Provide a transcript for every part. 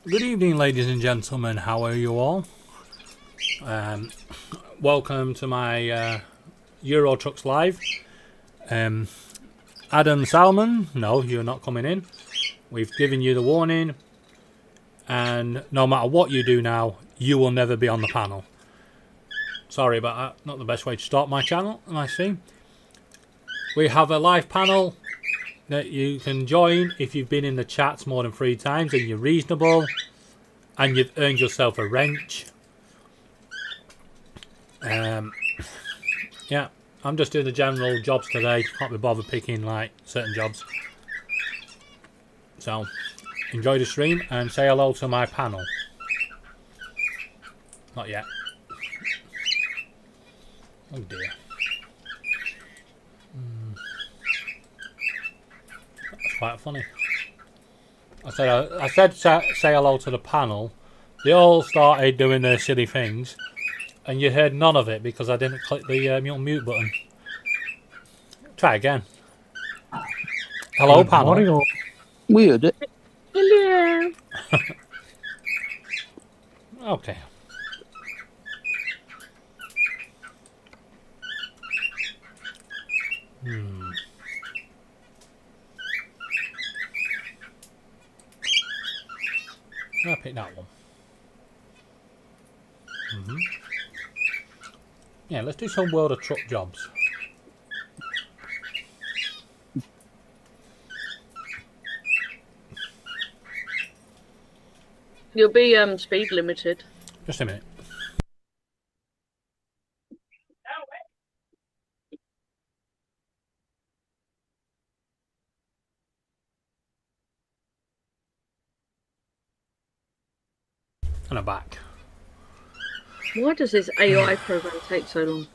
Good evening, ladies and gentlemen. How are you all? Welcome to my Euro Trucks Live. Adam Salmon, no, you're not coming in. We've given you the warning, and no matter what you do now, you will never be on the panel. Sorry about that. Not the best way to start my channel, I see. We have a live panel that you can join if you've been in the chats more than 3 times and you're reasonable and you've earned yourself a wrench. Yeah, I'm just doing the general jobs today. Can't be bothered picking like certain jobs. So enjoy the stream and say hello to my panel. Not yet. Oh dear. That's quite funny. I said say hello to the panel. They all started doing their silly things, and you heard none of it because I didn't click the mute button. Try again. Hello, panel. We heard it. Hello. Okay. I'll pick that one. Yeah, let's do some World of Truck jobs. You'll be speed limited. Just a minute. And I'm back. Why does this AI program take so long?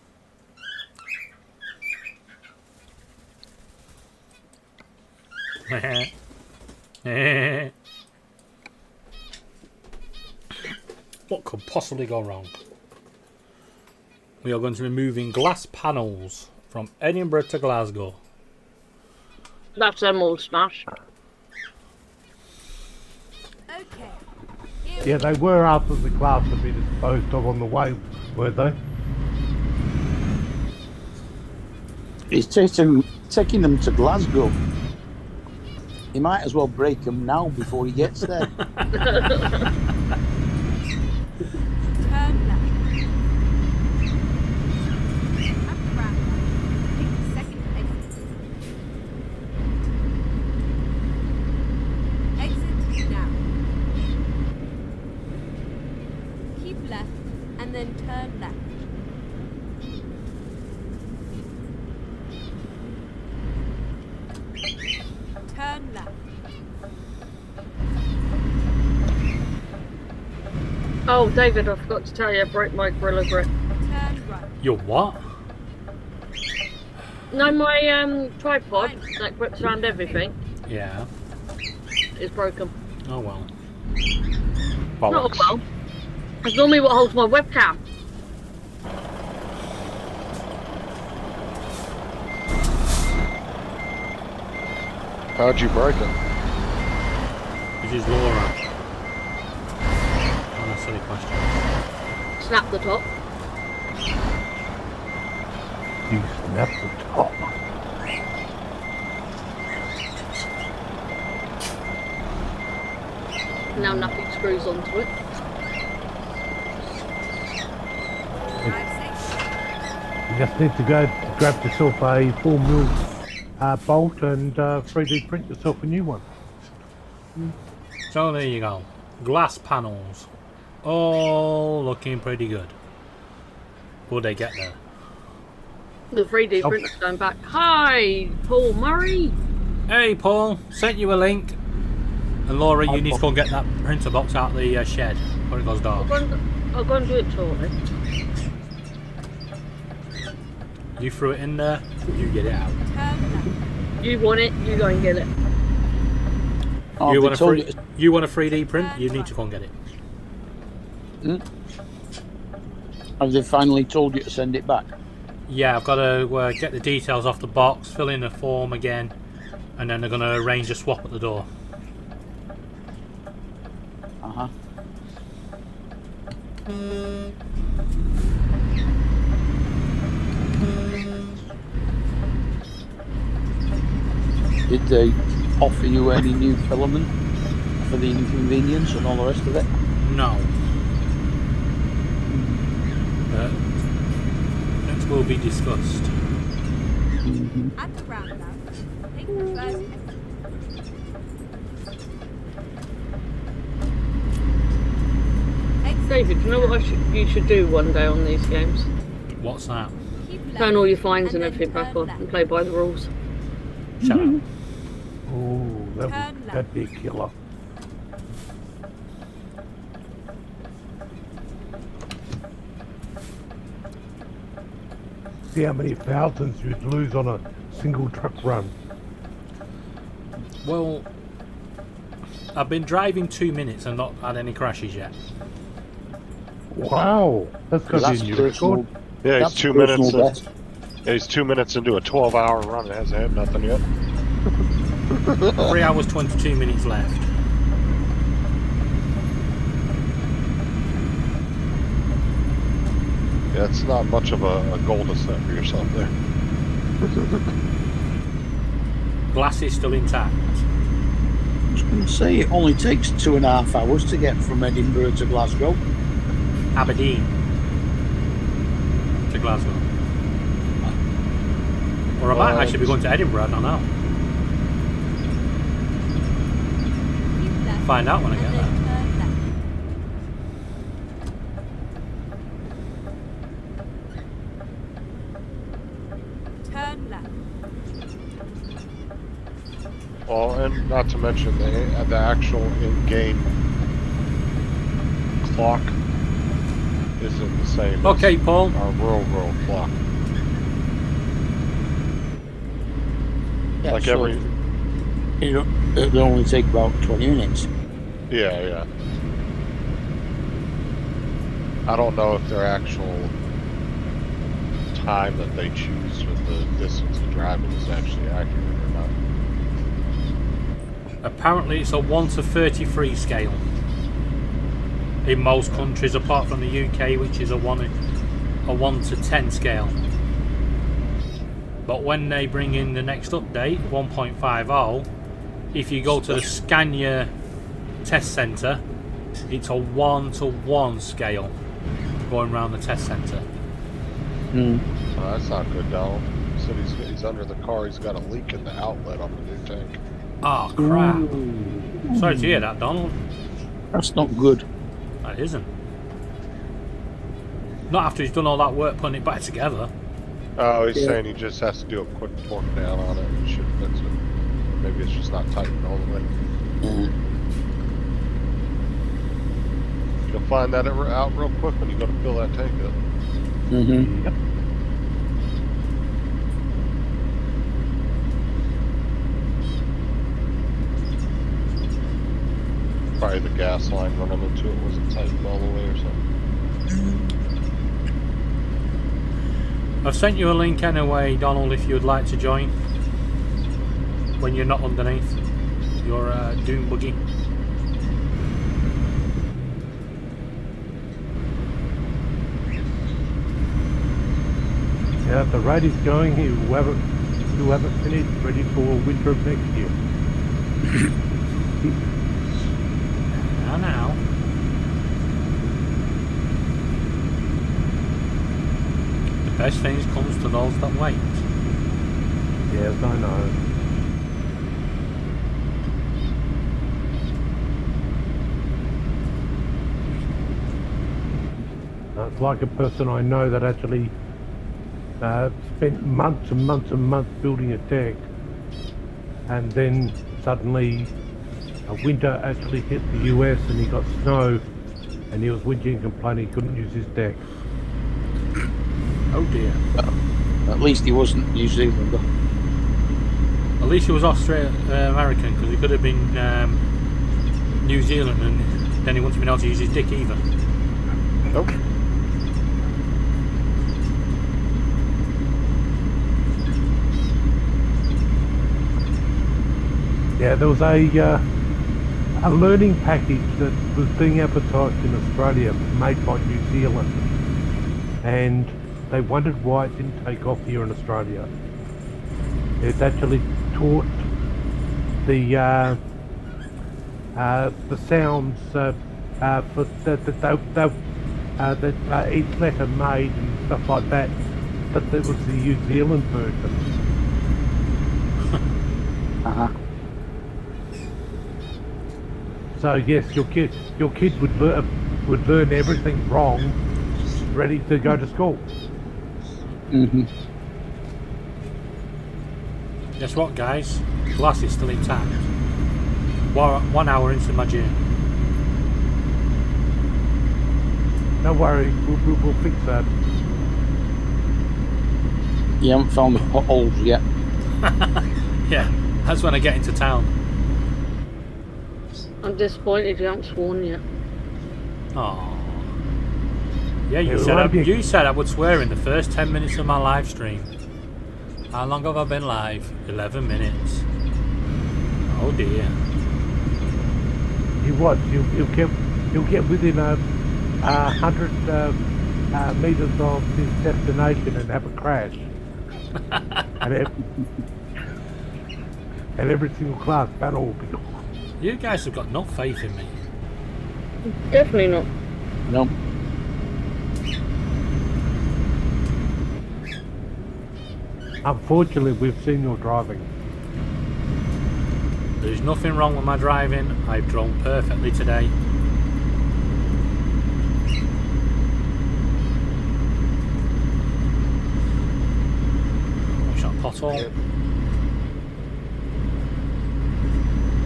What could possibly go wrong? We are going to be moving glass panels from Edinburgh to Glasgow. That's them all smashed. Okay. Yeah, they were out of the glass to be disposed of on the way, were they? He's taking them to Glasgow. He might as well break them now before he gets there. Turn left. Up round. Take the second exit. Exit now. Keep left and then turn left. Turn left. Oh, David, I forgot to tell you, I broke my Gorilla Grip. Turn right. Your what? No, my tripod that grips around everything Yeah. is broken. Oh well. Not well. It's normally what holds my webcam. How'd you break it? This is Laura. Oh, that's a silly question. Snap the top. You snapped the top. Now nothing screws onto it. You just need to go grab yourself a 4mm bolt and 3D print yourself a new one. So there you go. Glass panels. All looking pretty good. Will they get there? The 3D Oh. printer's going back. Hi, Paul Murray. Hey Paul, sent you a link. And Laura, you need to go and get that printer box out of the shed before it goes dark. I'll go and do it shortly. You threw it in there, you get it out. Turn left. You want it, you go and get it. Oh, You they want a told free, you want a 3D print? You need to go and get it. Have they finally told you to send it back? Yeah, I've got to get the details off the box, fill in the form again, and then they're going to arrange a swap at the door. Uh-huh. Did they offer you any new filament for the inconvenience and all the rest of it? No. But that will be discussed. At the roundabout, take the first exit. David, do you know what you should do one day on these games? What's that? Keep left, Turn all your fines and then everything back turn on left. and play by the rules. Shut up. Oh, Turn that'd be a killer. See how many thousands you'd lose on a single truck run. Well, I've been driving 2 minutes and not had any crashes yet. Wow, that's got to be a new personal- record. Yeah, he's that's 2 personal minutes. best. Yeah, he's 2 minutes into a 12-hour run and hasn't had nothing yet. 3 hours 22 minutes left. Yeah, it's not much of a goal to set for yourself there. Glass is still intact. I was going to say it only takes 2.5 hours to get from Edinburgh to Glasgow. Aberdeen to Glasgow. Or I might actually be going to Edinburgh, I don't know. Keep left, Find out when I and get then there. turn left. Turn left. Well, and not to mention the actual in-game clock isn't the same Okay, Paul. as our real clock. Yeah, Like so every... it'll only take about 20 minutes. Yeah. I don't know if their actual time that they choose with the distance of driving is actually accurate or not. Apparently it's a 1 to 33 scale. In most countries apart from the UK, which is a 1 to 10 scale. But when they bring in the next update, 1.50, if you go to the Scania test centre, it's a 1 to 1 scale going around the test centre. Oh, that's not good, Donald. He said he's under the car. He's got a leak in the outlet on the new tank. Oh crap. Sorry to hear that, Donald. That's not good. That isn't. Not after he's done all that work putting it back together. Oh, he's Yeah. saying he just has to do a quick torque down on it and it should fix it. Maybe it's just not tightened all the way. You'll find that out real quick when you go to fill that tank up. Mm-hmm. Probably the gas line running into it wasn't tightened all the way or something. I've sent you a link anyway, Donald, if you'd like to join. When you're not underneath your dune buggy. Yeah, the rate is going here. Who haven't finished, ready for winter of next year. Now. The best things comes to those that wait. Yes, I know. It's like a person I know that actually spent months and months and months building a deck, and then suddenly a winter actually hit the US and he got snow, and he was whinging and complaining he couldn't use his deck. Oh dear. At least he wasn't New Zealander. At least he was Australian-American, because he could have been New Zealand and then he wouldn't have been able to use his dick either. Nope. Yeah, there was a a learning package that was being advertised in Australia, made by New Zealand, and they wondered why it didn't take off here in Australia. It actually taught the sounds for that each letter made and stuff like that. But there was the New Zealand version. Uh-huh. So yes, your kid would learn everything wrong, ready to go to school. Mm-hmm. Guess what, guys? Glass is still intact. 1 hour into my journey. Don't worry, we'll fix that. You haven't found the potholes yet. Yeah, that's when I get into town. I'm disappointed you haven't sworn yet. Oh. Yeah, Yeah, you said I would swear in the first 10 minutes of my live stream. How long have I been live? 11 minutes. Oh dear. You'll get within 100 meters of this destination and have a crash. and every single class battle will be. You guys have got no faith in me. Definitely not. No. Unfortunately, we've seen your driving. There's nothing wrong with my driving. I've drove perfectly today. Watch that pothole.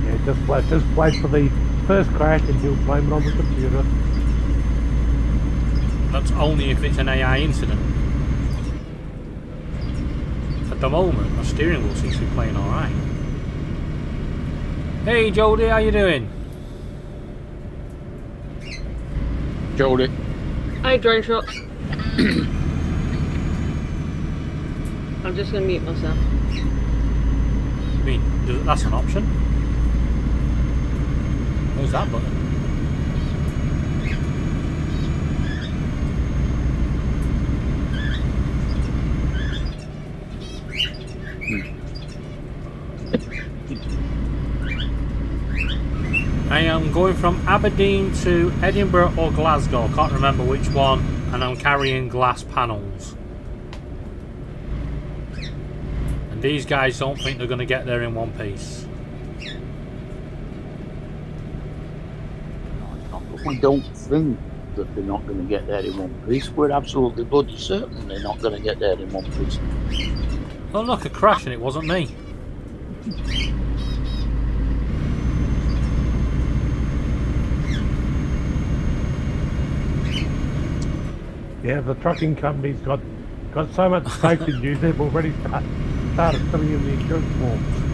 Yeah, just wait for the first crash and you'll blame it on the computer. That's only if it's an AI incident. At the moment, my steering wheel seems to be playing alright. Hey Jody, how you doing? Jody. Hey, Drain Shots. I'm just going to mute myself. I mean, that's an option. Where's that button? I am going from Aberdeen to Edinburgh or Glasgow, can't remember which one, and I'm carrying glass panels. And these guys don't think they're going to get there in one piece. We don't think that they're not going to get there in one piece. We're absolutely bloody certain they're not going to get there in one piece. Oh look, a crash and it wasn't me. Yeah, the trucking company's got so much safety news they've already started filling in the insurance forms.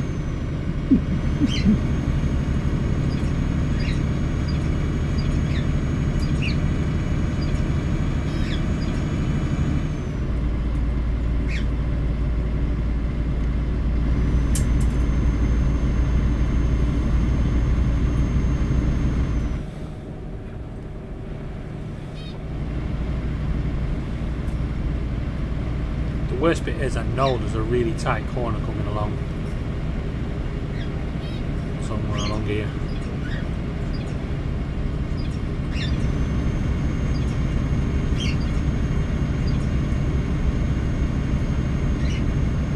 The worst bit is I know there's a really tight corner coming along. Somewhere along here.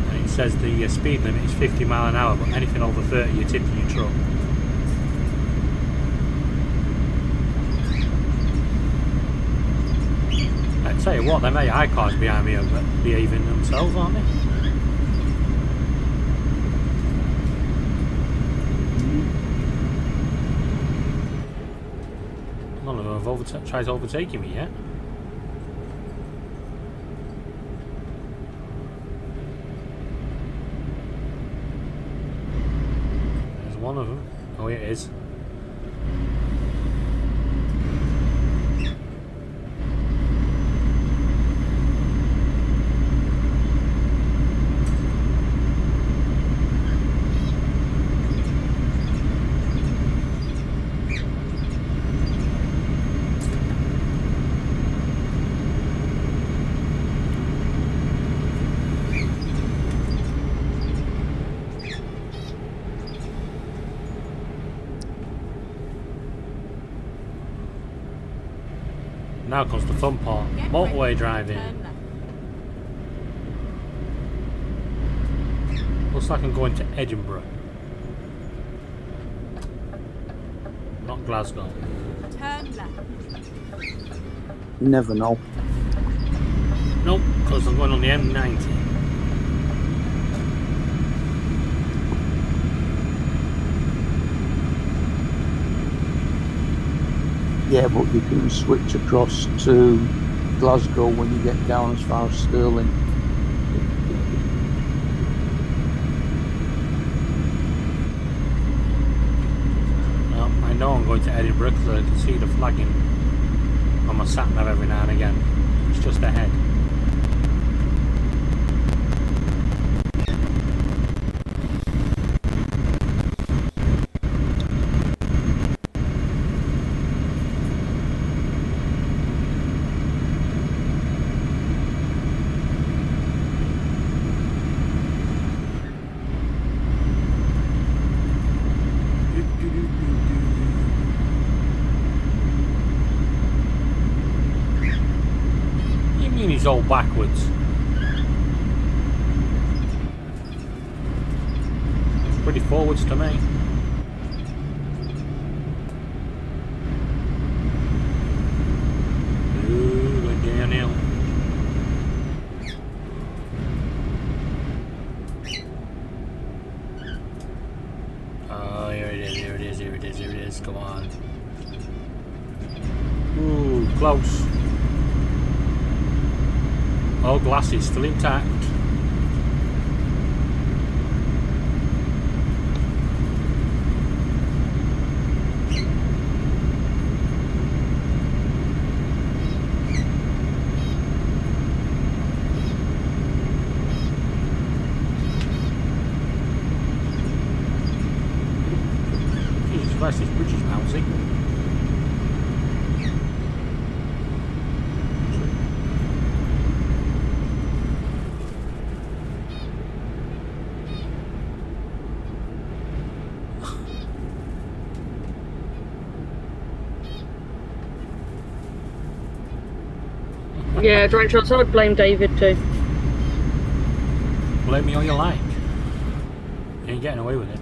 And it says the speed limit is 50 mile an hour, but anything over 30 you're tipping your truck. I tell you what, them AI cars behind me are behaving themselves, aren't they? None of them have tried overtaking me yet. There's one of them. Oh, it is. Now comes the fun part. Get Motorway ready, driving. turn left. Looks like I'm going to Edinburgh. Not Glasgow. Turn left. You never know. Nope, because I'm going on the M90. Yeah, but you can switch across to Glasgow when you get down as far as Stirling. Well, I know I'm going to Edinburgh because I can see the flagging on my sat nav every now and again. It's just ahead. You mean he's all backwards? It's pretty forwards to me. Ooh, going downhill. Oh, here it is, here it is, here it is, here it is. Come on. Ooh, close. Oh, glass is still intact. Jesus Christ, this bridge is bouncy. Yeah, drunk shots. I would blame David too. Blame me all you like. You ain't getting away with it.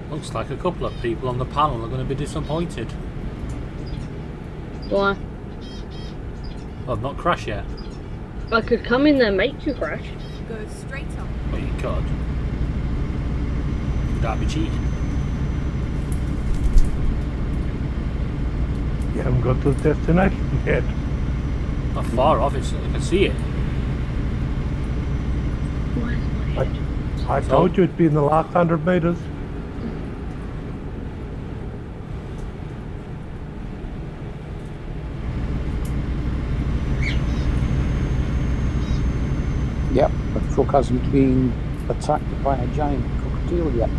Looks like a couple of people on the panel are going to be disappointed. Why? Well, I've not crashed yet. I could come in there and make you crash. Go straight on. Well, you could. That'd be cheating. You haven't got to the destination yet. Not far off, it's, I can see it. I told you it'd be in the last 100 metres. Yep, the truck hasn't been attacked by a giant cockatiel yet.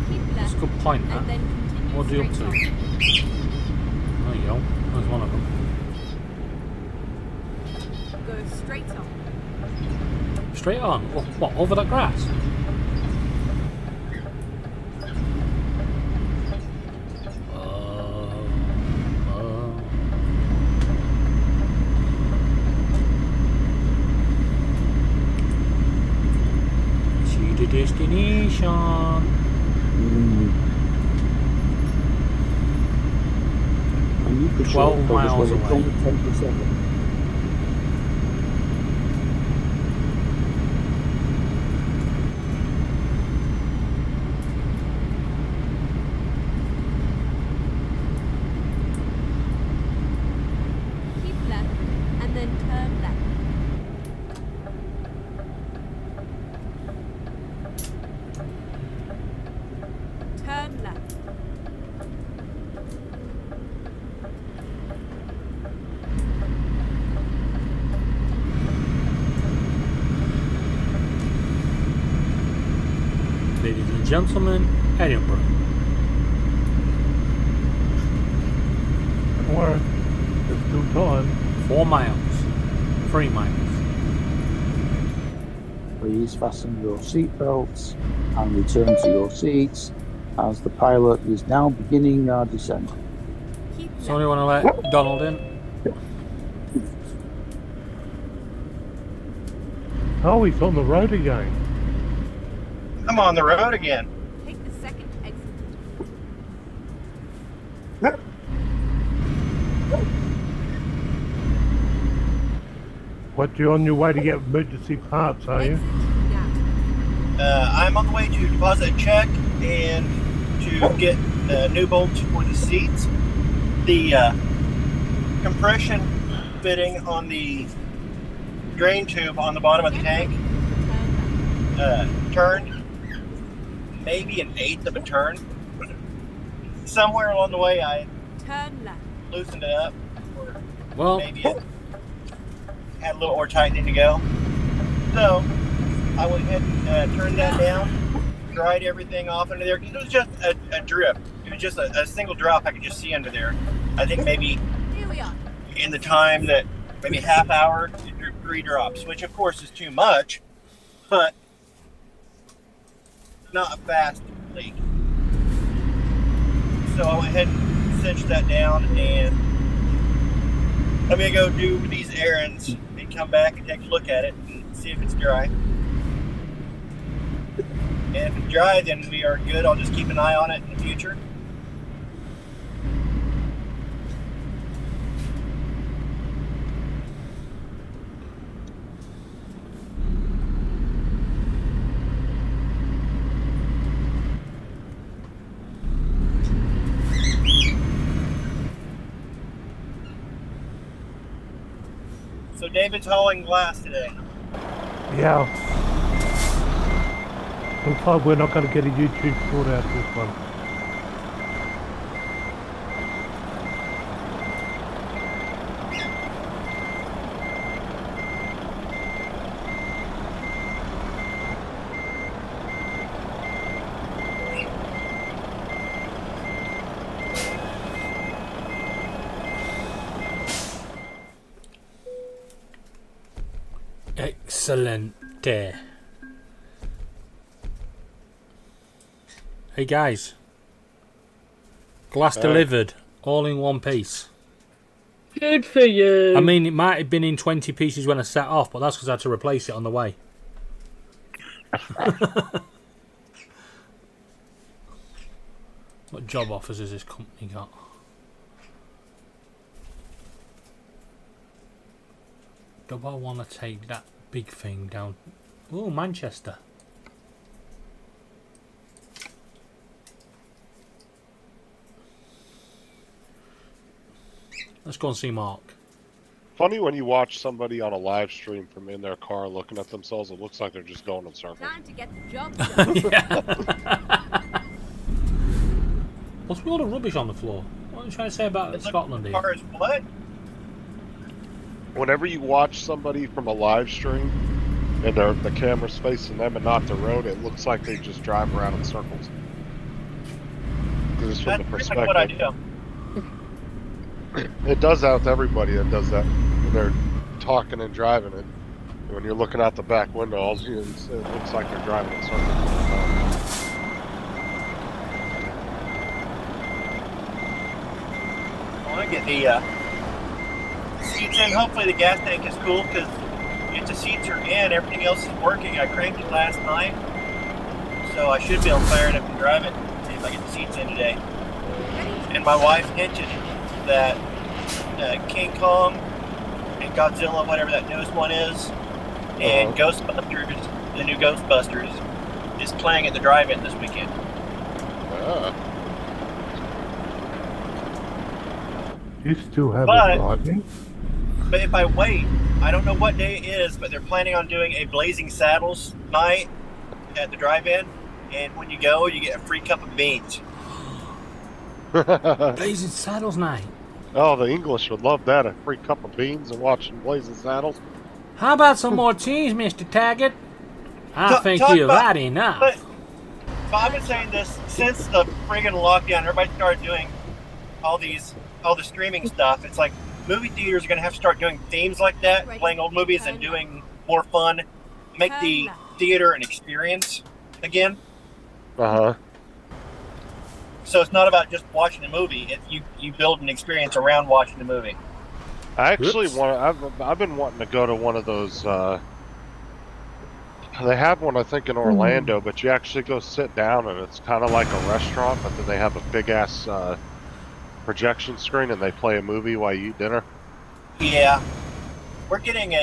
Keep That's a left. good point, that. And then continue What are you up straight to? on. There you go. There's one of them. Go straight on. Straight on. What, over that grass? See the destination. And you could 12 show miles it's away. only 10%. Keep left. And then turn left. Turn left. Ladies and gentlemen, Edinburgh. Don't worry, there's still time. 4 miles. 3 miles. please fasten your seatbelts and return to your seats as the pilot is now beginning our descent. Keep Somebody want to let Donald in? Oh, he's on the road again. I'm on the road again. Take the second exit. What, you're on your way to get emergency parts, are you? Exit now. I'm on the way to deposit a check and to get new bolts for the seats. The compression fitting on the drain tube on the bottom of the tank turned maybe an eighth of a turn. Somewhere along the way, I Turn left. loosened it up, or Well, maybe it had a little more tightening to go. So I went ahead and turned that down, dried everything off under there. It was just a drip. It was just a single drop I could just see under there. I think maybe Here we are. in the time that maybe half hour, it drew 3 drops, which of course is too much, but not a fast leak. So I went ahead and cinched that down, and I'm gonna go do these errands and come back and take a look at it and see if it's dry. And if it's dry, then we are good. I'll just keep an eye on it in the future. So David's hauling glass today. Yeah. Looks like we're not going to get a YouTube short out of this one. excellent. Hey guys, glass delivered, all in one piece. Good for you. I mean, it might have been in 20 pieces when I set off, but that's because I had to replace it on the way. What job offers has this company got? Do I want to take that big thing down? Oh, Manchester. Let's go and see Mark. Funny when you watch somebody on a live stream from in their car looking at themselves, it looks like they're just going in circles. Time to get the job done. Yeah. What's with all the rubbish on the floor? What are you trying to say about Scotland here? As what? Whenever you watch somebody from a live stream and the camera's facing them and not the road, it looks like they just drive around in circles. Because it's from That's the pretty perspective. much what I do. It does that with everybody that does that when they're talking and driving it. When you're looking out the back window, all you see, it looks like they're driving in circles. I want to get the seats in. Hopefully the gas tank is cool, because if the seats are in, everything else is working. I cranked it last night, so I should be able to fire it up and drive it, see if I get the seats in today. And my wife hinted that King Kong and Godzilla, whatever that newest one is, and Ghostbusters, the new Ghostbusters, is playing at the drive-in this weekend. You still have But- it driving? But if I wait, I don't know what day it is, but they're planning on doing a Blazing Saddles night at the drive-in, and when you go, you get a free cup of beans. Blazing Saddles night. Oh, the English would love that. A free cup of beans and watching Blazing Saddles. How about some more cheese, Mr. Taggart? I Talk- think talk you've about- had enough. But I've been saying this since the friggin' lockdown. Everybody started doing all the streaming stuff. It's like movie theaters are going to have to start doing themes like that, playing old movies and doing more fun. Make the theater an experience again. Uh-huh. So it's not about just watching a movie. You build an experience around watching the movie. I actually Oops. I've been wanting to go to one of those. They have one, I think, in Orlando, but you actually go sit down and it's kind of like a restaurant, but then they have a big ass projection screen and they play a movie while you eat dinner. Yeah, we're getting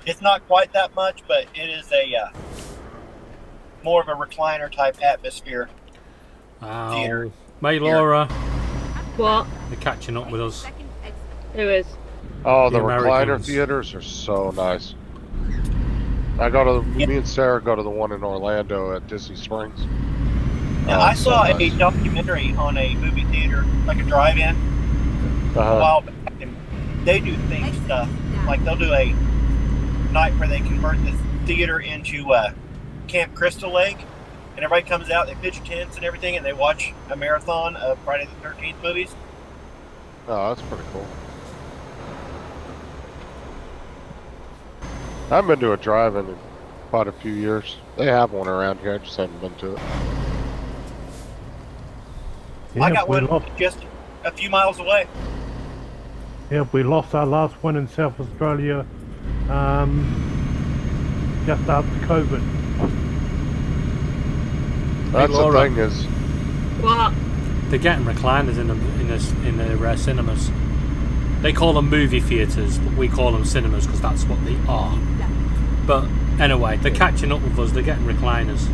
it's not quite that much, but it is a more of a recliner type atmosphere. Theater. May Laura, What? they're catching up with us. Second exit. Who is? Oh, the The recliner Americans. theaters are so nice. Me and Sarah go to the one in Orlando at Disney Springs. Now, Oh, I it's saw so a nice. documentary on a movie theater, like a drive-in, a Uh-huh. while back, and they do theme stuff. Like they'll do a night where they convert this theater into Camp Crystal Lake, and everybody comes out, they pitch tents and everything, and they watch a marathon of Friday the 13th movies. Oh, that's pretty cool. I haven't been to a drive-in in quite a few years. They have one around here, I just haven't been to it. I got we one lost, just a few miles away. we lost our last one in South Australia just after COVID. That's the Laura. thing is, What? They're getting recliners in the cinemas. They call them movie theatres, but we call them cinemas because that's what they are. But anyway, they're catching up with us. They're getting recliners.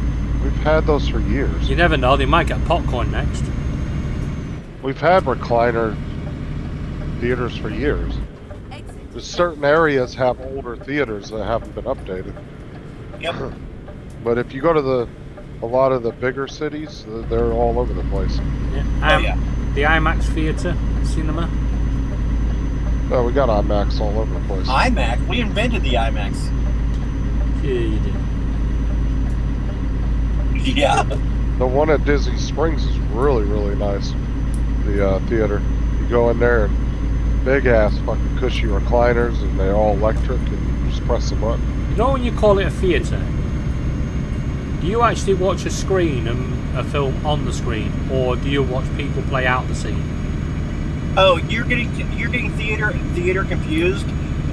we've had those for years. You never know. They might get popcorn next. We've had recliner theaters for years. Exit. There's certain areas have older theaters that haven't been updated. Yep. But if you go to a lot of the bigger cities, they're all over the place. Yeah. Oh, yeah. The IMAX theatre cinema. Oh, we got IMAX all over the place. IMAX. We invented the IMAX. Yeah, you did. Yeah. The one at Disney Springs is really, really nice. The theater. You go in there and big ass fucking cushy recliners, and they're all electric, and you just press the button. You know when you call it a theatre, do you actually watch a screen and a film on the screen, or do you watch people play out the scene? Oh, you're getting theater and theater confused.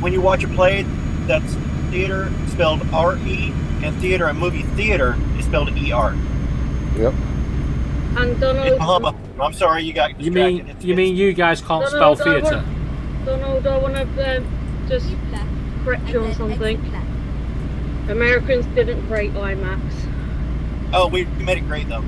When you watch a play, that's theater spelled R-E, and theater and movie theater is spelled E-R. Yep. And Donald. I'm sorry, you got You distracted. mean you guys can't spell Donald, I theatre? Donald, I want to just Keep left. correct you on And then something. exit left. Americans didn't create IMAX. Oh, we made it great though.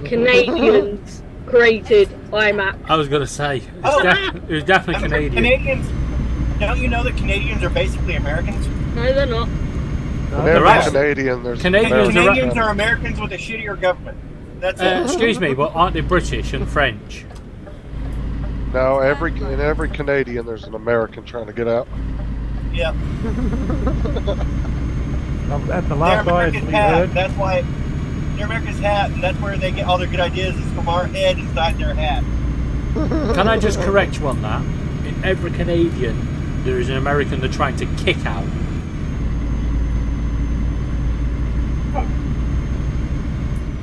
Canadians created IMAX. I was gonna say Oh. it was definitely Canadian. Canadians. Don't you know that Canadians are basically Americans? No, they're not. And they're every actually- Canadian, there's Canadians are- Canadians are Americans with a shittier government. That's it. Excuse me, but aren't they British and French? Now in every Canadian, there's an American trying to get out. Yeah. At the They're last I America's actually hat. heard, That's why they're America's hat, and that's where they get all their good ideas is from our head inside their hat. Can I just correct you on that? In every Canadian, there is an American they're trying to kick out.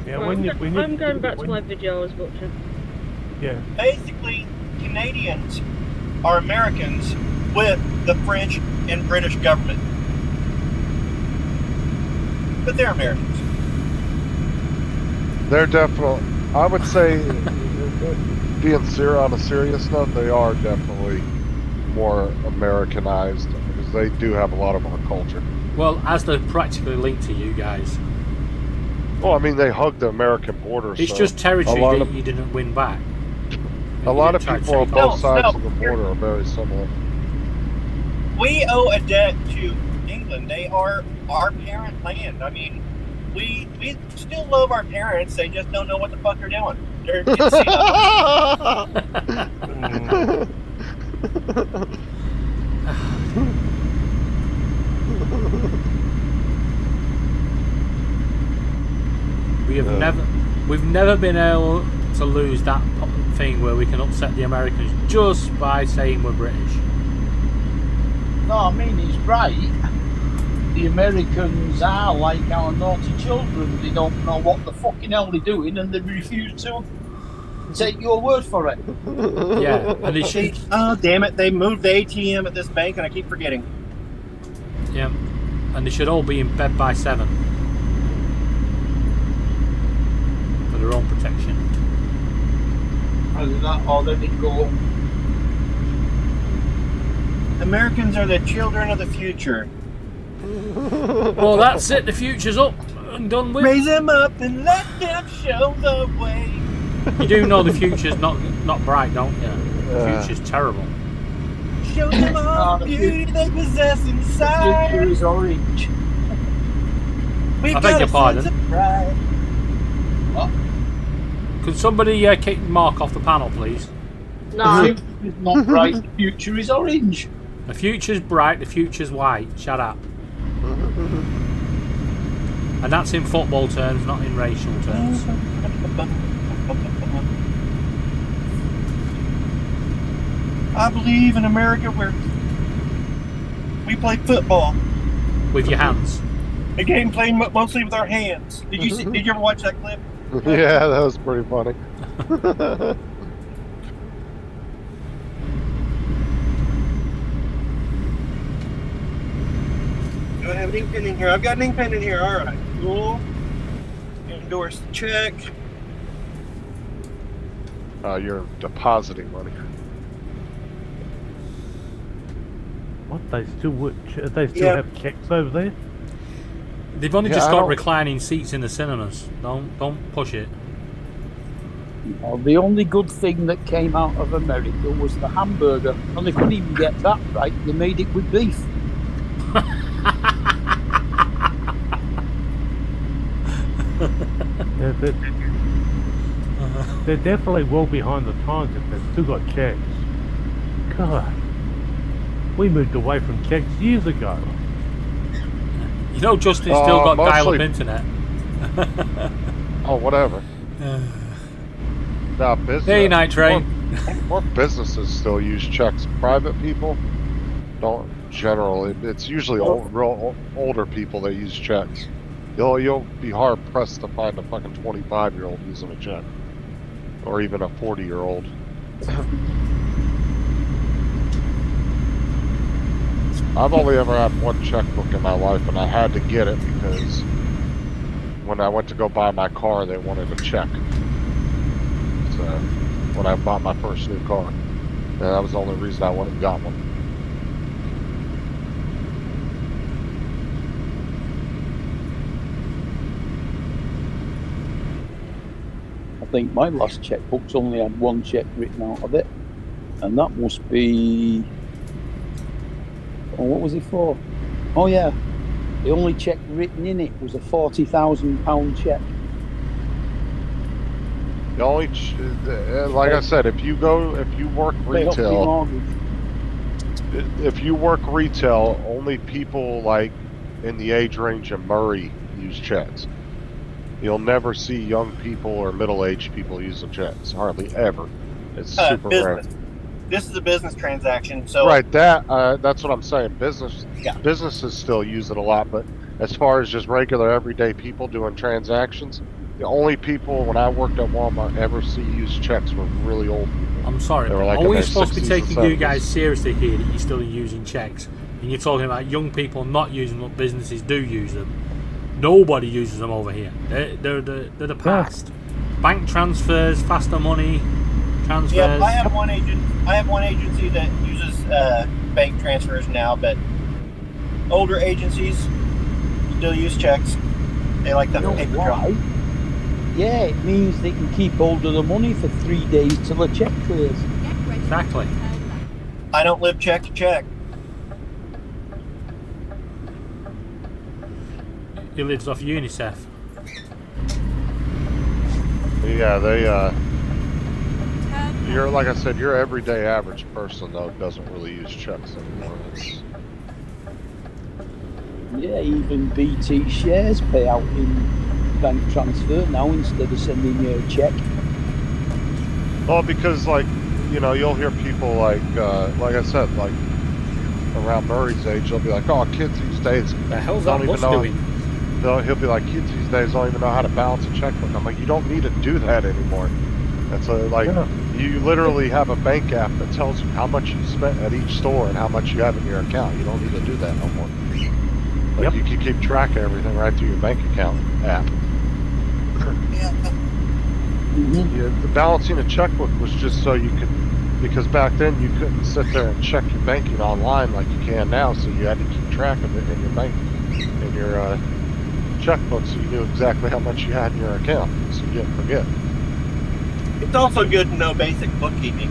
yeah, I'm going back to my video I was watching. Yeah, Basically, Canadians are Americans with the French and British government. But they're Americans. They're definitely, I would say, being on a serious note, they are definitely more Americanized because they do have a lot of our culture. Well, as they're practically linked to you guys, Well, I mean, they hug the American border. it's so just territory a lot that of- you didn't win back. A lot of You didn't people on try to both take sides No, of the border are very similar. We owe a debt to England. They are our parent land. I mean, we still love our parents. They just don't know what the fuck they're doing. They're We've never been able to lose that thing where we can upset the Americans just by saying we're British. No, I mean, he's right. the Americans are like our naughty children. They don't know what the fucking hell they're doing, and they refuse to take your word for it. Yeah, and they should. Oh, damn it. They moved the ATM at this bank, and I keep forgetting. Yeah, and they should all be in bed by 7 for their own protection. Either that or then they go. Americans are the children of the future. Well, that's it. The future's up and done with. Raise them up and let them show the way. You do know the future's not bright, don't you? The future's terrible. Show them all the beauty they possess The inside. future is orange. We've I beg got your a pardon? sense of pride. Could somebody kick Mark off the panel, please? No. The future is not bright. The future is orange. The future's bright, the future's white. Shut up. And that's in football terms, not in racial terms. I believe in America where we play football. With your hands. A game played mostly with our hands. Did you ever watch that clip? Yeah, that was pretty funny. Do I have an ink pen in here? I've got an ink pen in here. All right, cool. Endorse the check. You're depositing money. What, they still Yeah. have checks over there? They've only Yeah, just I got don't- reclining seats in the cinemas. Don't push it. Well, the only good thing that came out of America was the hamburger, and they couldn't even get that right. They made it with beef. Yeah, they're definitely well behind the times if they've still got checks. God, we moved away from checks years ago. You know Justin's still got dial-up mostly- internet. Oh, whatever. Now, business. Day night train. More businesses still use checks. Private people don't generally. It's usually older people that use checks. You'll be hard pressed to find a fucking 25-year-old using a check, or even a 40-year-old. I've only ever had one checkbook in my life, and I had to get it because when I went to go buy my car, they wanted a check. So when I bought my first new car, and that was the only reason I went and got one. I think my last checkbook's only had one check written out of it, and that must be. Oh, what was it for? Oh yeah, the only check written in it was a £40,000 check. The only, like I said, if you work Pay off my retail, mortgage. if you work retail, only people like in the age range of Murray use checks. You'll never see young people or middle-aged people using checks. Hardly ever. It's super rare. Business. This is a business transaction, so Right, that's what I'm saying. Yeah. Businesses still use it a lot, but as far as just regular everyday people doing transactions, the only people when I worked at Walmart ever see use checks were really old people. I'm sorry, They were but like are in we their supposed to be 60s and taking you 70s. guys seriously here that you're still using checks? And you're talking about young people not using them, but businesses do use them. Nobody uses them over here. They're the past. Bank transfers, faster money transfers. yeah, I have one agency that uses bank transfers now, but older agencies still use checks. They like the You know paper trail. why? Yeah, it means they can keep hold of the money for 3 days till the check clears. Get ready Exactly. to turn left. I don't live check to check. He lives off UNICEF. Yeah, they Turn you're like I said, your everyday average person though doesn't really use checks anymore. Yeah, even BT shares pay out in bank transfer now instead of sending you a check. Well, because like you'll hear people like I said, like around Murray's age, they'll be like, "Oh, kids these days The hell's don't that even bus know." doing? He'll be like, "Kids these days don't even know how to balance a checkbook." I'm like, "You don't need to do that anymore." That's like Yeah. you literally have a bank app that tells you how much you spent at each store and how much you have in your account. You don't need to do that no more. Like Yep. you can keep track of everything right through your bank account app. Yeah. Yeah, the balancing a checkbook was just so you could, because back then you couldn't sit there and check your banking online like you can now, so you had to keep track of it in your bank, in your checkbook, so you knew exactly how much you had in your account, so you didn't forget. It's also good to know basic bookkeeping.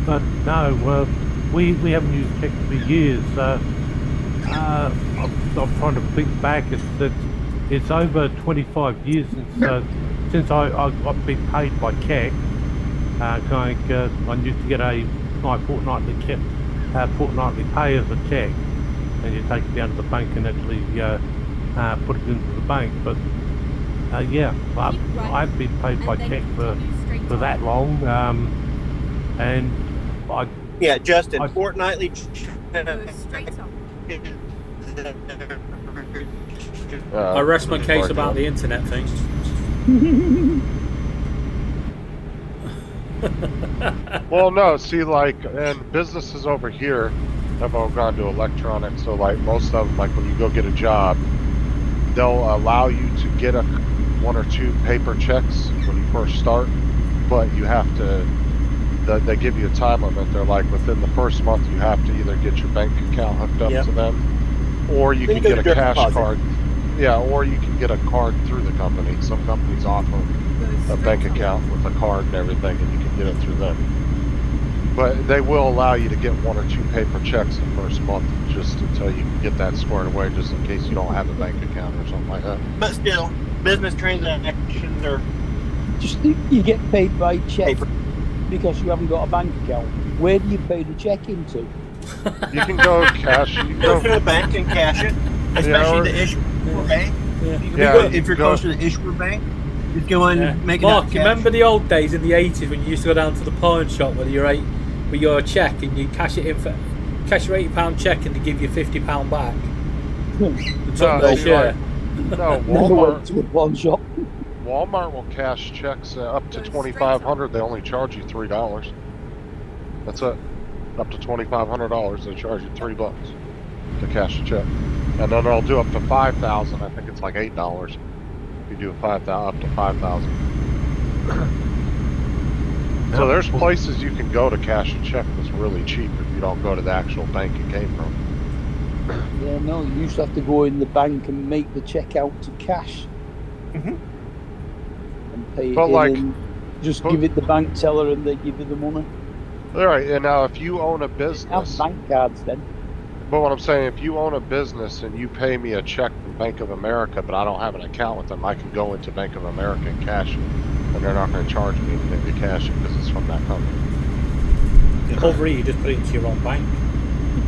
But no, we haven't used checks for years. I'm trying to think back. It's over 25 years since I've been paid by check. I used to get my fortnightly pay as a check, and you take it down to the bank and actually put it into the bank. But yeah, I've been paid by check for that long, and Yeah, Justin, I- fortnightly. Go straight on. I rest my case working about on- the internet thing. Well, no, see, like, and businesses over here have all gone to electronic, so, like, most of them, like, when you go get a job, they'll allow you to get one or two paper checks when you first start, but you have to, they give you a time limit. They're like, within the first month, you have to either get your bank account hooked up Yep. to them, or you Then can you get go a to direct cash deposit. card. Yeah, or you can get a card through the company. Some companies offer Go a straight bank on. account with a card and everything, and you can get it through them. But they will allow you to get one or two paper checks the first month, just until you can get that squared away, just in case you don't have a bank account or something like that. But still, business transactions are Just think you get paid by check paper. because you haven't got a bank account. Where do you pay the check into? You can go cash. You can Go go. to the bank and cash it, especially or- the issuer bank. Yeah. Yeah, If you're go- close to the issuer bank, just go in Yeah. and make it Mark, out you cash. remember the old days in the 80s when you used to go down to the pawn shop with your check and you cash it in for cash your £80 check and they give you £50 back? They took No, no see, share. No, Never went Walmart. to a pawn shop. Walmart will cash checks up to Go straight 2,500. They only charge you $3. That's it. Up to $2,500, they charge you $3 to cash a check, and then they'll do up to 5,000. I think it's like $8 if you do 5,000 up to 5,000. So there's places you can go to cash a check that's really cheap if you don't go to the actual bank it came from. Yeah, no, you used to have to go in the bank and make the check out to cash. Mhm. And pay it But in like- and just but- give it the bank teller and they give you the money. All right, and now if you own a Have business, bank cards then. but what I'm saying, if you own a business and you pay me a check from Bank of America, but I don't have an account with them, I can go into Bank of America and cash it, and they're not going to charge me anything to cash it because it's from that company. Over here, you just put it into your own bank.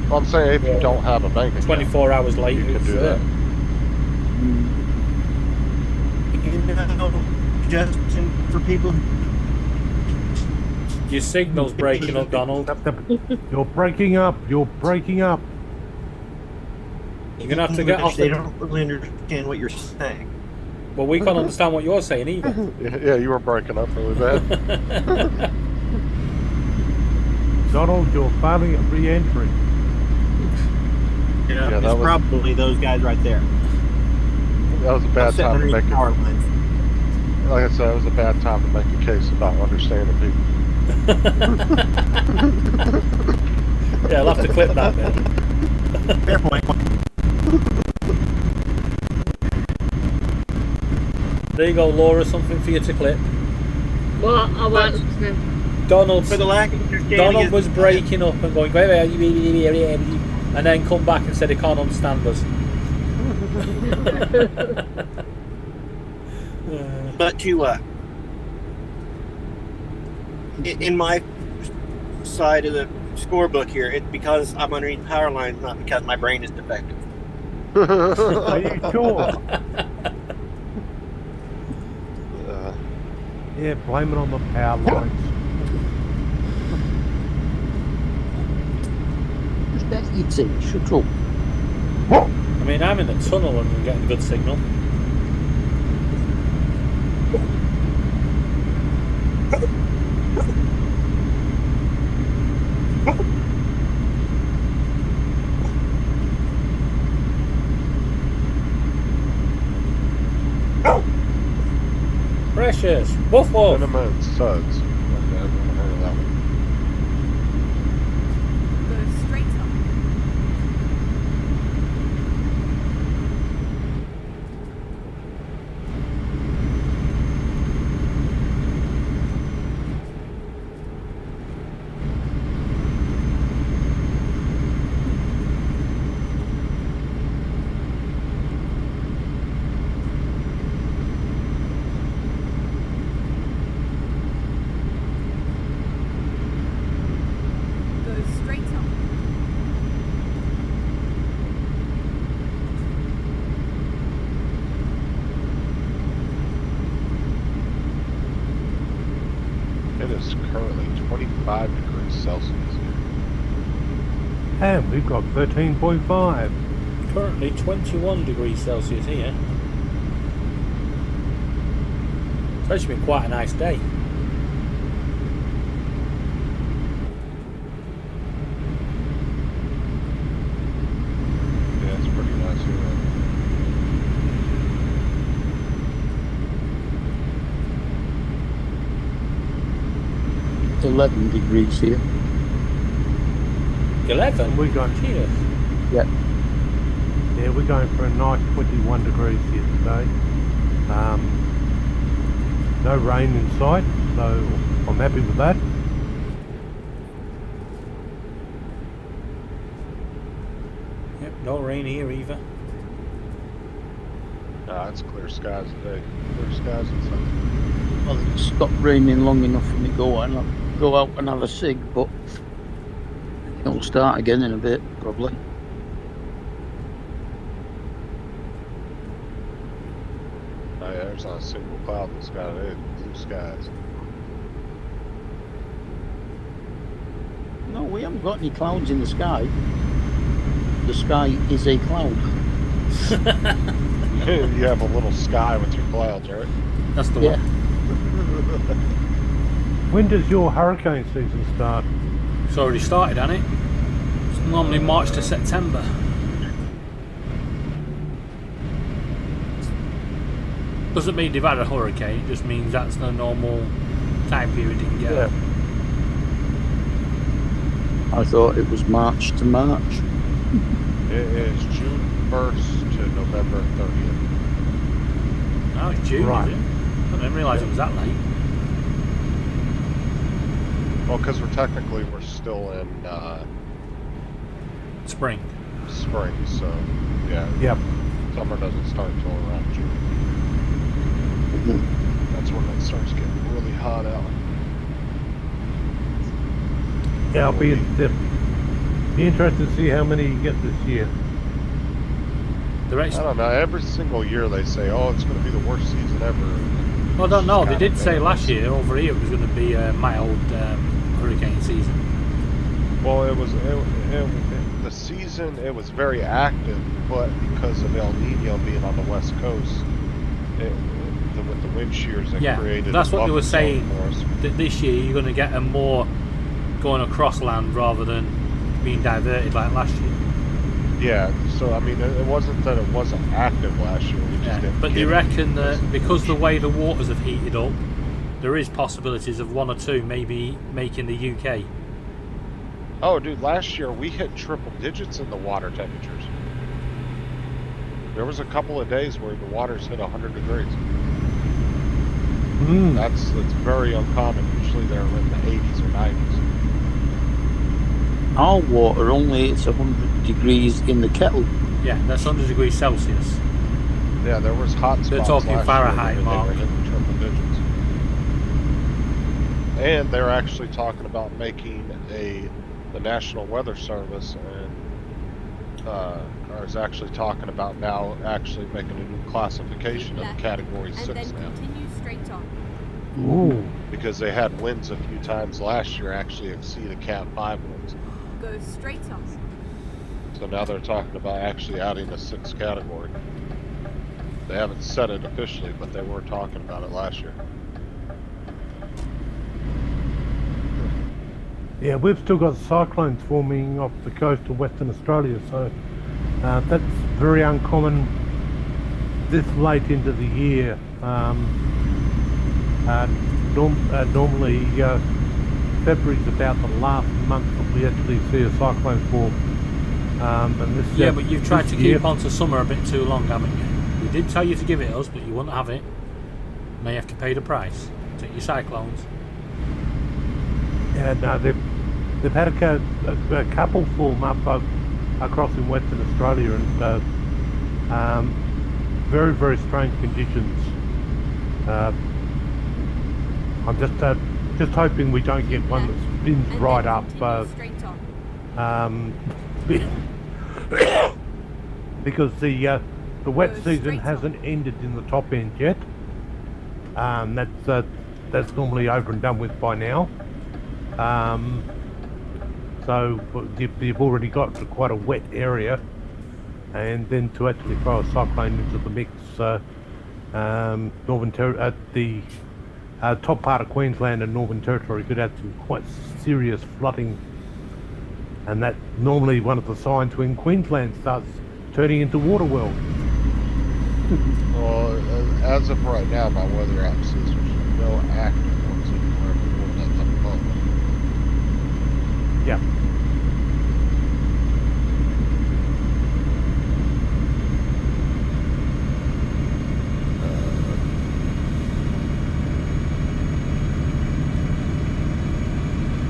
Well, I'm saying if you don't have a bank account, 24 hours later, you can it's do there. that. You know, Justin, for people. Your signal's breaking up, Donald. You're breaking up. You're breaking up. You're going to have to get off They the... don't really understand what you're saying. Well, we can't understand what you're saying either. Yeah, you were breaking up really bad. Donald, you're failing at re-entry. Yeah, that it's was- probably those guys right there. That was a bad Sitting time to underneath make power it. lines. Like I said, it was a bad time to make a case about understanding people. Yeah, I'll have to clip that bit. Fair point. There you go, Laura, something for you to clip. Well, I won't. Donald's, For the lack of understanding. Donald is- was breaking up and going, and then come back and said he can't understand us. But to in my side of the scorebook here, it's because I'm underneath power lines, not because my brain is defective. Are you sure? Uh, Yeah, blame it on the power lines. eating. Shut up. I mean, I'm in the tunnel and I'm getting a good signal. Precious! Woof woof! Cinema and Suds. Okay, I've never heard of that one. Go straight on. Go straight on. It is currently 25 degrees Celsius here. And we've got 13.5. Currently 21 degrees Celsius here. It's actually been quite a nice day. Yeah, it's pretty nice here. It's 11 degrees here. 11? We're going, Jesus. Yeah. yeah, we're going for a nice 21 degrees here today. No rain in sight, so I'm happy with that. Yep, no rain here either. Nah, it's clear skies today. Clear skies and sun. Well, it stopped raining long enough for me to go out and have a cig, but it'll start again in a bit, probably. Oh, yeah, there's not a single cloud in the sky today. Blue skies. No, we haven't got any clouds in the sky. The sky is a cloud. You have a little sky with your clouds, right? That's the Yeah. one. When does your hurricane season start? It's already started, hasn't it? It's normally March to September. Doesn't mean they've had a hurricane, it just means that's the normal time period you can get. Yeah. I thought it was March to March. It is June 1st to November 30th. Oh, it's June, Right. is it? I didn't realise it was that late. Well, because we're still in Spring. spring, so yeah, Yep. summer doesn't start until around June. That's when it starts getting really hot out. Yeah, I'll be interested to see how many you get this year. The I rest, don't know. Every single year they say, "Oh, it's going to be the worst season ever." well, I don't know. They Kinda did say bad. last year over here it was going to be a mild hurricane season. Well, the season. It was very active, but because of El Nino being on the west coast, with the wind shears, it Yeah, created. that's a what they were buffer zone saying. for us. That this year you're going to get a more going across land rather than being diverted like last year. Yeah, so I mean, it wasn't that it wasn't active last year. We just Yeah, didn't but get they it reckon because that of the because the wind way the waters have heated up, there is possibilities of one or two maybe making the UK. Oh, dude, last year we hit triple digits in the water temperatures. There was a couple of days where the waters hit 100 degrees. That's very uncommon. Usually they're in the 80s or 90s. Our water only hits 100 degrees in the kettle. Yeah, that's 100 degrees Celsius. Yeah, there was hot spots They're talking last Fahrenheit, year where Mark. they were hitting triple digits. And they're actually talking about making the National Weather Service and is actually talking about now actually making a new classification of Left, Category and 6 then now. continue straight on. Ooh. Because they had winds a few times last year actually exceed a Cat 5 winds. Go straight on. So now they're talking about actually adding a 6th category. They haven't said it officially, but they were talking about it last year. Yeah, we've still got cyclones forming off the coast of Western Australia, so that's very uncommon this late into the year. Normally, February's about the last month that we actually see a cyclone form. And this, Yeah, but you've tried this to year- keep on to summer a bit too long, haven't you? We did tell you to give it us, but you wouldn't have it. Now you have to pay the price. Take your cyclones. Yeah, no, they've had a couple form up across in Western Australia, and very, very strange conditions. I'm just hoping we don't get one that spins And right then up. continue straight on. Because the wet Goes season straight hasn't ended in the top end yet. That's normally over and done with by now. So you've already got quite a wet area, and then to actually throw a cyclone into the mix, the top part of Queensland and Northern Territory could have some quite serious flooding, and that's normally one of the signs when Queensland starts turning into water world. Well, as of right now, my weather app says there's no active ones anywhere before that's up above. Yeah.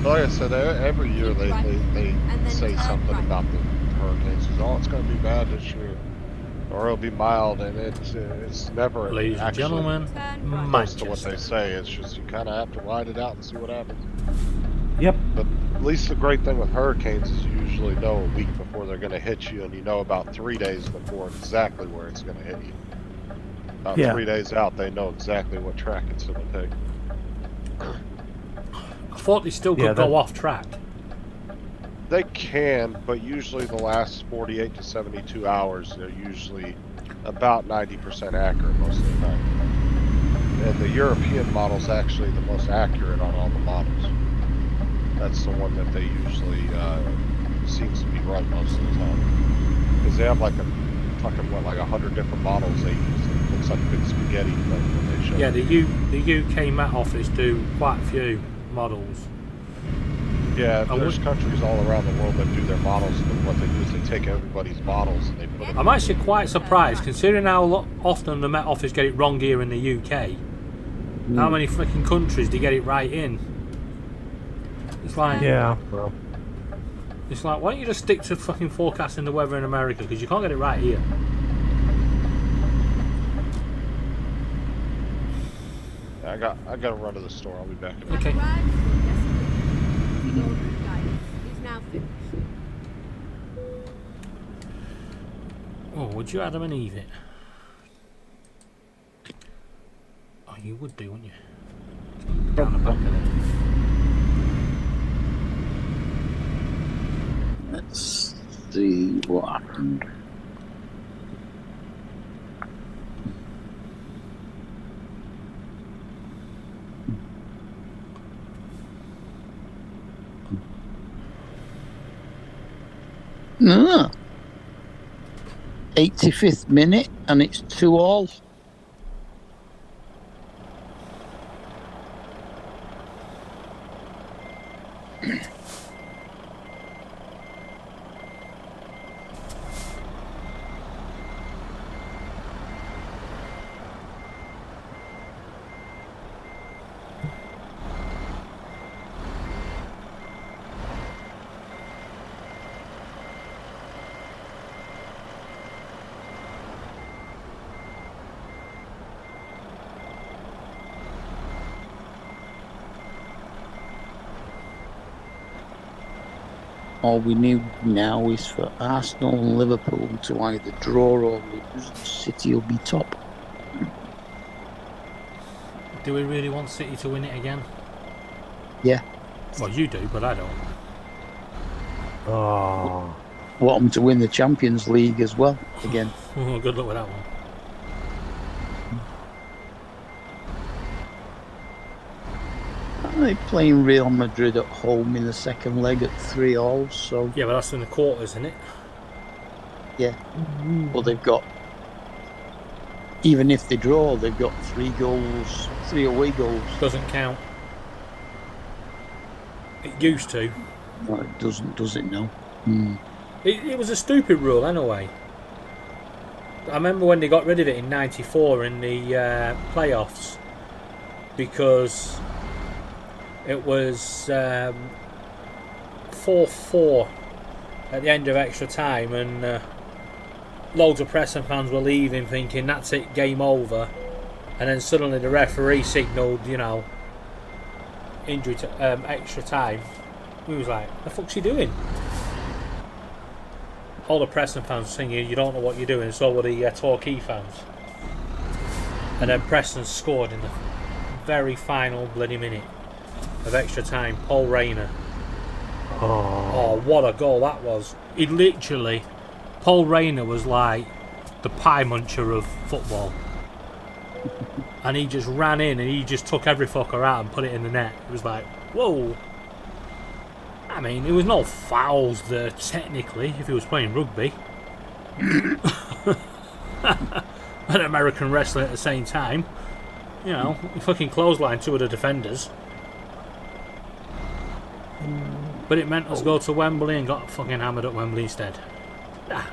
Like I said, every year they then say turn something right. about the hurricanes. Oh, it's going to be bad this year, or it'll be mild, and it's never Ladies and actually gentlemen, Turn right. close to what they Manchester. say. It's just you kind of have to ride it out and see what happens. Yep. But at least the great thing with hurricanes is you usually know a week before they're going to hit you, and you know about 3 days before exactly where it's going to hit you. About Yeah. 3 days out, they know exactly what track it's going to take. I thought they still could Yeah, go that- off track. They can, but usually the last 48 to 72 hours, they're usually about 90% accurate most of the time. And the European model's actually the most accurate on all the models. That's the one that they usually seems to be right most of the time. Because they have like a fucking what, like 100 different models they use. It looks like big spaghetti when they show. Yeah, it. the UK Met Office do quite a few models. Yeah, I there's would- countries all around the world that do their models, and what they do is they take everybody's models and they put them. I'm actually quite surprised, considering how often the Met Office get it wrong here in the UK. How many freaking countries do get it right in? It's like, Yeah. Well. it's like, why don't you just stick to fucking forecasting the weather in America? Because you can't get it right here. I got to run to the store. I'll be back. in a minute. Okay. Arrived at your destination. The order of guidance is now finished. Oh, would you Adam and Eve it? Oh, you would do, wouldn't you? Down the back of it. Let's see what happened. No. 85th minute, and it's 2-2. All we need now is for Arsenal and Liverpool to either draw or lose. City will be top. Do we really want City to win it again? Yeah. Well, you do, but I don't. Oh. want them to win the Champions League as well again. Oh, good luck with that one. They're playing Real Madrid at home in the second leg at 3-3, so Yeah, but that's in the quarters, isn't it? yeah. Well, they've got, even if they draw, they've got 3 goals, 3 away goals. Doesn't count. It used to. No, it doesn't, does it now? It was a stupid rule anyway. I remember when they got rid of it in '94 in the playoffs, because it was 4-4 at the end of extra time, and loads of Preston fans were leaving thinking that's it, game over, and then suddenly the referee signalled, you know, injury to extra time. We was like, the fuck's he doing? All the Preston fans were singing, you don't know what you're doing, so were the Torquay fans. And then Preston scored in the very final bloody minute of extra time. Paul Rayner. Oh, what a goal that was. He literally, Paul Rayner was like the pie muncher of football. And he just ran in and he just took every fucker out and put it in the net. It was like, whoa. I mean, there was no fouls there technically if he was playing rugby. And American wrestling at the same time. You know, he fucking clotheslined 2 of the defenders. But it meant us go to Wembley and got fucking hammered at Wembley instead. Ah.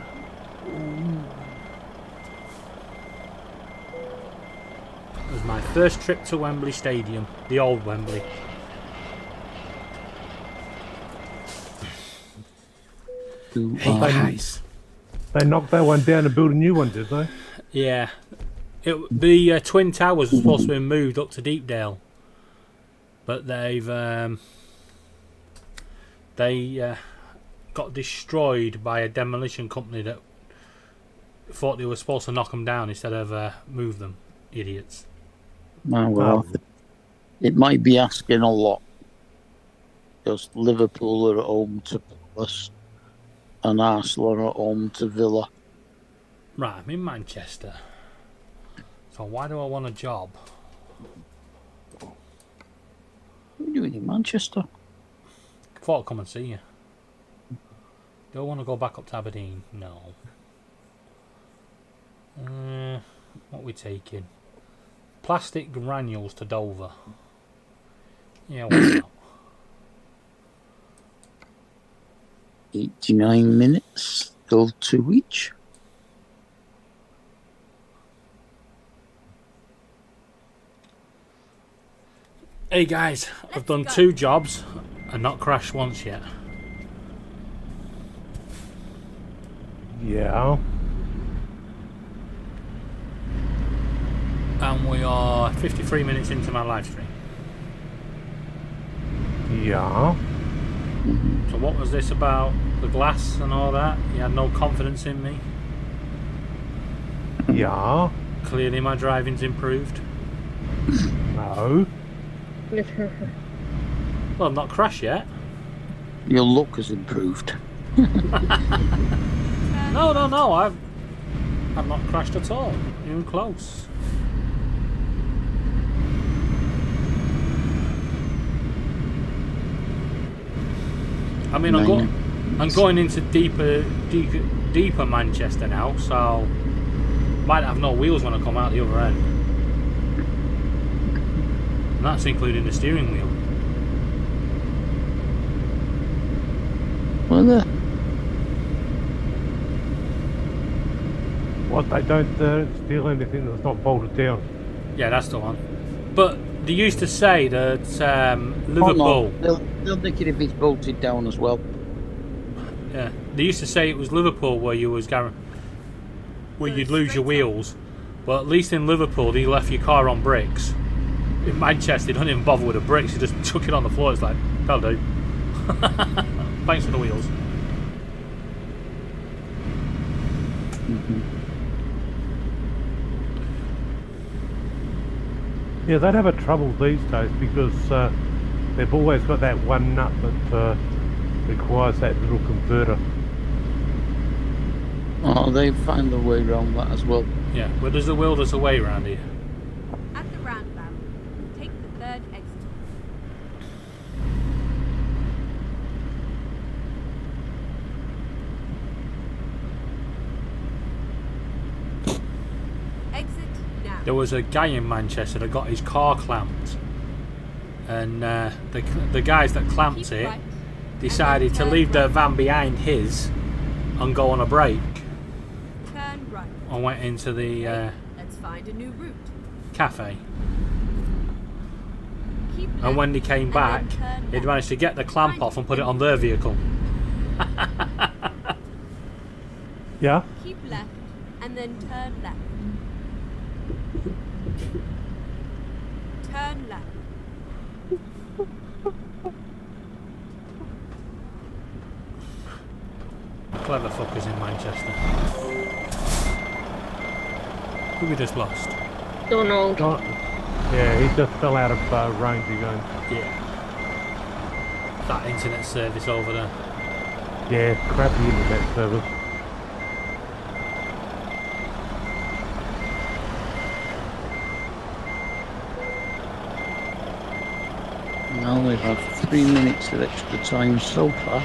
It was my first trip to Wembley Stadium, the old Wembley. Hey guys. They knocked that one down and built a new one, did they? Yeah. The Twin Towers were supposed to be moved up to Deepdale. But they've got destroyed by a demolition company that thought they were supposed to knock them down instead of move them. Idiots. Oh, well, it might be asking a lot. Because Liverpool are at home to Palace and Arsenal are at home to Villa. Right, I'm in Manchester. So why do I want a job? What are you doing in Manchester? Thought I'd come and see you. Do I want to go back up to Aberdeen? No. What are we taking? Plastic granules to Dover. Yeah, why not? 89 minutes, still 2 each. Hey guys, I've done 2 jobs and not crashed once yet. Yeah. And we are 53 minutes into my live stream. Yeah. So what was this about? The glass and all that? You had no confidence in me? Yeah. Clearly my driving's improved. No. Well, I've not crashed yet. Your luck has improved. No, I've not crashed at all. Even close. I mean, I'm going into deeper Manchester now, so might have no wheels when I come out the other end. And that's including the steering wheel. Well, What, they don't steal anything that's not bolted down? Yeah, that's the one. But they used to say that Liverpool... Oh, no. They'll nick it if it's bolted down as well. Yeah, they used to say it was Liverpool where you'd lose your wheels. But at least in Liverpool, they left your car on bricks. In Manchester, they don't even bother with the bricks. They just chuck it on the floor. It's like, that'll do. Thanks for the wheels. Yeah, they'd have a trouble these days because they've always got that one nut that requires that little converter. Oh, they find their way around that as well. Yeah, where there's a will, there's a way around here. At the roundabout, take the third exit. Exit now. There was a guy in Manchester that got his car clamped, and the guys that clamped Keep it right. decided to leave their van behind his and go on a break, Turn right. and went into the Let's find a new route. cafe. Keep left. And when they came back, then turn they'd left. managed to get the clamp off and put it on their vehicle. Yeah? Keep left and then turn left. Turn left. Clever fuckers in Manchester. Who we just lost? Donald. Not, yeah, he just fell out of range again. Yeah. That internet service over there. Yeah, crappy internet service. Now we have 3 minutes of extra time so far.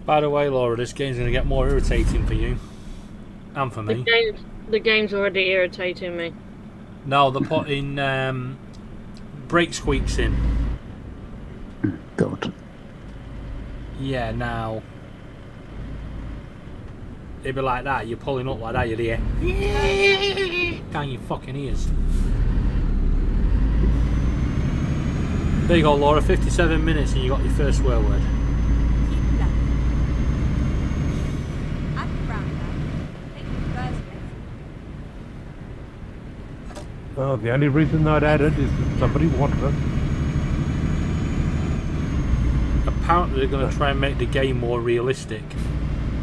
By the way, Laura, this game's going to get more irritating for you. And for me. The game's already irritating me. No, they're putting brake squeaks in. God. Yeah, now. It'd be like that, you're pulling up like that, you'd hear. Down your fucking ears. There you go, Laura, 57 minutes and you got your first swear word. Keep left. At the roundabout, take the first exit. Well, the only reason I'd add it is that somebody wanted it. Apparently they're going to try and make the game more realistic.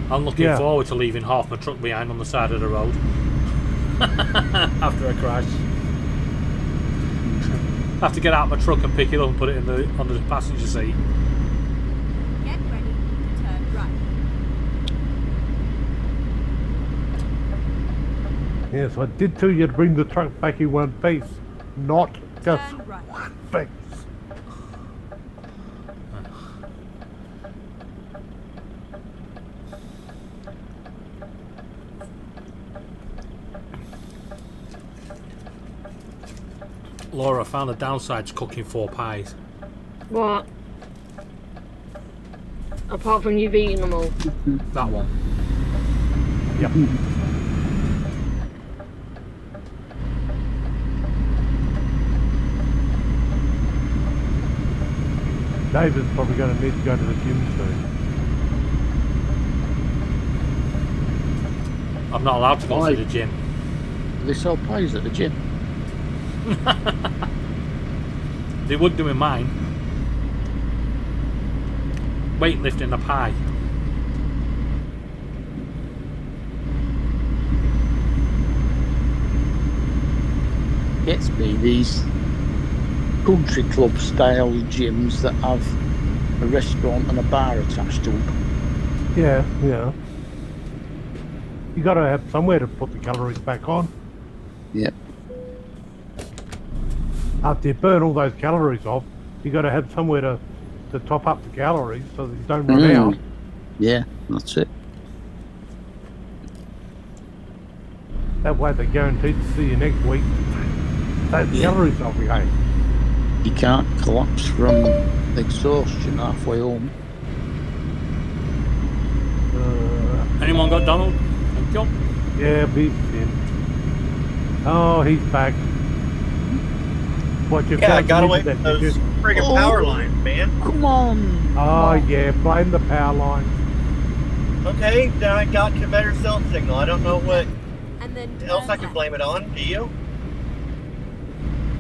I'm looking Yeah. forward to leaving half my truck behind on the side of the road. After a crash. I have to get out my truck and pick it up and put it in under the passenger seat. Get ready to turn right. Yes, I did tell you to bring the truck back in one piece, not just Turn right. one piece. Laura, I found the downside to cooking 4 pies. What? Apart from you've eaten them all. That one. Yep. David's probably going to need to go to the gym soon. I'm not allowed to go Why? to the gym. They sell pies at the gym. They would do in mine. Weightlifting a pie. Gets me these country club style gyms that have a restaurant and a bar attached to them. Yeah, yeah. You got to have somewhere to put the calories back on. Yep. After you burn all those calories off, you got to have somewhere to top up the calories so that you don't run out. Yeah, that's it. That way they're guaranteed to see you next week. Take the Yeah. calories off again. You can't collapse from exhaustion halfway home. Anyone got Donald? Thank you. Yeah, he's in. Oh, he's back. What, you Yeah, I found got the away internet, from did those you? friggin' Oh. power lines, man. Come on! Oh, yeah, blame the power line. Okay, then I got a better cell signal. I don't know what And then turn else I can left. blame it on. Do you?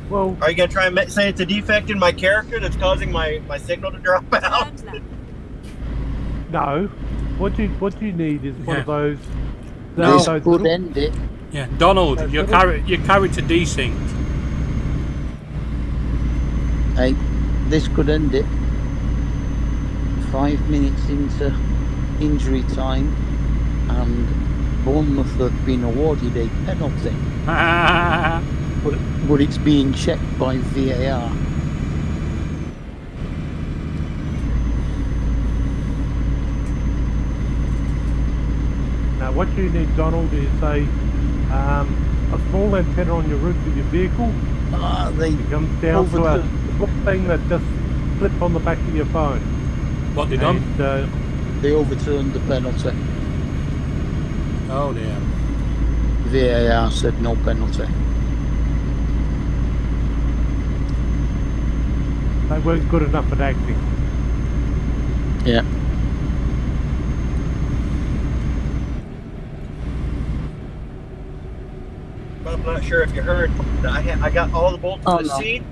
Well, Are you gonna try and say it's a defect in my character that's causing my signal to drop out? Turn left. no. What you need is one of Yeah. those. No. This those could little- end it. Yeah, Donald, your character desynced. Hey, this could end it. 5 minutes into injury time, and Bournemouth have been awarded a penalty, but it's being checked by VAR. Now, what you need, Donald, is a small antenna on your roof of your vehicle. They It comes down to a small thing that just clip on the back of your phone. What they done? And, they overturned the penalty. Oh dear. VAR said no penalty. they weren't good enough at acting. Yeah. I'm not sure if you heard. I got all the bolts Oh, to the no. seat.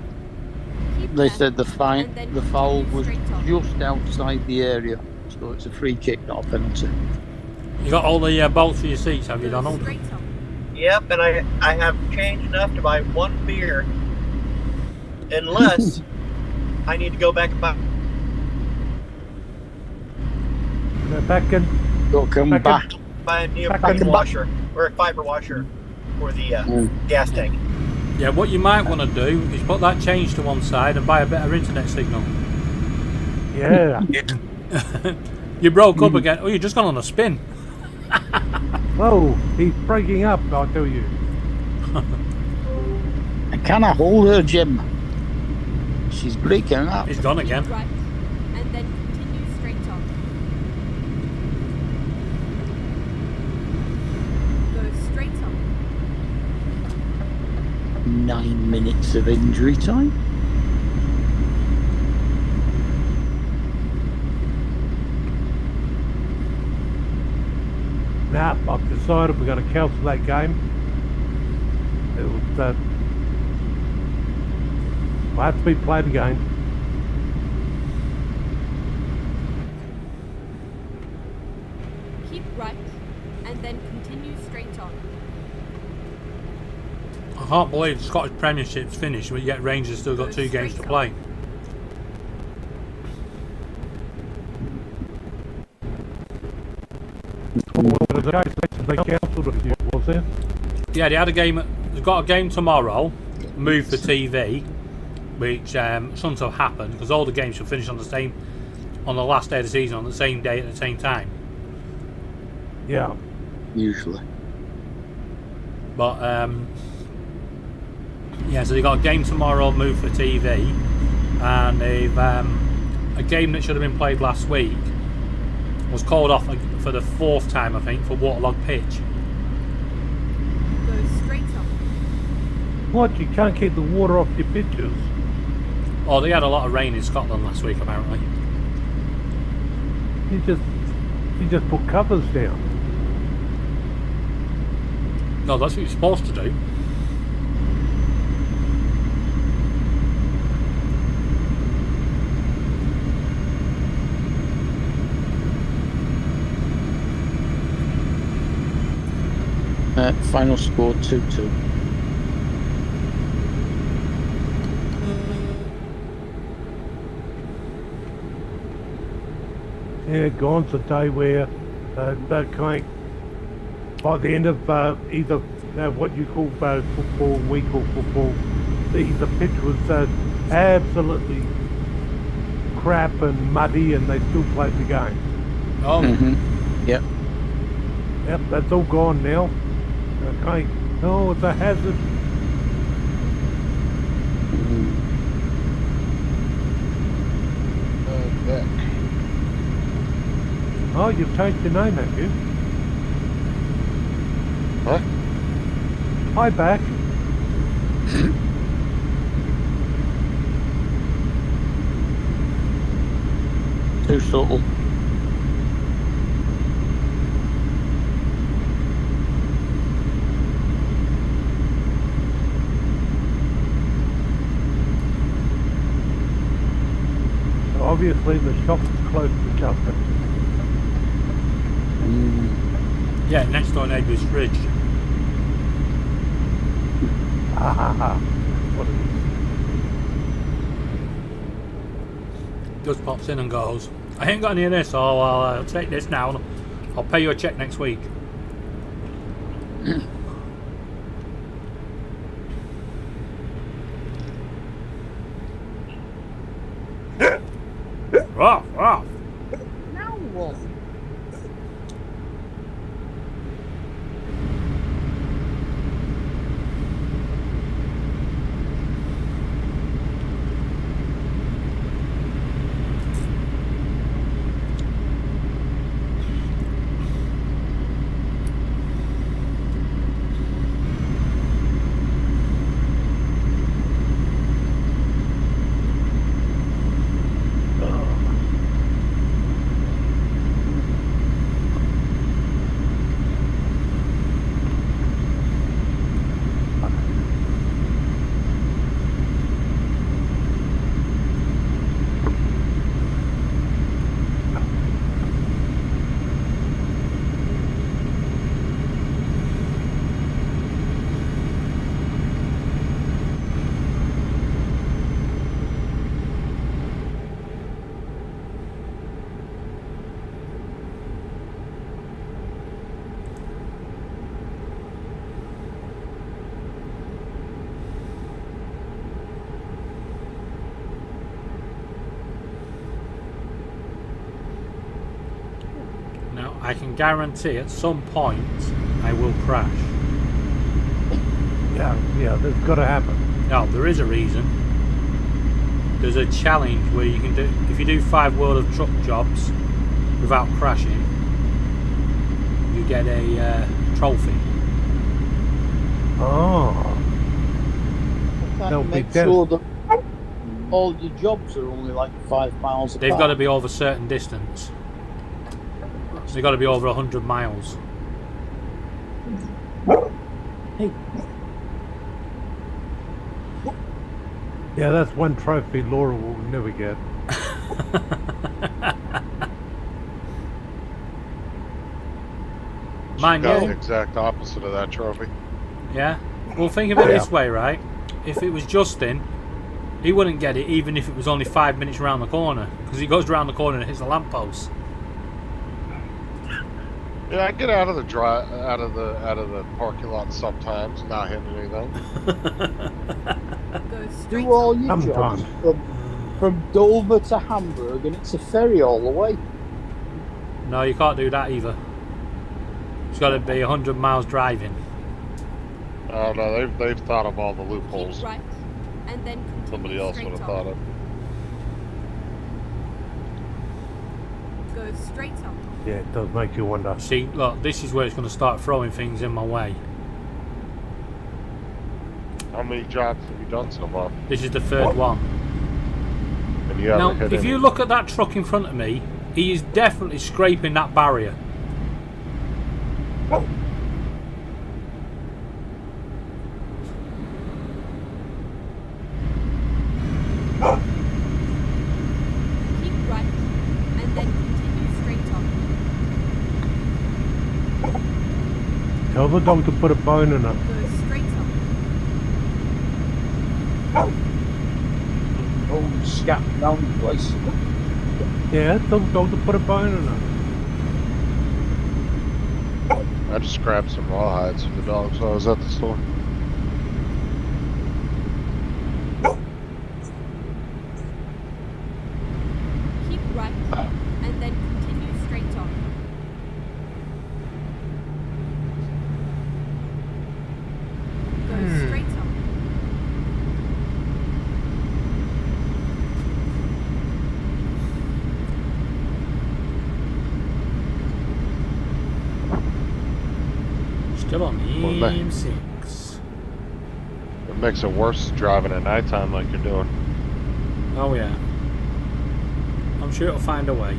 Keep They left, said the and then foul continue was straight on. just outside the area, so it's a free kick, not a penalty. You got all the bolts for your seats, have you, Go Donald? straight on. Yep, and I have change enough to buy one beer, unless I need to go back and buy. Now, back in. Don't come Back back. Buy a Back neoprene in- washer or a fiber washer for the Mm. gas tank. Yeah, what you might want to do is put that change to one side and buy a better internet signal. Yeah. You broke up again. Oh, you just gone on a spin. Oh, he's breaking up, I tell you. Can I hold her, Jim? She's breaking up. He's gone Keep again. right, and then continue straight on. Go straight on. 9 minutes of injury time. Nah, I've decided we're going to cancel that game. It was, will have to be played again. Keep right, and then continue straight on. I can't believe the Scottish Premiership's finished, but yet Rangers still got 2 games to play. Well, there's a case they cancelled a few, was there? Yeah, they had a game. They've got a game tomorrow, moved for TV, which shouldn't have happened because all the games should finish on the last day of the season on the same day at the same time. Yeah. Usually. But yeah, so they got a game tomorrow, moved for TV, and they've a game that should have been played last week was called off for the 4th time, I think, for waterlogged pitch. Go straight on. What, you can't keep the water off your pitches? Oh, they had a lot of rain in Scotland last week, apparently. You just put covers down. No, that's what you're supposed to do. Final score 2-2. Yeah, gone's the day where that kind by the end of either what you call football week or football, the pitch was absolutely crap and muddy, and they still played the game. Oh, Yep. Yep, that's all gone now. Okay. Oh, it's a hazard. Nick. Oh, you've changed your name, have you? Huh? Hi, back. Too subtle. Obviously, the shop's close to Cheltenham. yeah, next door neighbour's fridge. Ha ha ha. What is Just pops in and goes, I ain't got any of this, so I'll take this now and I'll pay you a check next week. Ruff, ruff. Now what? Now, I can guarantee at some point I will crash. Yeah, that's got to happen. Now, there is a reason. There's a challenge where you can do, if you do 5 World of Truck jobs without crashing, you get a trophy. Oh, Can't They'll you be make dead. sure that all your jobs are only like 5 miles apart? They've got to be over a certain distance. They've got to be over 100 miles. Hey, yeah, that's one trophy Laura will never get. Mind Got you, the exact opposite of that trophy. yeah. Well, think of it Yeah. this way, right? If it was Justin, he wouldn't get it even if it was only 5 minutes around the corner, because he goes around the corner and hits the lamppost. Yeah, I get out of the out of the parking lot sometimes, not hitting anything. Go straight do all on. your Sometimes. jobs from Dover to Hamburg, and it's a ferry all the way. No, you can't do that either. It's got to be 100 miles driving. Oh no, they've thought of all the Keep loopholes. right, and then continue Somebody else straight would have on. thought of. Go straight on. Yeah, it does make you wonder. See, look, this is where it's going to start throwing things in my way. How many jobs have you done so far? This is the 3rd one. And you Now, haven't hit if any. you look at that truck in front of me, he is definitely scraping that barrier. Keep right, and then continue straight on. Tell the dog to put a bone in it. Go straight on. Oh, scat down the place. Yeah, tell the dog to put a bone in it. I just grabbed some rawhides for the dogs while I was at the store. Keep right, and then continue straight on. Go straight on. Still on the Well, that- EM6. It makes it worse driving at nighttime like you're doing. Oh yeah. I'm sure it'll find a way.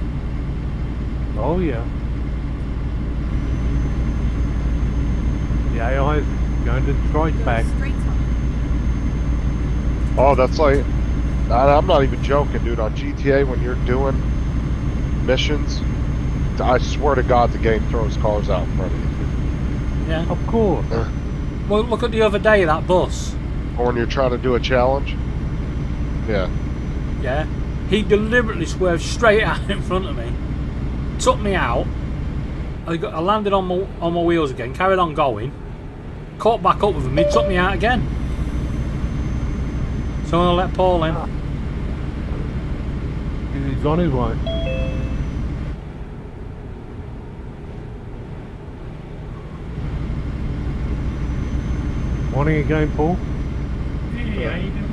Oh yeah. The AI is going to strike Go back. straight on. Oh, that's like, I'm not even joking, dude. On GTA, when you're doing missions, I swear to God, the game throws cars out in front of you. Yeah. Of course. Well, look at the other day, that bus. Or when you're trying to do a challenge. Yeah. Yeah. He deliberately swerved straight out in front of me, took me out. I landed on my wheels again, carried on going, caught back up with him. He took me out again. So I'm gonna let Paul in. He's on his way. Morning again, Paul. Hey, how you doing?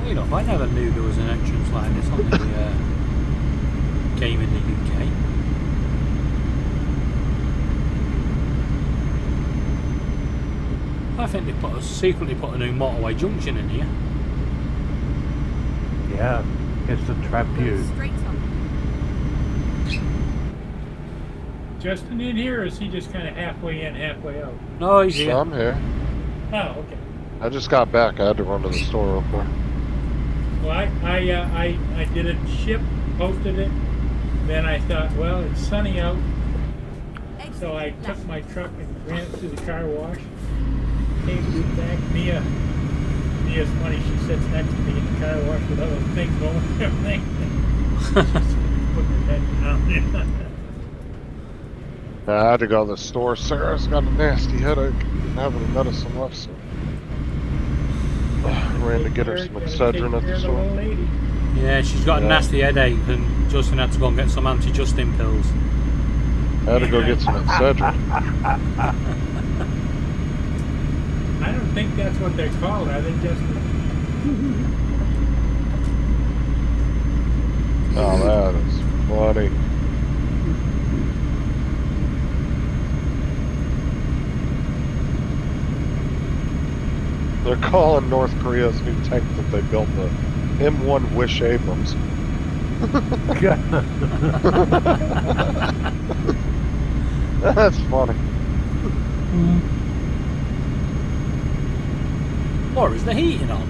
You know, I never knew there was an entrance like this on the game in the UK. I think they secretly put a new motorway junction in here. Yeah, it's to trap Go you. straight on. Justin in here, or is he just kind of halfway in, halfway out? No, he's So here. I'm here. Oh, okay. I just got back. I had to run to the store real quick. Well, I did a ship, posted it. Then I thought, well, it's sunny out, so I Exit took left. my truck and ran it through the car wash. Came back. Mia's funny. She sits next to me in the car wash with other things going and everything. She's putting her head down. I had to go to the store. Sarah's got a nasty headache. Didn't have any medicine left, so ran to get her some Excedrin at the store. Yeah, she's got a Yeah. nasty headache, and Justin had to go and get some anti-Justin pills. I had to go get some Excedrin. I don't think that's what they're called. Are they just? Oh, that is funny. They're calling North Korea's new tank that they built the M1 Wish Abrams. That's funny. Laura, is the heating on?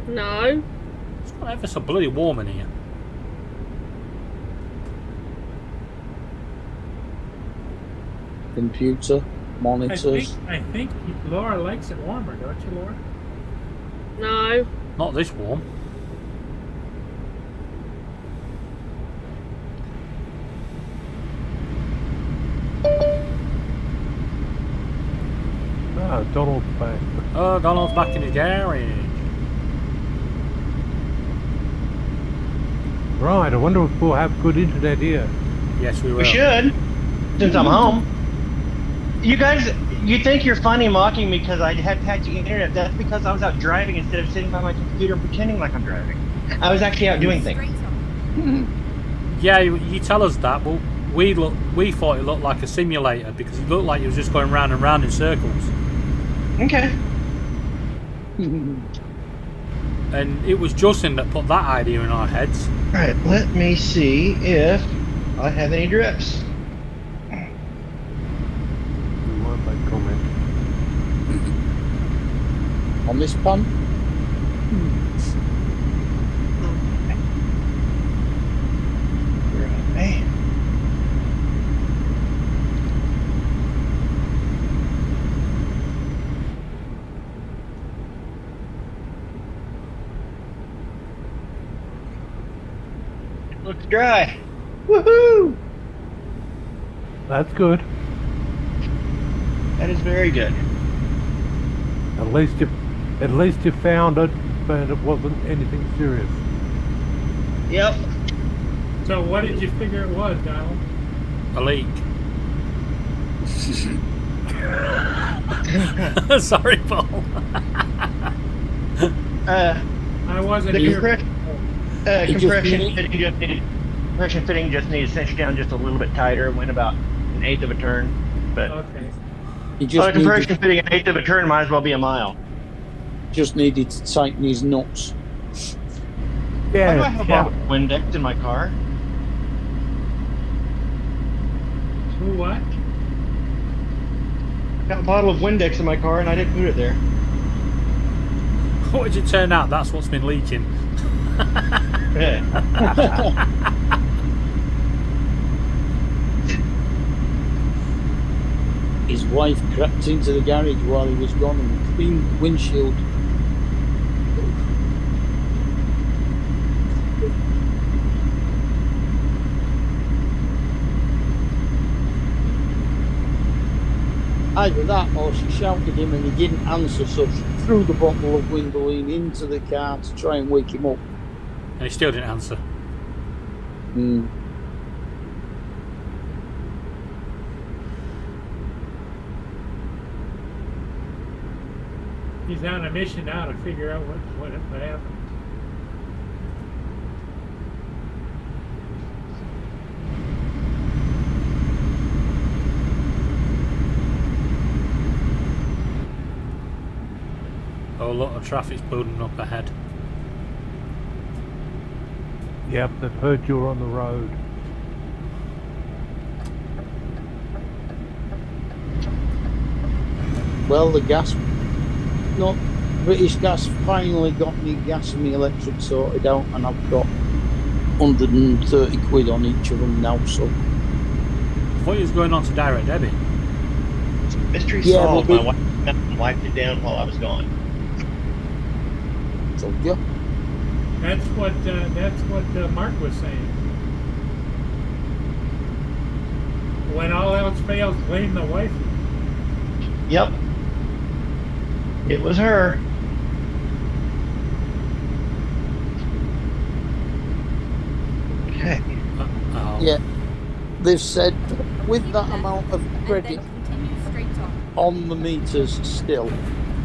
No. It's got ever so bloody warm in here. Computer, monitors. I think Laura likes it warmer, don't you, Laura? No. Not this warm. Ah, Donald's back. Oh, Donald's back in his garage. Right, I wonder if we'll have good internet here. Yes, we will. We should, since I'm home. You guys, you think you're funny mocking me because I had patchy internet. That's because I was out driving instead of sitting by my computer and pretending like I'm driving. I was actually out doing things. Straight on. Yeah, you tell us that, but we thought it looked like a simulator because it looked like it was just going round and round in circles. Okay. And it was Justin that put that idea in our heads. Alright, let me see if I have any drips. We won't make comment. On this pan? Right. Looks dry. Woohoo! That's good. That is very good. At least you found it, but it wasn't anything serious. Yep. So what did you figure it was, Donald? A leak. Sorry, Paul. I wasn't The here. compression fitting just needed cinched down just a little bit tighter. It went about an eighth of a turn. But Okay. He well, just a compression needed, fitting an eighth of a turn might as well be a mile. just needed to tighten his nuts. Why do I Yeah, have a yeah. bottle of Windex in my car? So what? I got a bottle of Windex in my car and I didn't put it there. What did it turn out? That's what's been leaking. Yeah. his wife crept into the garage while he was gone and cleaned the windshield. Either that or she shouted him and he didn't answer, so she threw the bottle of Windolene into the car to try and wake him up. And he still didn't answer. Mm. He's on a mission now to figure out what happened. A lot of traffic's building up ahead. Yep, they've heard you're on the road. Well, the gas, not British Gas, finally got me gas and me electric sorted out, and I've got 130 quid on each of them now. So I thought you was going on to direct debit. Mystery Yeah, solved. but My wife wiped it down while I was gone. told you. That's what Mark was saying. When all else fails, blame the wife. Yep. It was her. Okay. Oh. Yeah, they've said with that amount of And credit then continue straight on. on the meters still.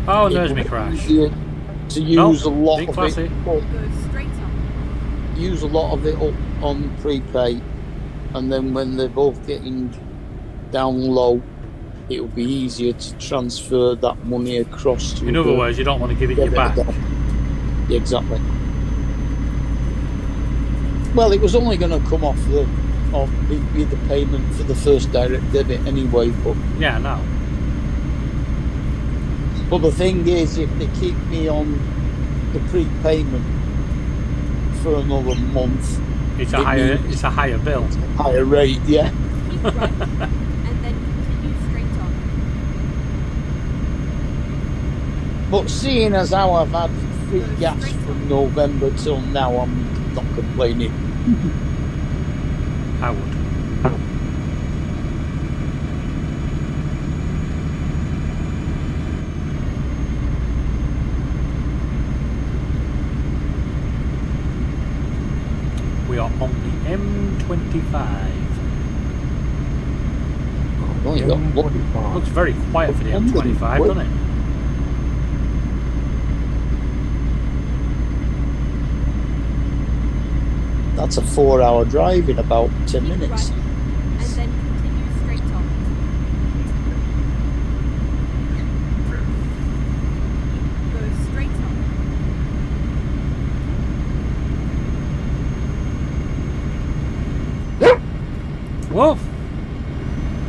Oh, it there's would me be crash. easier to use a lot big of classy. it. Up, Go straight on. use a lot of it up on prepay, and then when they're both getting down low, it'll be easier to transfer that money across to. In other words, you don't want to give it your back. Yeah, exactly. Well, it was only going to come off be the payment for the first direct debit anyway, Yeah, no. but the thing is, if they keep me on the prepayment for another month, It's It a means- higher bill. higher rate, yeah. Keep right, and then continue straight on. But seeing as how I've had free gas from November till now, I'm not complaining. I would. We are on the M25. I've only got one. M25. Looks very quiet for the M25, doesn't it? That's a 4-hour drive in about 10 Keep minutes. right, and then continue straight on. Go straight on. Woof!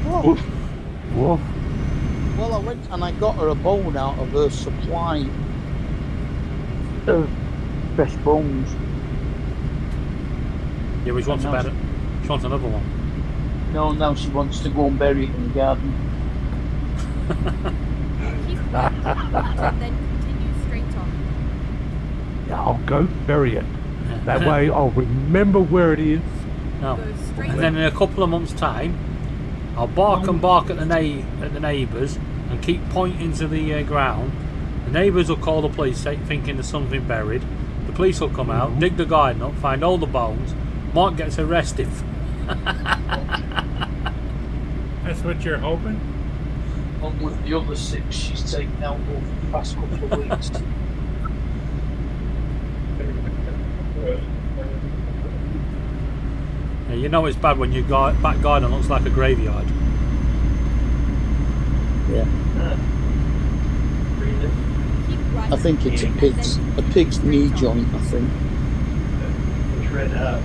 Oh, Woof. well, I went and I got her a bone out of her supply of fresh bones. Yeah, which wants about it? She wants another one. No, now she wants to go and bury it in the garden. Keep right, and then continue straight on. Yeah, I'll go bury it. That way I'll remember where it is. No. Go straight And on. then in a couple of months' time, I'll bark and bark at the neighbours and keep pointing to the ground. The neighbours will call the police, thinking there's something buried. The police will come out, dig the garden up, find all the bones. Mark gets arrested. That's what you're hoping? On with the other 6 she's taken out over the past couple of weeks. Yeah, you know it's bad when your back garden looks like a graveyard. Yeah. Keep right, I think it's a pig's knee joint, I think. Shred up.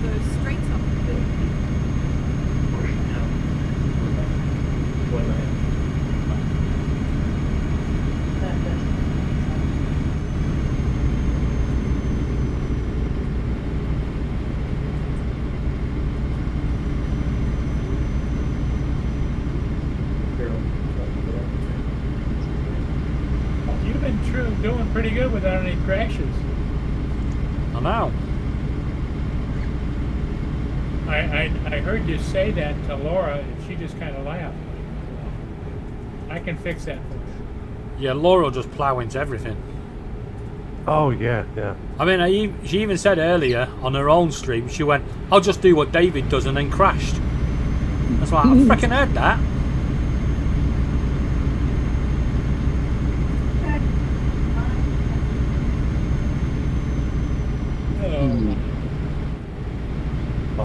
go straight on. pretty good without any crashes. I know. I heard you say that to Laura, and she just kind of laughed. I can fix that for you. Yeah, Laura will just plough into everything. Oh, yeah, yeah. I mean, she even said earlier on her own stream, she went, I'll just do what David does, and then crashed. That's why I freaking heard that.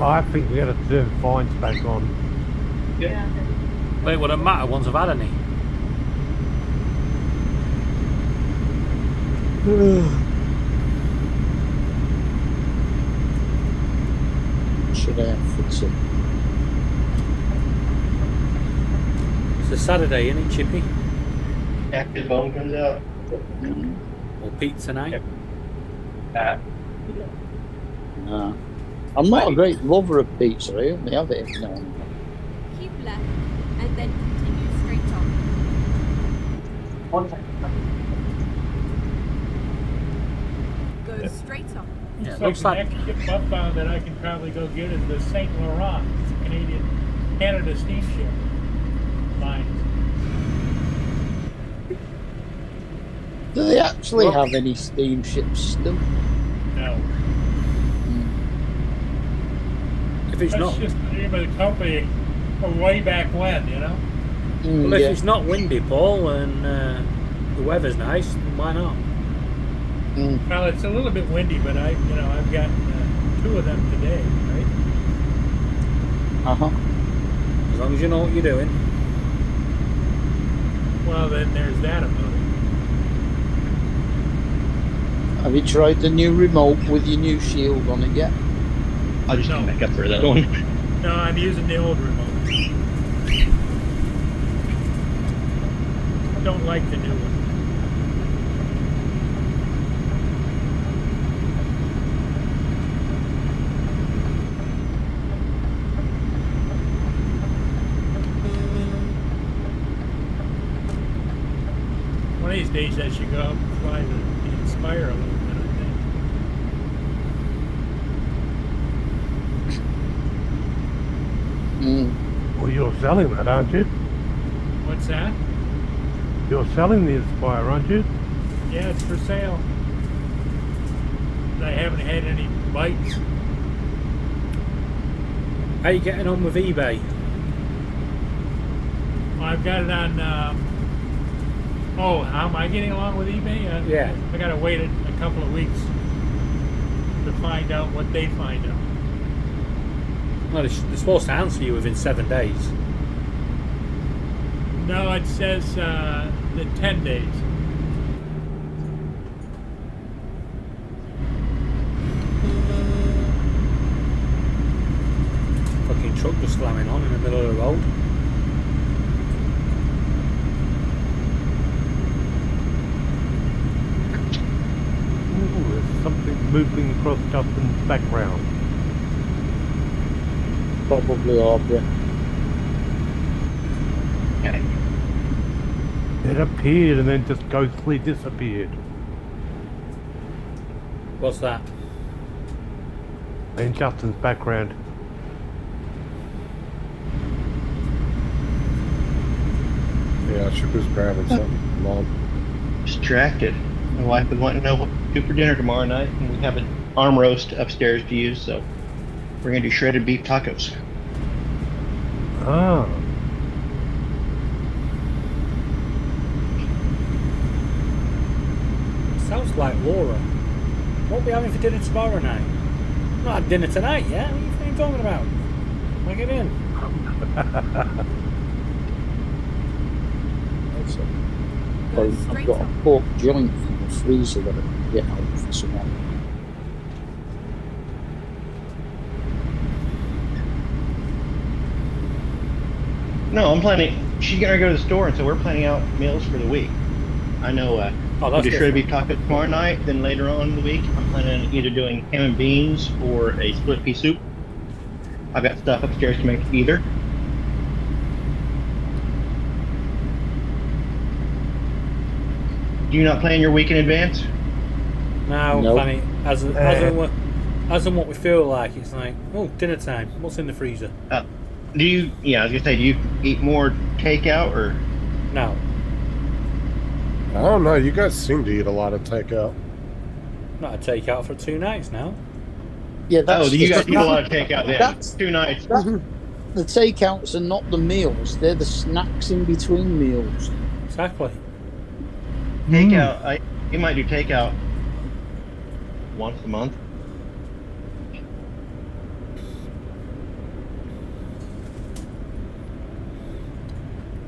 I think we got to turn fines back on. But it wouldn't matter once I've had any. Should I fix it? It's a Saturday, isn't it, Chippy? After the bone comes out. Or pizza night? Nah. I'm not a great lover of pizza. I only have it every now and then. Keep left and then continue straight on. Go straight on. Yeah, it So looks the like... next ship upbound that I can probably go get is the Saint Laurent. It's a Canada steamship line. Do they actually have any steamships still? No. If it's That's not... just the name of the company from way back when, you know? Well, if Yeah. it's not windy, Paul, and the weather's nice, then why not? Well, it's a little bit windy, but I've got 2 of them today, right? As long as you know what you're doing. Well, then there's that about it. Have you tried the new remote with your new shield on it yet? I'll just come back up for that one. No, I'm using the old remote. I don't like the new one. One of these days I should go out and fly the Inspire a little bit, I think. Well, you're selling that, aren't you? What's that? You're selling the Inspire, aren't you? Yeah, it's for sale. But I haven't had any bites. How are you getting on with eBay? Well, I've got it on. How am I getting along with eBay? Yeah. I gotta wait a couple of weeks to find out what they find out. Well, they're supposed to answer you within 7 days. No, it says the 10 days. Fucking truck just slamming on in the middle of the road. Ooh, there's something moving across Justin's background. Probably Aubrey. It appeared and then just ghostly disappeared. What's that? In Justin's background. Yeah, she was grabbing something. Mom. Distracted. My wife would want to know what to do for dinner tomorrow night, and we have an arm roast upstairs to use, so we're gonna do shredded beef tacos. Ah. Sounds like Laura. What are we having for dinner tomorrow night? Not had dinner tonight yet. What are you talking about? Wanna get in? That's it. Go I've straight got a on. pork joint in the freezer that I can get out for someone. No, I'm planning. She's gonna go to the store, and so we're planning out meals for the week. I know. Oh, We'll that's do shredded different. beef tacos tomorrow night. Then later on in the week, I'm planning on either doing ham and beans or a split pea soup. I've got stuff upstairs to make either. Do you not plan your week in advance? Now, Nope. Fanny, as and what we feel like, it's like, oh, dinner time. What's in the freezer? Do you? Yeah, I was gonna say, do you eat more takeout or? No. I don't know. You guys seem to eat a lot of takeout. Not a takeout for 2 nights now. Yeah, that's Oh, you the- guys eat a lot of takeout then. That's- 2 nights. The takeouts are not the meals; they're the snacks in between meals. Exactly. Takeout. You might do takeout once a month.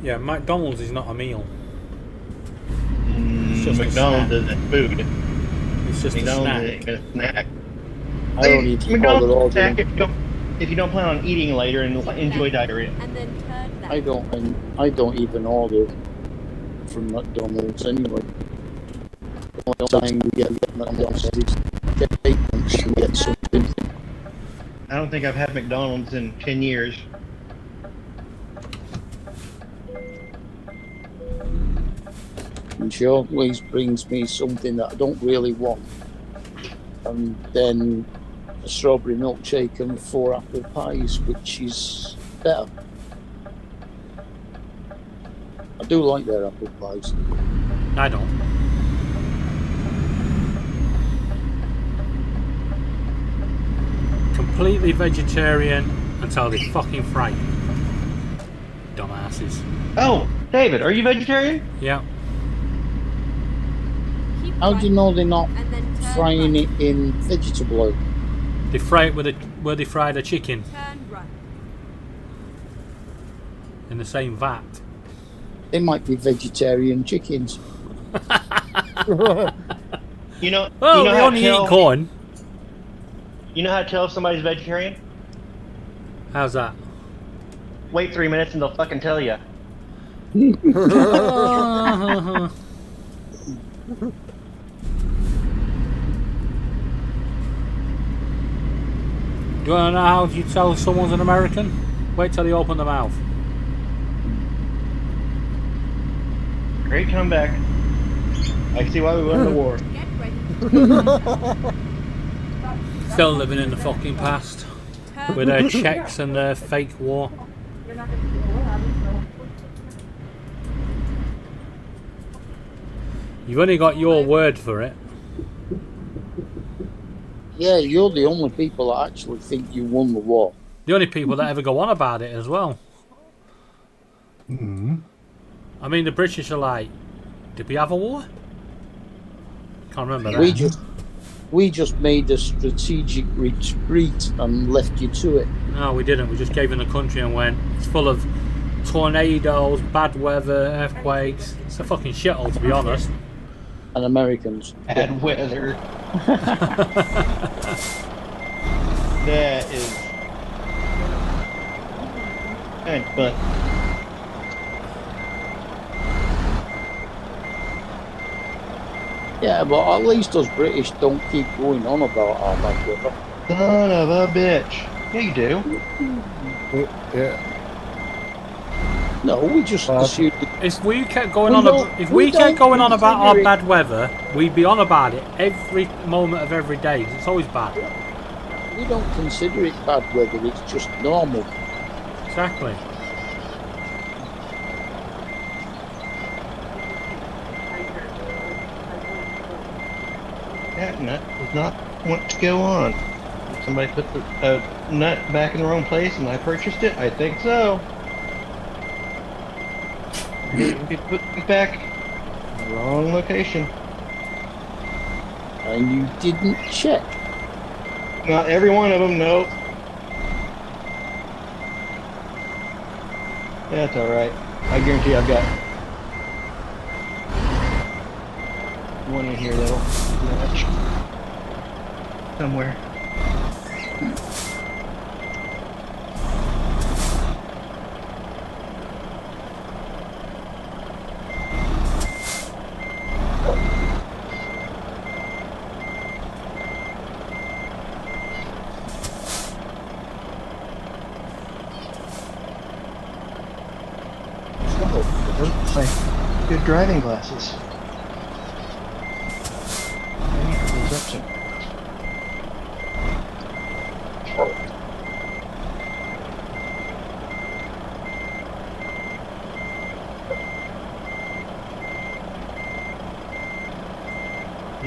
Yeah, McDonald's is not a meal. It's just a McDonald's snack. isn't food. It's just a McDonald's snack. isn't a snack. I don't even McDonald's bother is a snack ordering. if you don't plan on eating later and enjoy diarrhea. And then turn left. I don't even order from McDonald's anyway. The only time we get McDonald's is get lunch and get something. I don't think I've had McDonald's in 10 years. And she always brings me something that I don't really want. And then a strawberry milkshake and 4 apple pies, which is better. I do like their apple pies. I don't. Completely vegetarian until they fucking fry it. Dumbasses. Oh, David, are you vegetarian? Yeah. Keep How do you know they're not and then turn frying right. it in vegetable oil? They fry it where they fry the chicken Turn right. in the same vat. They might be vegetarian chickens. You know, Well, you know they how only to tell, eat corn. You know how to tell if somebody's vegetarian? How's that? Wait 3 minutes and they'll fucking tell you. Do you want to know how you tell someone's an American? Wait till they open their mouth. Great comeback. I see why we won the war. Get ready. Still living in the fucking past Turn with their checks and their fake war. You've only got your word for it. Yeah, you're the only people that actually think you won the war. The only people that ever go on about it as well. I mean, the British are like, did we have a war? Can't remember that. We just made a strategic retreat and left you to it. No, we didn't. We just gave in the country and went, it's full of tornadoes, bad weather, earthquakes. It's a fucking shithole, to be honest. And Americans. Bad weather. That is kind of fun. Yeah, but at least us British don't keep going on about our bad weather. Son of a bitch. Yeah, you do. Yeah. No, we just assume. If we kept going We on, don't- if we we kept don't going on about our consider it- bad weather, we'd be on about it every moment of every day. 'Cause it's always bad. We don't consider it bad weather, it's just normal. Exactly. That nut does not want to go on. Somebody put the nut back in the wrong place and I purchased it? I think so. We put it back in the wrong location. And you didn't check. Not every one of them, no. That's alright. I guarantee I've got one in here that'll match somewhere. My good driving glasses.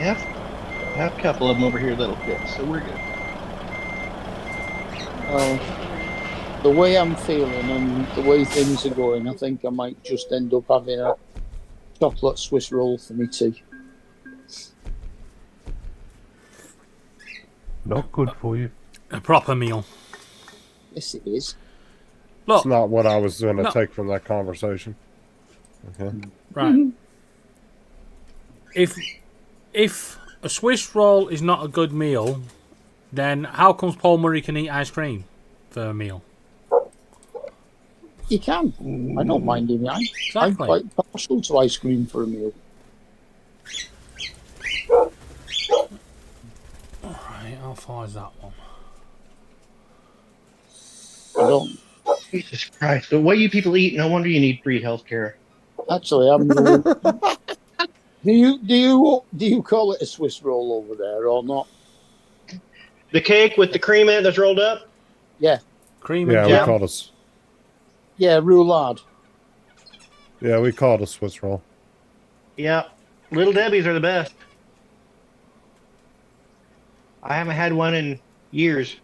have a couple of them over here that'll fit, so we're good. The way I'm feeling and the way things are going, I think I might just end up having a chocolate Swiss roll for me tea. Not good for you. A proper meal. Yes, it is. Look, It's not what I was going to No. take from that conversation. Okay. right. If a Swiss roll is not a good meal, then how comes Paul Murray can eat ice cream for a meal? You can. I don't mind him. I'm Exactly. quite partial to ice cream for a meal. Right, how far is that one? I don't. Jesus Christ. The way you people eat, no wonder you need free healthcare. Actually, I'm. Do you call it a Swiss roll over there or not? The cake with the cream in it that's rolled up? Yeah. Cream Yeah, and we jam? call it Yeah, roulade. we call it a Swiss roll. Yeah. Little Debbie's are the best. I haven't had one in years.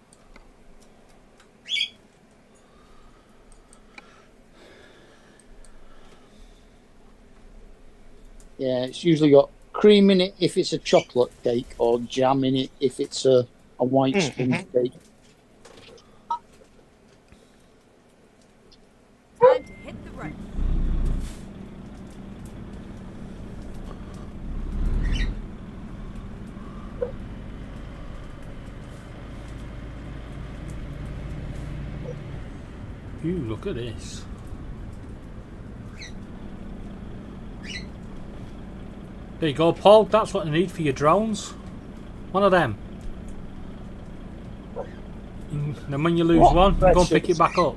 Yeah, it's usually got cream in it if it's a chocolate cake, or jam in it if it's a white sponge cake. Time to hit the road. Ooh, look at this. There you go, Paul. That's what I need for your drones. One of them. Then when you lose What? one, go and Precious. pick it back up.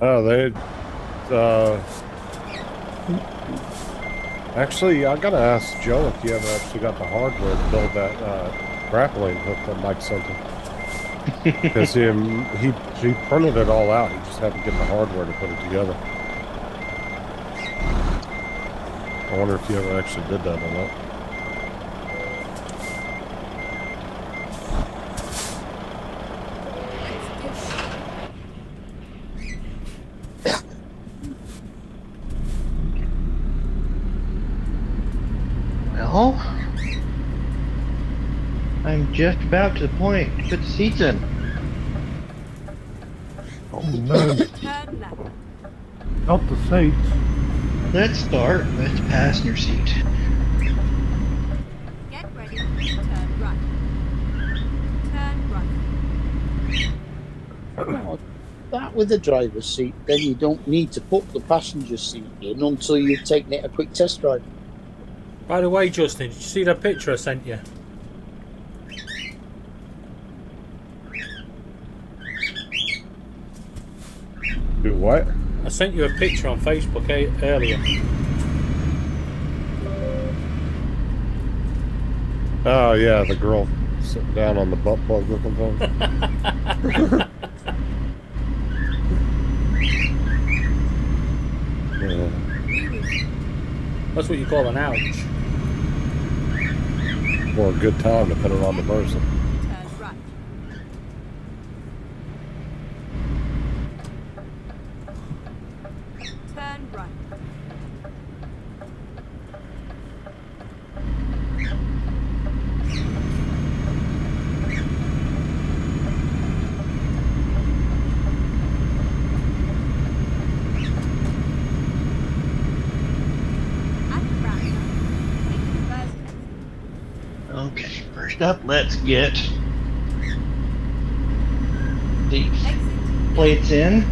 Oh, they. Actually, I gotta ask Joe if you ever actually got the hardware to build that grappling hook that Mike sent him. Because he printed it all out. He just had to get the hardware to put it together. I wonder if you ever actually did that or not. Well, I'm just about to the point to put the seats in. Oh no, Turn left. not the seats. Let's start with the passenger seat. Get ready. Turn right. Turn right. That with the driver's seat, then you don't need to put the passenger seat in until you've taken it a quick test drive. By the way, Justin, did you see that picture I sent you? Do what? I sent you a picture on Facebook earlier. Oh yeah, the girl sitting down on the butt plug looking thing. Yeah. That's what you call an ouch. Or a good time, depending on the person. Turn right. Turn right. At the roundabout, take the first exit. Okay, first up, let's get the Exit. plates in.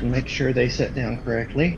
Make sure they set down correctly.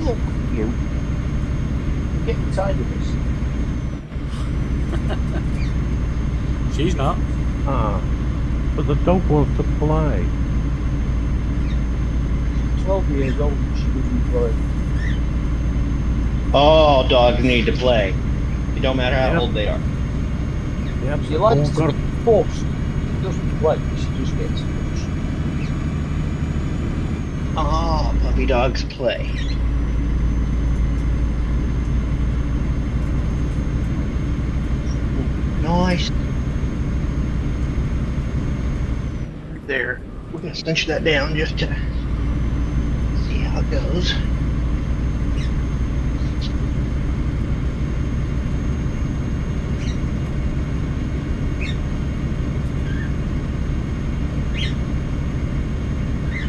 Look, you. I'm getting tired of this. She's not. Ah, but the dog wants to play. 12 years old and she doesn't play. All dogs need to play. It don't matter how old they are. Yep. She likes all to got- be forced. She doesn't play, she just gets forced. All puppy dogs play. Nice. There. We're gonna cinch that down just to see how it goes.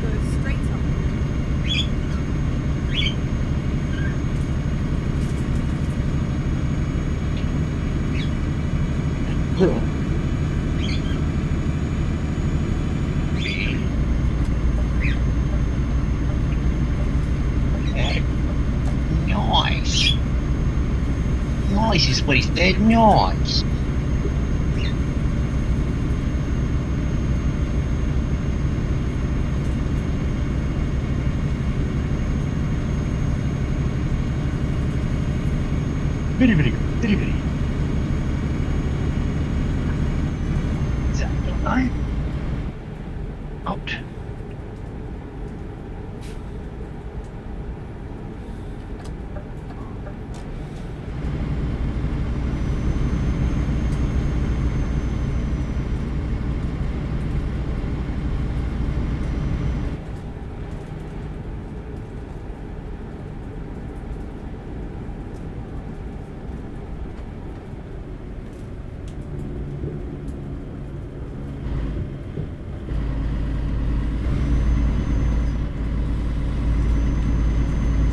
Go straight up. Nice. Nice is what he said. Nice. Very, very good. Very, very good. Is that right? Out.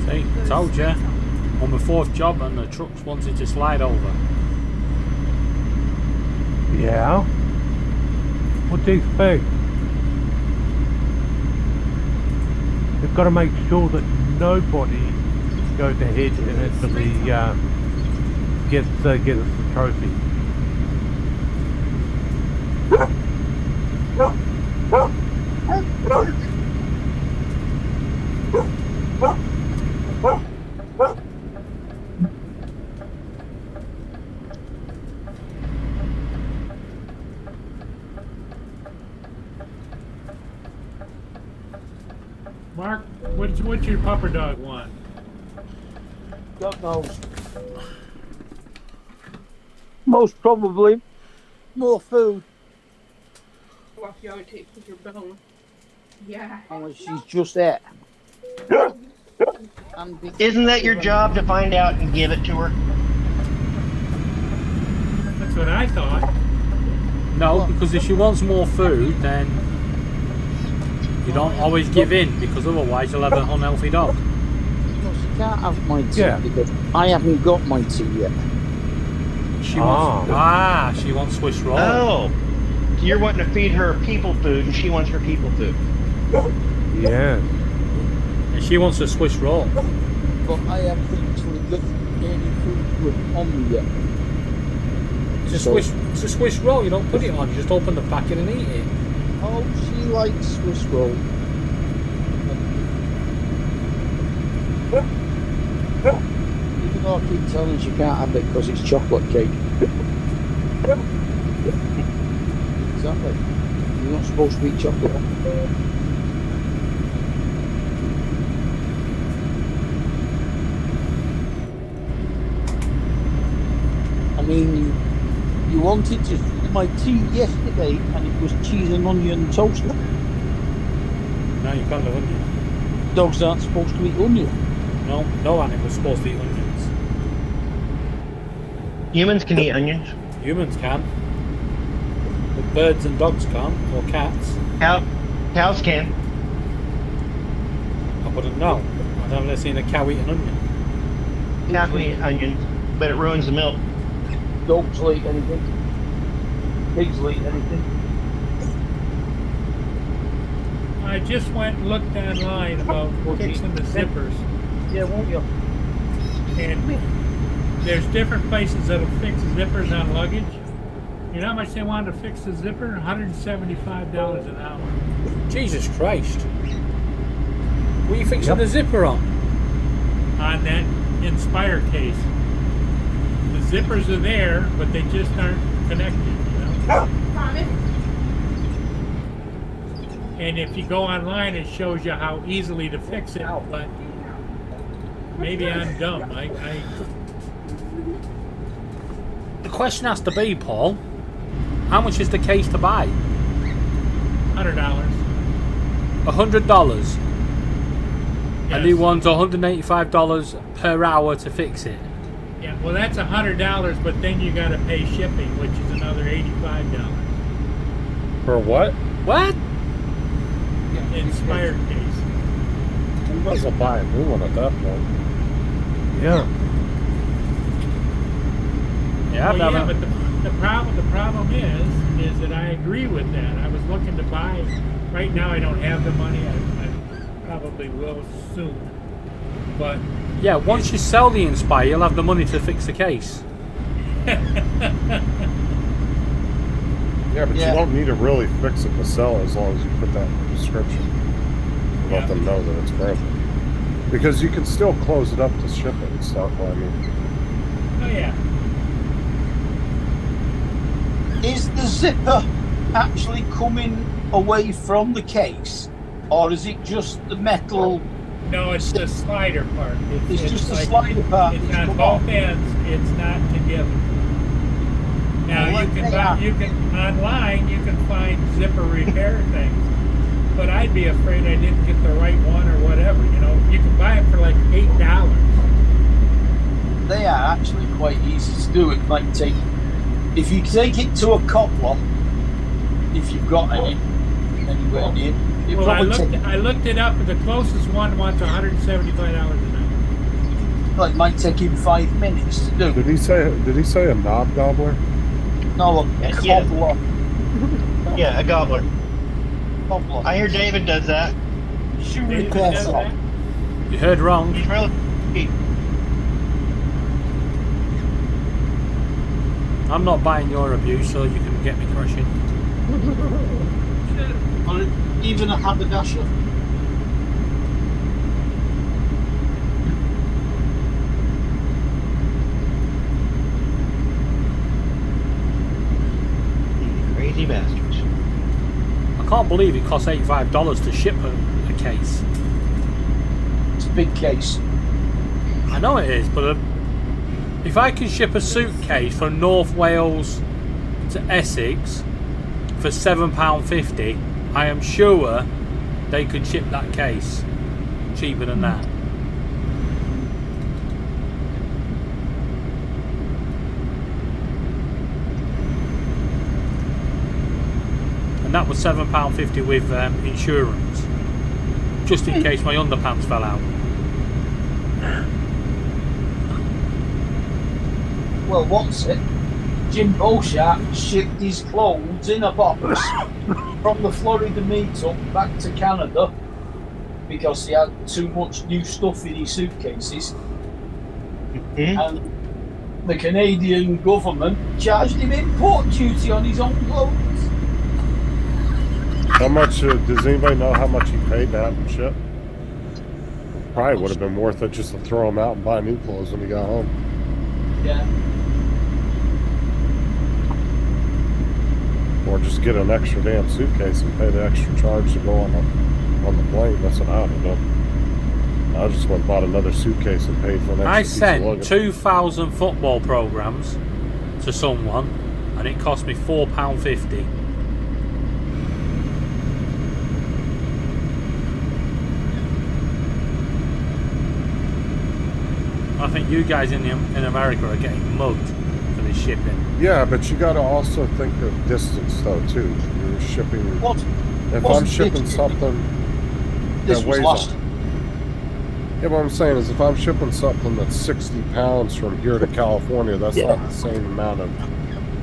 See, told you. On my 4th job and the trucks wanted to slide over. Yeah. What do you expect? They've got to make sure that nobody goes ahead and actually gets us the trophy. Mark, what's your pupper dog want? God knows. Most probably more food. Yeah. Unless she's just there. And Isn't that your job to find out and give it to her? That's what I thought. No, because if she wants more food, then you don't always give in, because otherwise you'll have an unhealthy dog. No, she can't have my tea Yeah. because I haven't got my tea yet. She wants she wants Swiss roll. Oh. So you're wanting to feed her people food and she wants her people food. Yeah. And she wants a Swiss roll. But I haven't actually got any food on me yet. It's a Swiss roll, you don't put it on, you just open the packet and eat it. Oh, she likes Swiss roll. Even though I keep telling her she can't have it because it's chocolate cake. Exactly. You're not supposed to eat chocolate. I mean, you wanted to my tea yesterday and it was cheese and onion toast. No, you can't have onion. Dogs aren't supposed to eat onion. No, no animal's supposed to eat onions. Humans can eat onions. Humans can. But birds and dogs can't, or cats. Cows can. I wouldn't know. I've never seen a cow eat an onion. Cows can eat onions, but it ruins the milk. Dogs will eat anything. Pigs will eat anything. I just went and looked online about fixing the zippers. Yeah, won't you? And there's different places that'll fix zippers on luggage. You know how much they wanted to fix the zipper? $175 an hour. Jesus Christ. What are you fixing the zipper on? On that Inspire case. The zippers are there, but they just aren't connected, you know? And if you go online, it shows you how easily to fix it, but maybe I'm dumb. The question has to be, Paul, how much is the case to buy? $100. $100. And he Yes. wants $185 per hour to fix it. Yeah, well, that's $100, but then you got to pay shipping, which is another $85. For what? What? Inspired case. Who doesn't buy a new one at that point? Yeah. Yeah, Well, yeah, never. but the problem is that I agree with that. I was looking to buy. Right now, I don't have the money. I probably will soon. But Yeah, once you sell the Inspire, you'll have the money to fix the case. Yeah, but Yeah. you don't need to really fix it to sell as long as you put that in the description. Yeah. Let them know that it's broken. Because you can still close it up to ship it and stuff. I mean, oh yeah, Is the zipper actually coming away from the case, or is it just the metal? no, it's the slider part. It's just the like- slider part. It's that's on come both off. ends. It's not together. Now Well, you can online you can find zipper repair things, but I'd be afraid I didn't get the right one or whatever. You know, you can buy it for like $8. They are actually quite easy to do. It might take, if you take it to a cobbler, if you've got anywhere near, it Well, I probably looked it up, and the closest one wants $175 an hour. it might take him 5 minutes to do. did he say a knob gobbler? No, a Yeah. cobbler. Yeah, a gobbler. Cobbler. I hear David does that. Shoe David repair does shop. that? You heard wrong. He's really. I'm not buying your abuse, so you can get me crushing. Or even a haberdasher. Crazy bastards. I can't believe it costs $85 to ship a case. It's a big case. I know it is, but if I can ship a suitcase from North Wales to Essex for £7.50, I am sure they could ship that case cheaper than that. And that was £7.50 with insurance, just in case my underpants fell out. Well, what's it? Jim Beauchamp shipped his clothes in a box from the Florida meetup back to Canada because he had too much new stuff in his suitcases. And the Canadian government charged him import duty on his own clothes. How much? Does anybody know how much he paid to have them ship? Probably would have been worth it just to throw them out and buy new clothes when he got home. Yeah. Or just get an extra damn suitcase and pay the extra charge to go on the plane. That's what I would have done. I just went and bought another suitcase and paid for an extra I piece of sent luggage. 2,000 football programs to someone, and it cost me £4.50. I think you guys in America are getting mugged for this shipping. Yeah, but you got to also think of distance though too. You're shipping. What? If I'm wasn't shipping this- something This that was weighs last. Yeah, what I'm saying is if I'm shipping something that's 60 pounds from here to California, that's Yeah. not the same amount of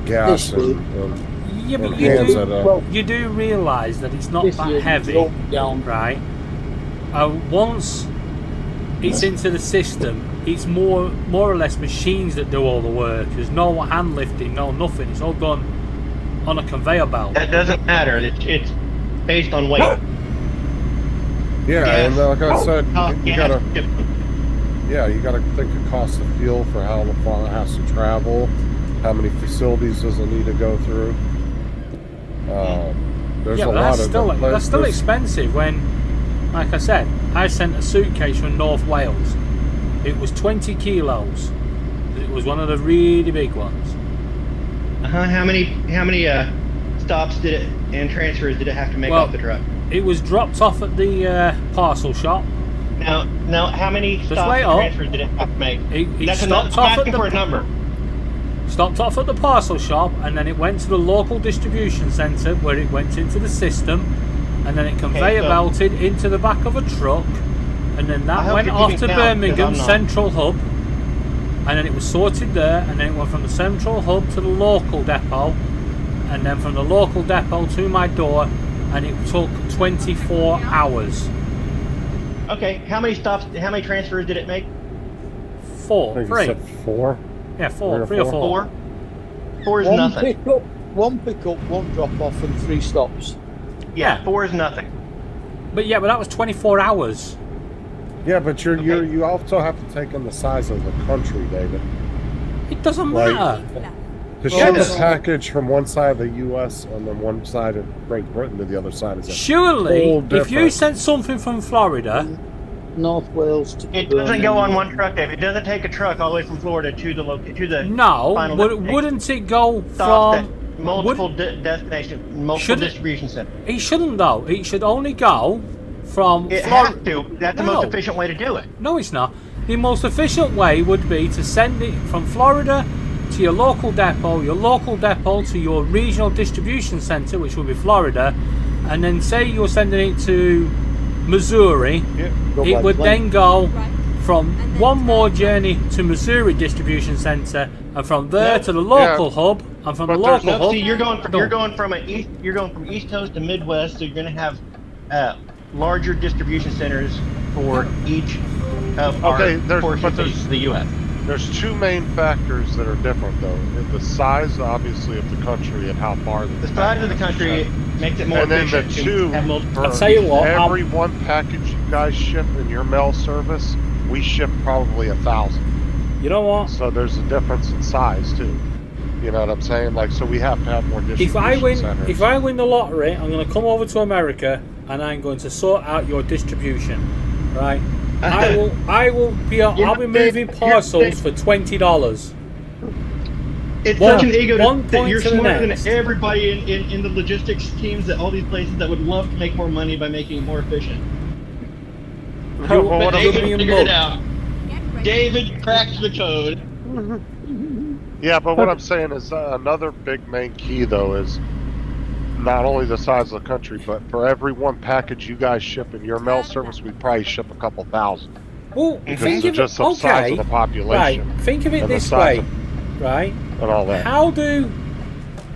gas This and Yeah, but and you hands do, that well, you do realise that it's not this that year heavy, drove down. right? Once it's into the system. It's more or less machines that do all the work. There's no hand lifting, no nothing. It's all done on a conveyor belt. That doesn't matter. It's based on weight. Yeah, and like I said, you gotta. Gas. Yeah, you gotta think of cost of fuel for how far it has to travel, how many facilities does it need to go through. There's Yeah, a but lot that's still expensive. When, like I said, I sent a suitcase from North Wales. It was 20 kilos. It was one of the really big ones. How many stops did it and transfers did it have to make off the truck? It was dropped off at the parcel shop. Now, how many stops wait and up. transfers did it have to make? It That's stopped I'm off at asking the for a number. Stopped off at the parcel shop, and then it went to the local distribution centre where it went into the system, and then it conveyor belted into the back of a truck, and then I that hope went you're off keeping to count, 'cause Birmingham I'm not. Central Hub, and then it was sorted there, and then it went from the Central Hub to the local depot, and then from the local depot to my door, and it took 24 hours. Okay, how many transfers did it make? I think you Three. said 4. Yeah, four. Three or 3 or 4. 4? 4 is One nothing. pickup, one drop off, and 3 stops. Yeah, 4 is nothing. But that was 24 hours. Yeah, but you also have to take in the size of the country, David. It doesn't Like- matter. To Well, ship that's- a package from one side of the U.S. and then one side of Great Britain to the other side is a Surely, whole if you different- sent something from Florida, North Wales to It doesn't go Birmingham. on one truck, Dave. It doesn't take a truck all the way from Florida to the no, final wouldn't it go stops from? at multiple destinations, multiple Should it- distribution centers. It shouldn't though. It should only go from It Florida. has to. That's the No. most efficient way to do it. No, it's not. The most efficient way would be to send it from Florida to your local depot to your regional distribution centre, which would be Florida, and then say you're sending it to Missouri, Go it by would plane. then go Right. from And then one turn more around. journey to Missouri distribution centre, and from there No. to the local hub, and from the But there's local No, hub. see, you're going Done. from East Coast to Midwest, so you're going to have larger distribution centers for each of Okay, our but portions there's- of the U.S. There's 2 main factors that are different, though. The size, obviously, of the country and how far The size of the country makes it more And then the efficient 2, to have multiple. I'll tell you what, every one package you guys ship in your mail service, we ship probably 1,000. You know what? So there's a difference in size, too. You know what I'm saying? Like, so we have to have more distribution centers. If I win the lottery, I'm going to come over to America and I'm going to sort out your distribution, right? I'll be moving parcels for $20. It's One- such an ego one that point you're to the smarter than next. everybody in the logistics teams at all these places that would love to make more money by making it more efficient. Well, But what you're David being figured it mugged. out. Get ready. David cracked the code. Yeah, but what I'm saying is another big main key, though, is not only the size of the country, but for every one package you guys ship in your mail service, we probably ship a couple thousand. Well, Because think of of just it, the size okay, of the population right, think of it and the this size way, right? and all that. How do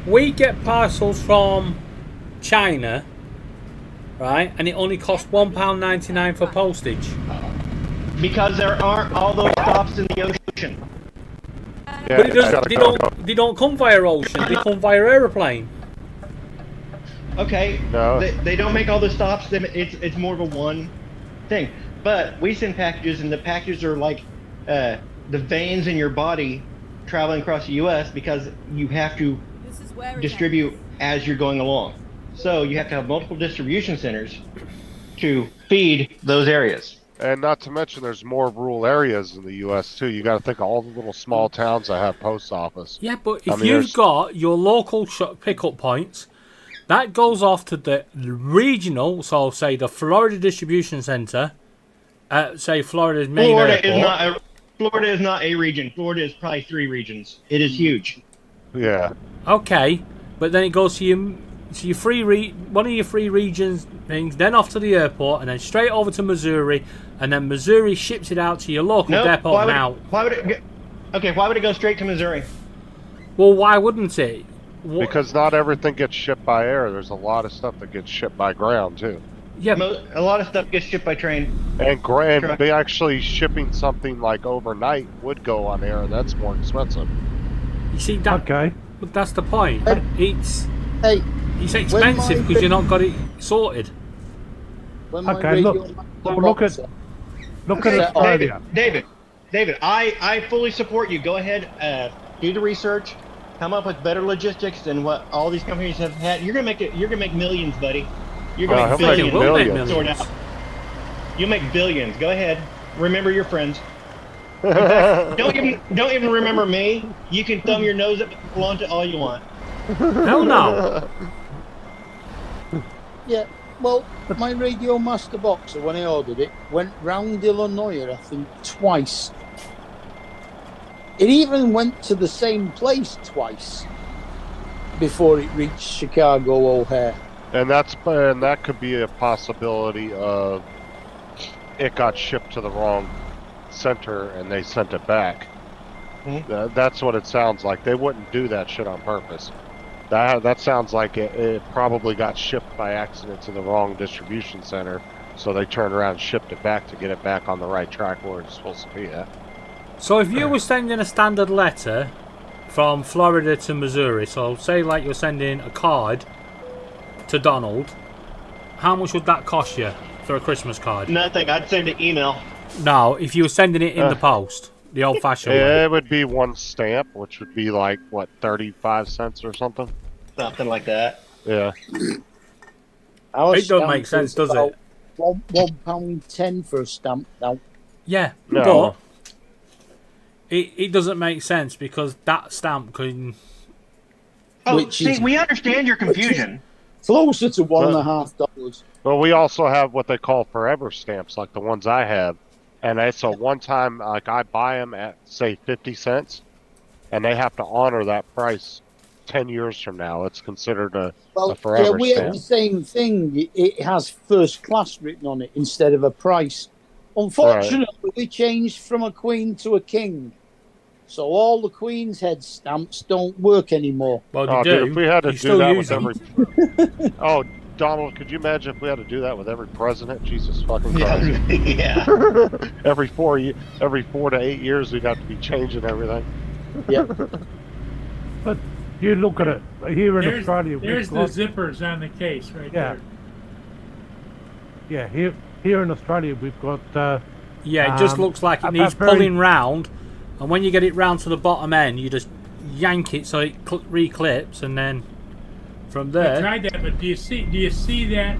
we get parcels from China, right, and it only costs £1.99 for postage? Because there aren't all those stops in the ocean. Yeah, But it it's doesn't, gotta they, go. don't come via ocean, they come via aeroplane. Okay, No. they don't make all the stops. It's more of a one thing. But we send packages, and the packages are like the veins in your body traveling across the U.S. because you have to This is where it distribute ends. as you're going along. So you have to have multiple distribution centers to feed those areas. And not to mention, there's more rural areas in the U.S. too. You got to think of all the little small towns that have post office. Yeah, but I if mean, you've there's- got your local pickup points, that goes off to the regional, so say the Florida distribution center, say Florida's main Florida airport. is not a region. Florida is probably 3 regions. It is huge. Yeah. Okay, but then it goes to your one of your 3 regions things, then off to the airport, and then straight over to Missouri, and then Missouri ships it out to your local No, depot why would, now. why would it? Okay, why would it go straight to Missouri? Well, why wouldn't it? Because not everything gets shipped by air. There's a lot of stuff that gets shipped by ground too. Yeah, A lot of stuff gets shipped by train. And grand, Correct. they actually shipping something like overnight would go on air, and that's more expensive. you see that. Okay. But that's the point. It's Hey, expensive because you're not got it sorted. when my Okay, look. radio Look at boxer- look at Okay, Australia. David, I fully support you. Go ahead, do the research, come up with better logistics than what all these companies have had. You're gonna make millions, buddy. You're gonna he'll make make billions. Will make millions. Sort millions. out. You'll make billions. Go ahead. Remember your friends. Don't even remember me. You can thumb your nose up onto all you want. Hell no. Yeah, well, my Radio Master Boxer, when I ordered it, went round Illinois, I think, twice. It even went to the same place twice before it reached Chicago O'Hare. And that could be a possibility of it got shipped to the wrong center and they sent it back. That's what it sounds like. They wouldn't do that shit on purpose. That sounds like it probably got shipped by accident to the wrong distribution center, so they turned around and shipped it back to get it back on the right track where it's supposed to be at. So if you were sending a standard letter from Florida to Missouri, so say like you're sending a card to Donald, how much would that cost you for a Christmas card? Nothing. I'd send an email. No, if you were sending it in the post, the old-fashioned way. It would be one stamp, which would be like, what, 35 cents or something? Something like that. Yeah. Our It don't stamp make sense, is does about it? £1.10 for a stamp now. Yeah, No. but it doesn't make sense because that stamp can... Oh, Which see, is- we understand your confusion. Closer to $1.50. Well, we also have what they call forever stamps, like the ones I have. And it's a one-time, like I buy them at, say, 50 cents, and they have to honor that price 10 years from now. It's considered a Well, forever yeah, we stamp. have the same thing. It has first class written on it instead of a price. Unfortunately, we changed from a queen to a king. So all the Queen's Head stamps don't work anymore. Well, they Oh, do. dude, if we had to You do still that use with them. every... Oh, Donald, could you imagine if we had to do that with every president? Jesus fucking Christ. Yeah. every 4 to 8 years, we'd have to be changing everything. Yeah. But you look at it here in Australia. There's we've the got, zippers on the case right Yeah. there. yeah, here in Australia we've got. Yeah, it just looks like it a needs very- pulling round, and when you get it round to the bottom end, you just yank it so it reclips, and then from I there, tried that, but do you see that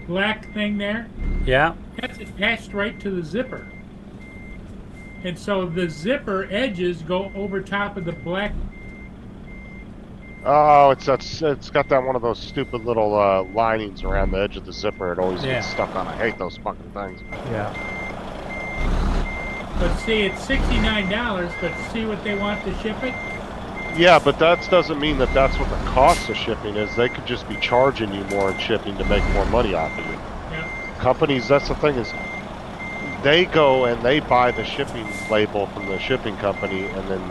black thing there? yeah, That's attached right to the zipper. And so the zipper edges go over top of the black. Oh, it's got that one of those stupid little linings around the edge of the zipper. It always Yeah. gets stuck on. I hate those fucking things. Yeah. But see, it's $69, but see what they want to ship it? Yeah, but that doesn't mean that that's what the cost of shipping is. They could just be charging you more in shipping to make more money off of you. Yeah. Companies, that's the thing, is they go and they buy the shipping label from the shipping company, and then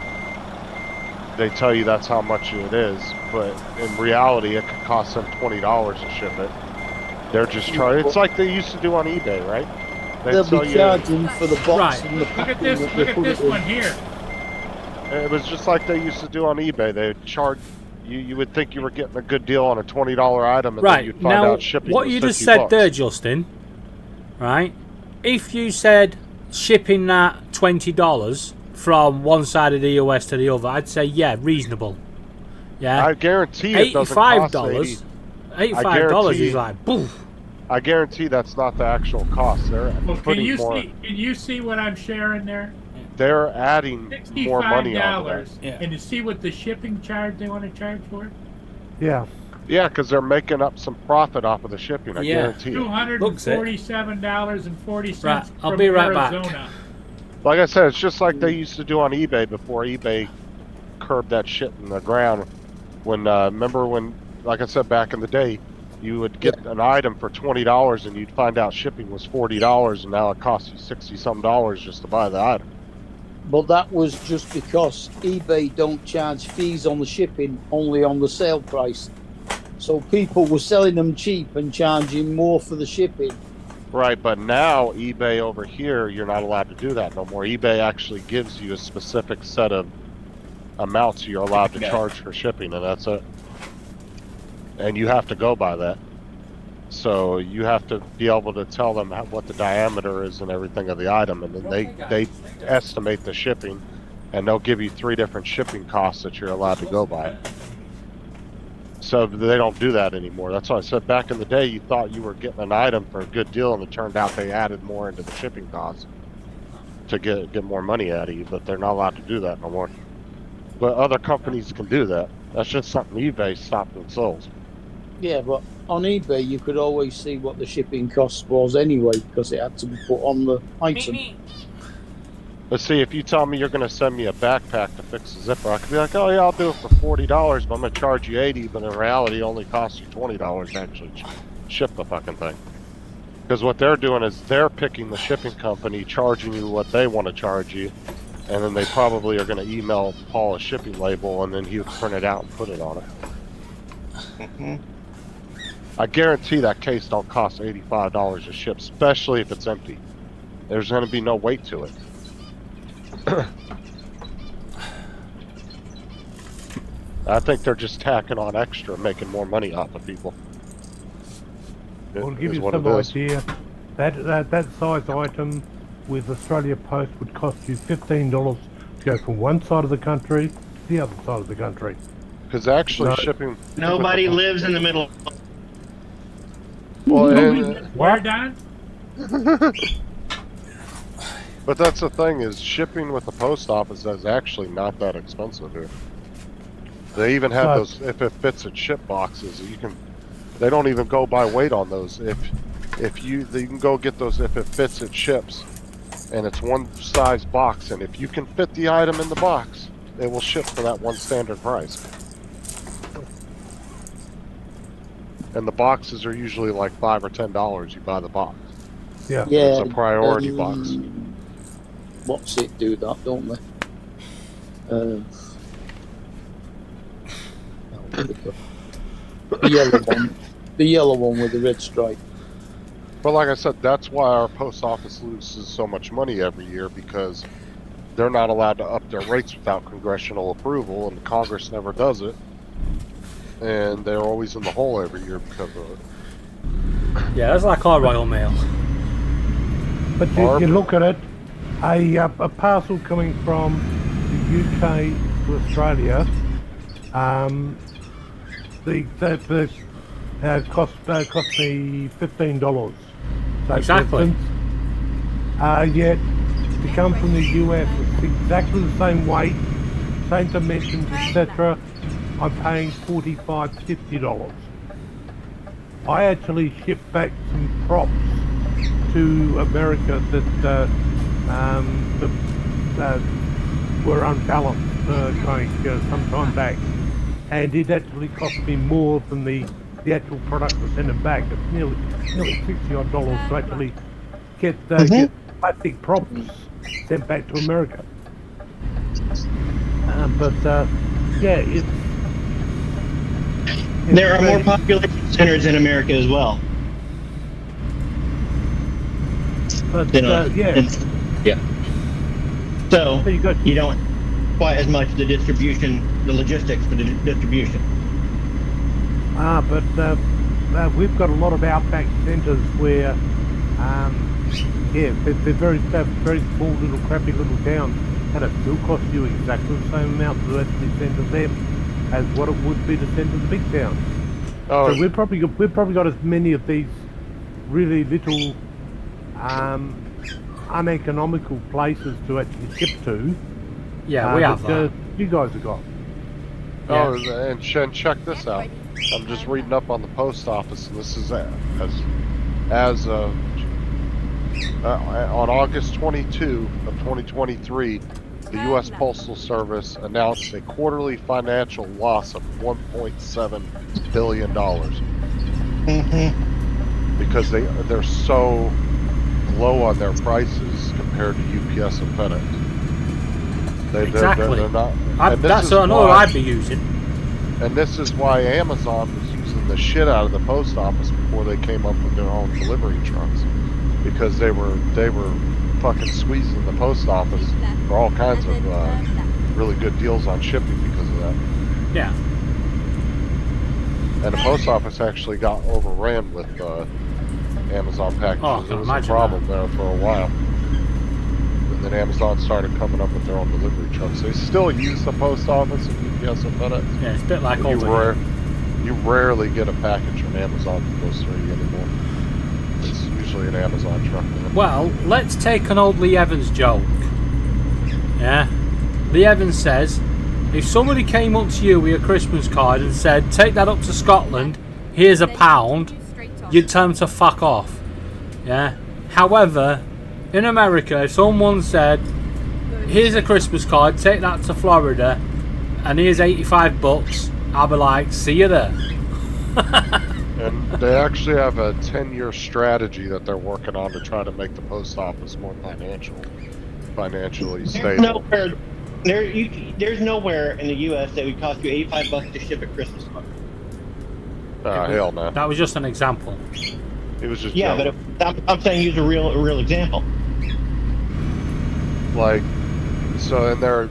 they tell you that's how much it is. But in reality, it could cost them $20 to ship it. They're just trying. It's like they used to do on eBay, right? They'll tell be you- charging for the box Right. and the Look at packing this. that they Look at put this it in. one here. It was just like they used to do on eBay. They would charge you. You would think you were getting a good deal on a $20 item, and then right. you'd find Now, out shipping what was you just 50 said bucks. there, Justin, right? If you said shipping that $20 from one side of the US to the other, I'd say yeah, reasonable. Yeah, I guarantee it doesn't cost $85. $80. $85 guarantee- is like poof. I guarantee that's not the actual cost. They're Well, can putting you more. see? Can you see what I'm sharing there? They're adding more money onto that. $65. Yeah. And you see what the shipping charge they want to charge for it? Yeah. Yeah, because they're making up some profit off of the shipping. I Yeah. guarantee it. $247.40 Right, I'll from be right back. Arizona. Like I said, it's just like they used to do on eBay before eBay curbed that shit in the ground. When remember when, like I said back in the day, you would get an item for $20 and you'd find out shipping was $40, and now it costs you $60-some just to buy the item. But that was just because eBay don't charge fees on the shipping, only on the sale price. So people were selling them cheap and charging more for the shipping. Right, but now eBay over here, you're not allowed to do that no more. eBay actually gives you a specific set of amounts you're allowed to charge for shipping, and that's it. And you have to go by that. So you have to be able to tell them what the diameter is and everything of the item, and then they estimate the shipping, and they'll give you 3 different shipping costs that you're allowed to go by. So they don't do that anymore. That's why I said back in the day, you thought you were getting an item for a good deal, and it turned out they added more into the shipping costs to get more money out of you. But they're not allowed to do that no more. But other companies can do that. That's just something eBay stopped and sold. Yeah, but on eBay you could always see what the shipping cost was anyway, because it had to be put on the item. But see, if you tell me you're going to send me a backpack to fix the zipper, I could be like, oh yeah, I'll do it for $40, but I'm going to charge you $80, but in reality it only costs you $20 to actually ship the fucking thing. Because what they're doing is they're picking the shipping company, charging you what they want to charge you, and then they probably are going to email Paul a shipping label, and then he'll print it out and put it on it. I guarantee that case don't cost $85 to ship, especially if it's empty. There's going to be no weight to it. I think they're just tacking on extra, making more money off of people. I'll give you some idea. That size item with Australia Post would cost you $15 to go from one side of the country to the other side of the country. Because actually shipping... Nobody lives in the middle. Well, Where, Don? But that's the thing, is shipping with the post office is actually not that expensive here. They even have those if it fits in ship boxes. You can, they don't even go by weight on those. If you can go get those if it fits in ships, and it's one size box, and if you can fit the item in the box, it will ship for that one standard price. And the boxes are usually like $5 or $10. You buy the box. Yeah, It's a priority box. What's it do that, don't they? The yellow one with the red stripe. But like I said, that's why our post office loses so much money every year, because they're not allowed to up their rates without congressional approval, and Congress never does it. And they're always in the hole every year because of it. Yeah, that's like our Royal Mail. but you look at it, a parcel coming from the UK to Australia, cost me $15. So Exactly. Yet to come from the US, it's exactly the same weight, same dimensions, etc. I'm paying $45, $50. I actually shipped back some props to America that were unbalanced some time back, and it actually cost me more than the actual product to send them back. It's nearly $60 odd to actually get plastic props sent back to America. There are more population centers in America as well. But So you don't quite as much the logistics for the distribution. But we've got a lot of outback centres where, they're very small little crappy little towns, and it still costs you exactly the same amount to actually send to them as what it would be to send to the big towns. Oh. So we've probably got as many of these really little uneconomical places to actually ship to. Yeah, we have that. You guys have got. Oh, and check this out. I'm just reading up on the post office, and this is as of on August 22 of 2023, the U.S. Postal Service announced a quarterly financial loss of $1.7 billion because they're so low on their prices compared to UPS and FedEx. Exactly. They're not. That's another I'd be using. And this is why Amazon was using the shit out of the post office before they came up with their own delivery trucks, because they were fucking squeezing the post office for all kinds of really good deals on shipping because of that. Yeah. And the post office actually got overran with Amazon packages. Oh, I can there was a imagine problem there for a while. And then Amazon started coming up with their own delivery trucks. They still use the post office and UPS and FedEx. Yeah, it's a bit like But old. you rarely get a package from Amazon that goes through you anymore. It's usually an Amazon truck. Well, let's take an old Lee Evans joke. Yeah? Lee Evans says, if somebody came up to you with a Christmas card and said, take that up to Scotland, here's £1, you'd tell them to fuck off. Yeah? However, in America, if someone said, here's a Christmas card, take that to Florida, and here's $85, I'll be like, see you there. And they actually have a 10-year strategy that they're working on to try to make the post office more financially stable. There's nowhere in the U.S. that would cost you $85 to ship a Christmas card. Hell no. That was just an example. It was just Yeah, joke. but I'm saying use a real example. Like, so they're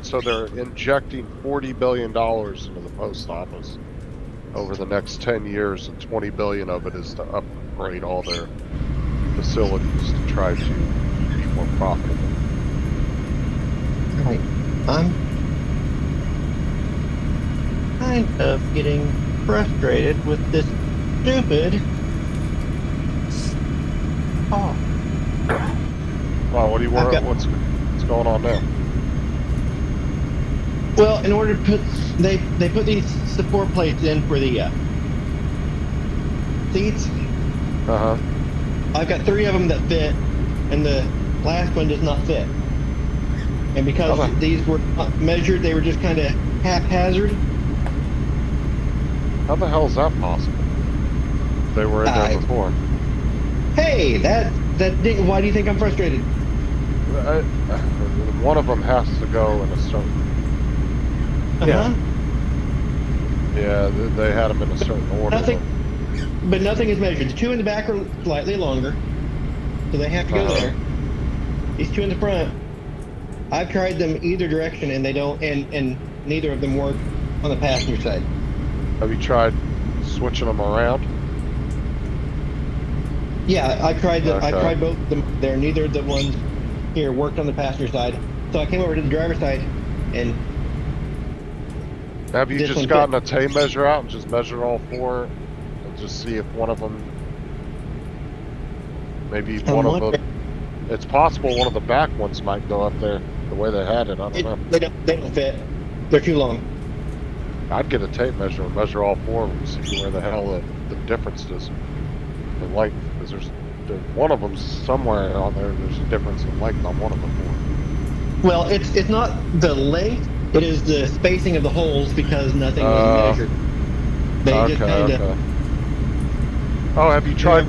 injecting $40 billion into the post office over the next 10 years, and $20 billion of it is to upgrade all their facilities to try to be more profitable. Right. I'm kind of getting frustrated with this stupid. Oh. Wow, what do you want? What's going on now? Well, in order to put they put these support plates in for the seats. I've got 3 of them that fit, and the last one does not fit. And because these were not measured, they were just kind of haphazard. How the hell is that possible? They were in there before. Hey, that didn't. Why do you think I'm frustrated? One of them has to go in a certain. Yeah. Yeah, they had them in a certain order. But nothing is measured. The 2 in the back are slightly longer, so they have to go there. These 2 in the front, I've tried them either direction, and they don't, and neither of them work on the passenger side. Have you tried switching them around? Yeah, I tried both of them there. Neither of the ones here worked on the passenger side, so I came over to the driver's side, and have you just gotten a tape measure out and just measured all 4, and just see if one of them, maybe one of them, it's possible one of the back ones might go up there the way they had it. I don't know. They don't fit. They're too long. I'd get a tape measure and measure all 4 of them and see where the hell the difference is in length. Because there's one of them somewhere on there. There's a difference in length on one of them. Well, it's not the length. It is the spacing of the holes because nothing was measured. They just kind of. Oh, have you tried?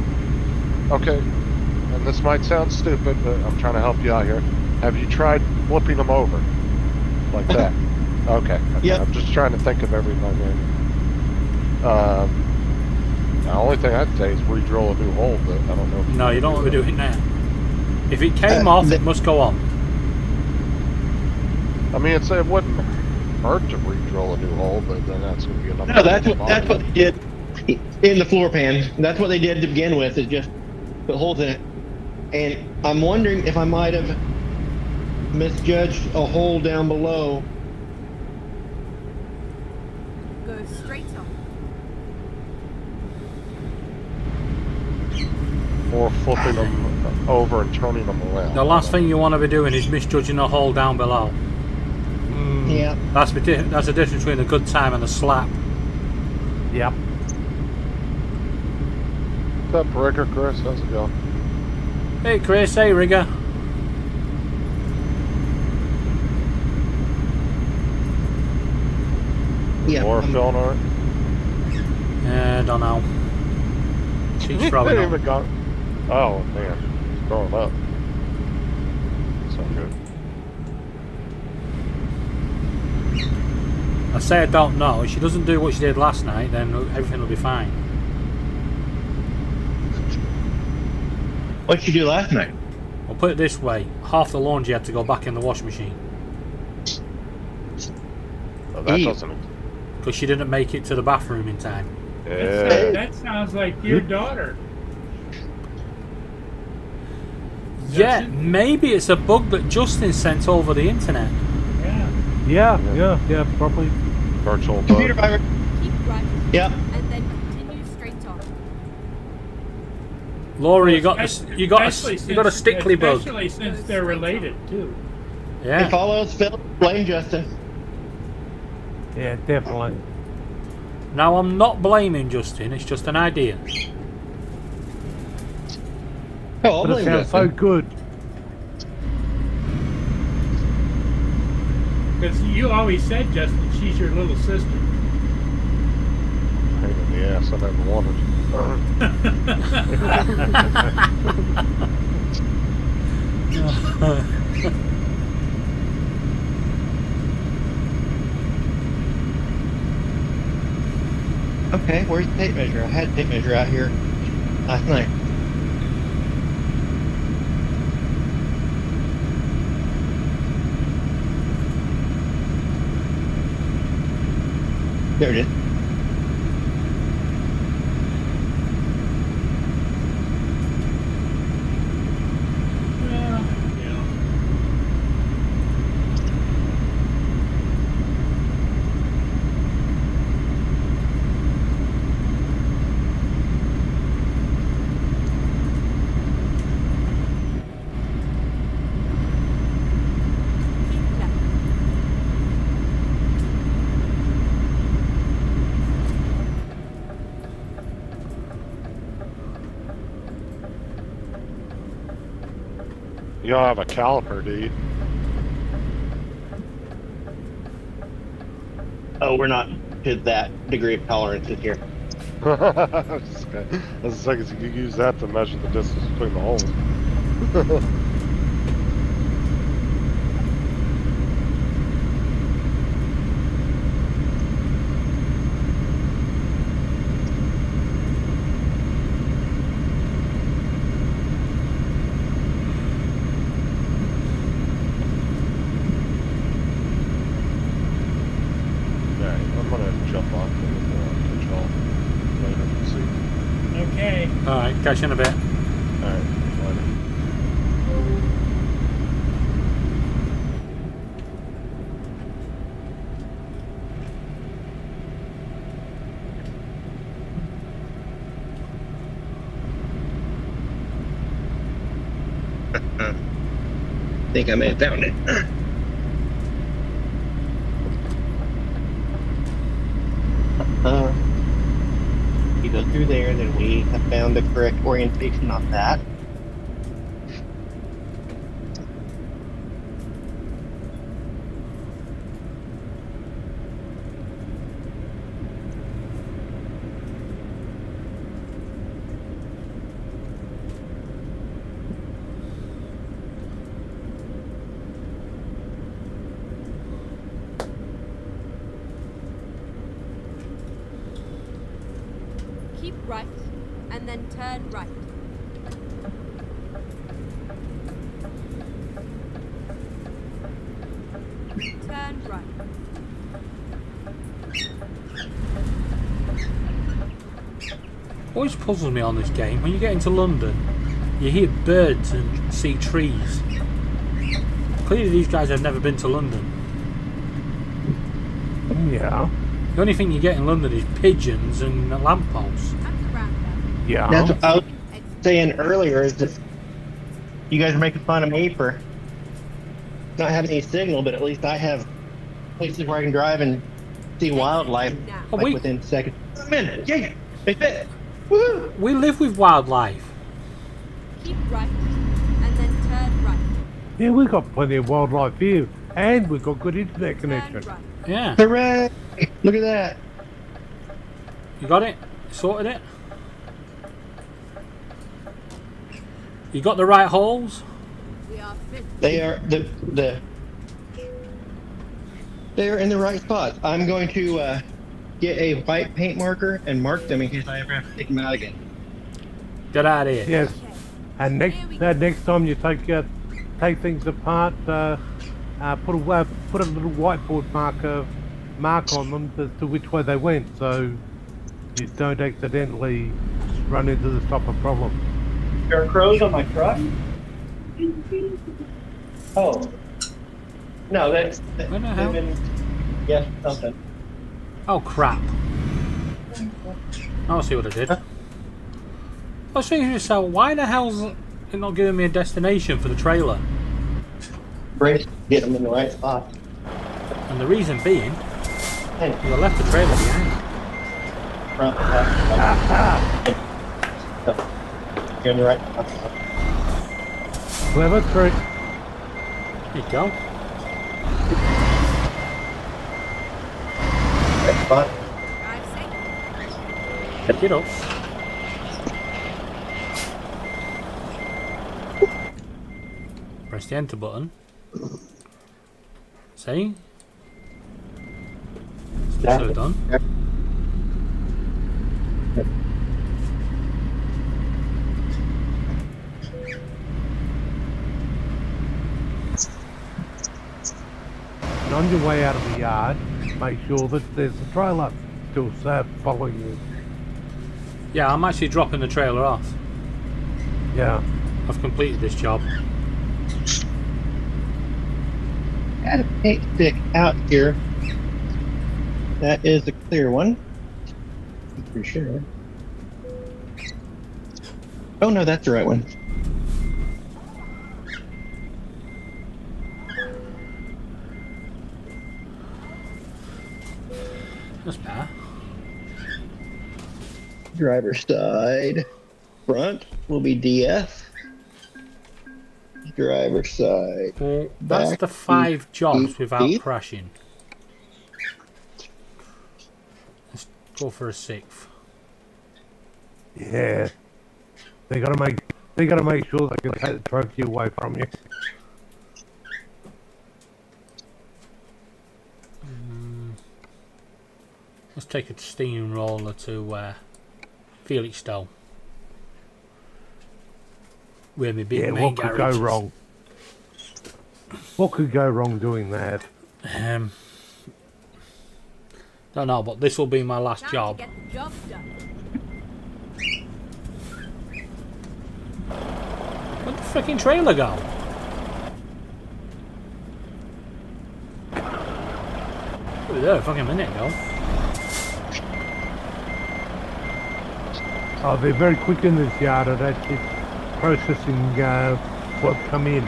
Okay, and this might sound stupid, but I'm trying to help you out here. Have you tried flipping them over like that? Okay. Yep. I'm just trying to think of everything. The only thing I'd say is re-drill a new hole, but I don't know. No, you don't want to do it now. If it came off, it must go on. I mean, it wouldn't hurt to re-drill a new hole, but then that's going to be another. No, that's what they did in the floor pan. That's what they did to begin with, is just put holes in it. And I'm wondering if I might have misjudged a hole down below. Go straight on. Or flipping them over and turning them around. The last thing you want to be doing is misjudging a hole down below. Yeah. That's the difference between a good time and a slap. Yep. What's up, Rigger, Chris? How's it going? Hey Chris, hey Rigger. Yeah. Laura feeling alright? Don't know. She's throwing up. Even got. Oh man, she's throwing up. That's not good. I say I don't know. If she doesn't do what she did last night, then everything will be fine. What'd you do last night? Well, put it this way: half the laundry had to go back in the washing machine Oh, that Ew. doesn't. because she didn't make it to the bathroom in time. Yeah. That sounds like your daughter. Yeah, Justin? maybe it's a bug that Justin sent over the internet. Yeah. Yeah, probably. Virtual Computer bug. virus. Keep right Yep. and then continue straight on. Laura, you got a Especially stickly bug. Especially since they're related, too. Yeah. If all else fails, blame Justin. Yeah, definitely. Now I'm not blaming Justin. It's just an idea. Oh, I'll But it blame sounds so Justin. good. Because you always said, Justin, she's your little sister. Pain in the ass. I never wanted. Okay, where's the tape measure? I had a tape measure out here last night. There it is. Yeah. Keep left. You don't have a caliper, do you? Oh, we're not to that degree of tolerance this year. I was just saying, you could use that to measure the distance between the holes. Yeah, I'm gonna jump on to the control later and see. Okay. Alright, catch you in a bit. Alright, later. Think I may have found it. You go through there, then we have found the correct orientation on that. Keep right and then turn right. Turn right. Always puzzles me on this game. When you get into London, you hear birds and see trees. Clearly these guys have never been to London. Yeah. The only thing you get in London is pigeons and lampposts. At the roundabout. Yeah. That's what I was saying earlier, is that you guys are making fun of me for not having any signal, but at least I have places where I can drive and see wildlife Now. Oh, like we- within seconds. A minute, yeah. Woohoo! We live with wildlife. Keep right and then turn right. Yeah, we've got plenty of wildlife here. And we've got good internet Turn connection. right. Yeah. Hooray! Look at that. You got it? Sorted it? You got the right holes? We are fit. They are they are in the right spot. I'm going to get a white paint marker and mark them in case I ever have to take them out again. Get out of here. Yes. And next time you take things apart, put a little whiteboard mark on them as to which way they went, so you don't accidentally run into this type of problem. There are crows on my truck? Oh. No, that's... Where the hell? Yeah, something. Oh crap. I'll see what I did. I was thinking to myself, why the hell's it not giving me a destination for the trailer? Brace, get them in the right spot. And the reason being, Hey, I left the trailer behind. front, back. You're in the right spot. Clever trick. There you go. Right spot. Drive safe. Pick it up. Press the enter button. See? So done. And on your way out of the yard, make sure that there's a trailer still following you. Yeah, I'm actually dropping the trailer off. Yeah. I've completed this job. Got a paint stick out here. That is a clear one. For sure. Oh no, that's the right one. That's better. Driver's side. Front will be DF. Driver's side. Well, that's Back, the 5 jobs deep, without deep. crashing. Let's go for a 6th. Yeah. They gotta make sure they can take the trophy away from you. Let's take a steamroller to Felixstowe. Where my big Yeah, main what could garage go is. wrong? What could go wrong doing that? Don't know, but this will be my last Time job. to get the job done. Where'd the freaking trailer go? It was there a fucking minute ago. Oh, they're very quick in this yard at actually processing what come in.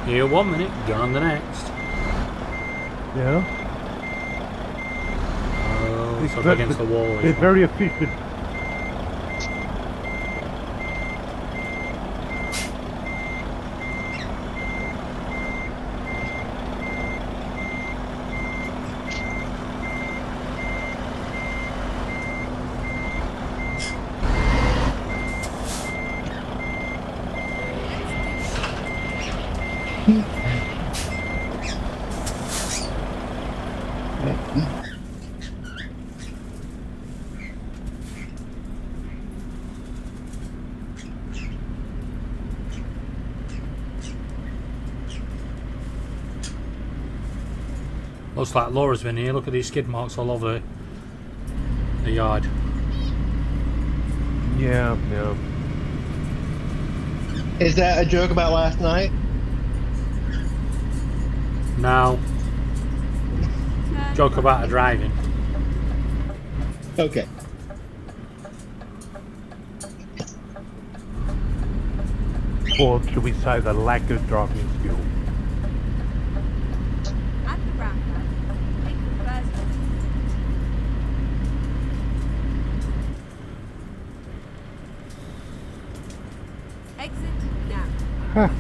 Here 1 minute, gone the next. Yeah. Oh, it's up They're- against the wall. They're very efficient. Looks like Laura's been here. Look at these skid marks all over the yard. Yeah, yeah. Is that a joke about last night? Now, Turn joke right. about her driving. Okay. Or should we say the lack of driving skill? At the roundabout, take the first exit. Exit now.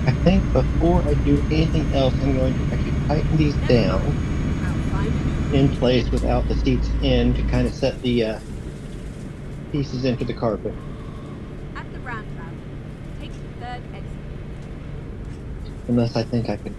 I think before I do anything else, I'm going to actually tighten these down I'll find you. in place without the seats in to kind of set the pieces into the carpet. At the roundabout, take the third exit. Unless I think I can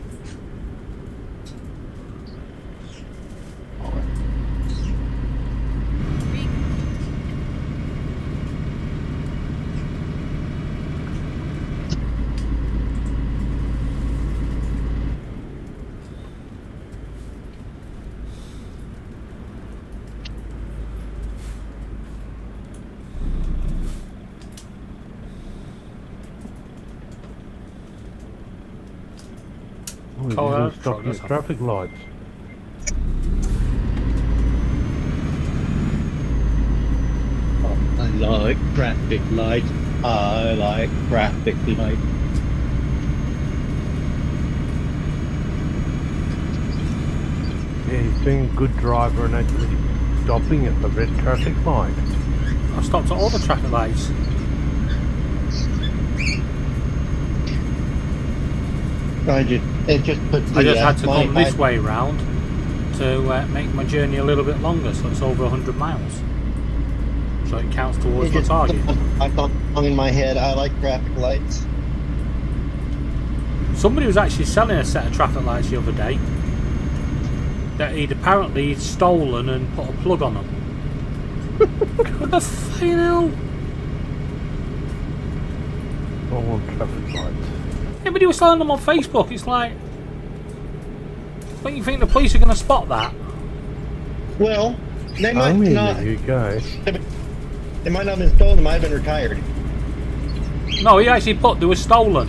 We're Colorado just stopping truck, at traffic lights. I like traffic lights. I like traffic lights. Yeah, he's being a good driver and actually stopping at the red traffic light. I stopped at all the traffic lights. It just puts the, I just had to my- come this way round to make my journey a little bit longer, so it's over 100 miles. So it counts towards It my just target. put my song in my head. I like traffic lights. Somebody was actually selling a set of traffic lights the other day that he'd apparently stolen and put a plug on them. What the fucking hell? I want traffic lights. Yeah, but he was selling them on Facebook. It's like, don't you think the police are going to spot that? Well, they might Only not. in the UK. They might not have been stolen. They might have been retired. No, he actually put they were stolen.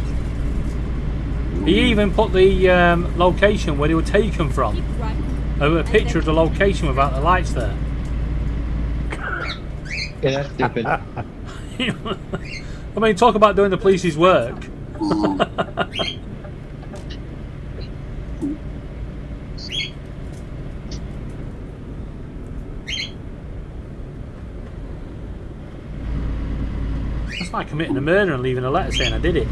He even put the location where they were taken from. Keep right. A picture of the location without the lights there. Yeah, that's stupid. I mean, talk about doing the police's work. That's like committing a murder and leaving a letter saying I did it.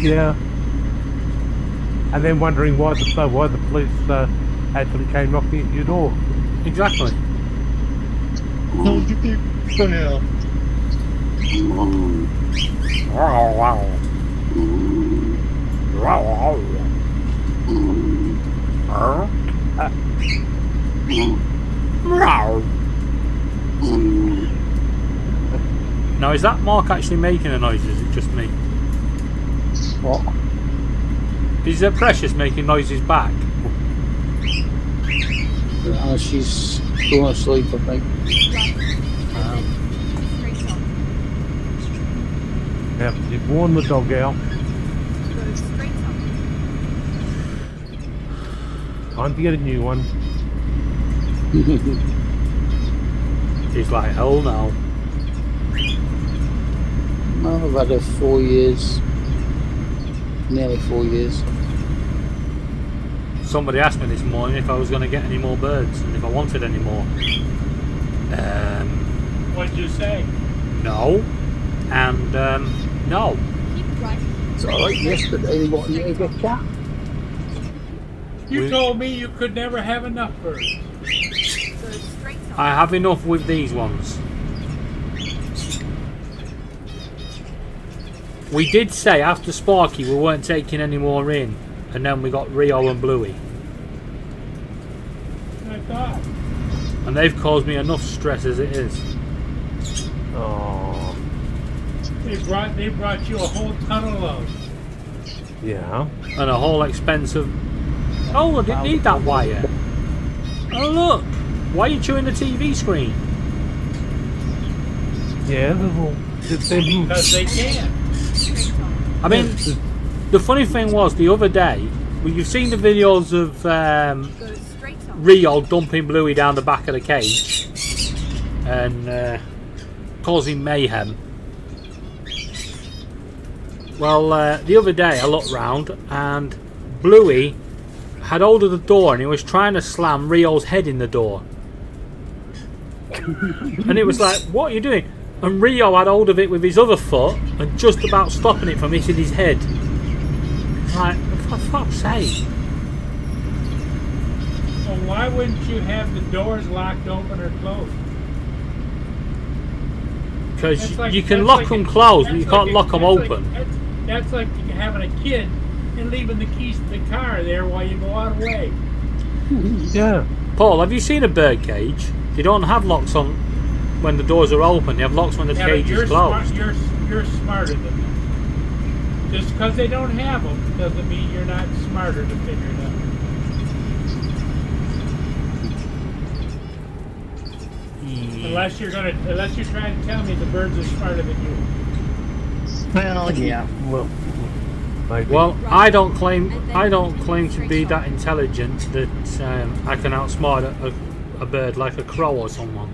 Yeah. And then wondering why the police actually came knocking at your door. Exactly. Told you people now. Now, is that Mark actually making a noise, or is it just me? What? Is Precious making noises back? She's going to sleep, I think. Right. Straight on. Now, you've worn the dog out. Go straight on. Time to get a new one. He's like, hell no. I've had her 4 years. Nearly 4 years. Somebody asked me this morning if I was going to get any more birds and if I wanted any more. What did you say? No. And no. Keep right. So like yesterday, they wanted me to get a cat. You We- told me you could never have enough birds. Go straight on. I have enough with these ones. We did say after Sparky we weren't taking any more in, and then we got Rio and Bluey, I thought. and they've caused me enough stress as it is. Oh, They brought you a whole ton of love. yeah. And a whole expensive. Oh, I didn't need that wire. Oh look, why are you chewing the TV screen? Yeah, it's them. Because they can. Straight on. I mean, the funny thing was the other day, well, you've seen the videos of Go straight on. Rio dumping Bluey down the back of the cage and causing mayhem. Well, the other day I looked round and Bluey had hold of the door and he was trying to slam Rio's head in the door. And it was like, what are you doing? And Rio had hold of it with his other foot and just about stopping it from hitting his head. Like, for fuck's sake. Well, why wouldn't you have the doors locked open or closed? Because That's like- you can that's lock like them a- closed, but you that's can't like a- lock them that's like- open. That's like having a kid and leaving the keys to the car there while you go out away. Yeah. Paul, have you seen a bird cage? They don't have locks on when the doors are open. They have locks when the Yeah, but cage you're is closed. You're smarter than them. Just because they don't have them doesn't mean you're not smarter to figure it out. Unless you're trying to tell me the birds are smarter than you. Well, yeah. Well, maybe. Well, I don't claim to be that intelligent that I can outsmart a bird like a crow or someone,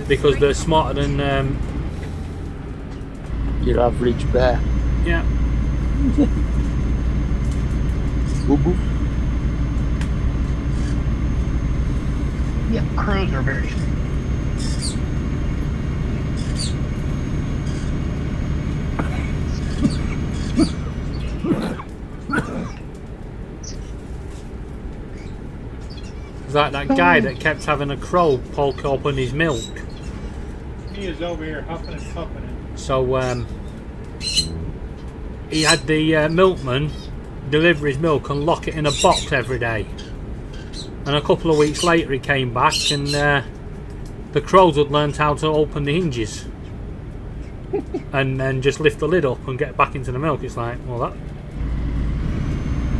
because they're smarter than Your average bear. yeah. Boo boo. Yeah, crows are very. It's like that guy that kept having a crow poke open his milk. Mia's over here huffing and puffing it. So he had the milkman deliver his milk and lock it in a box every day. And a couple of weeks later he came back and the crows had learned how to open the hinges. And then just lift the lid up and get back into the milk. It's like, well, that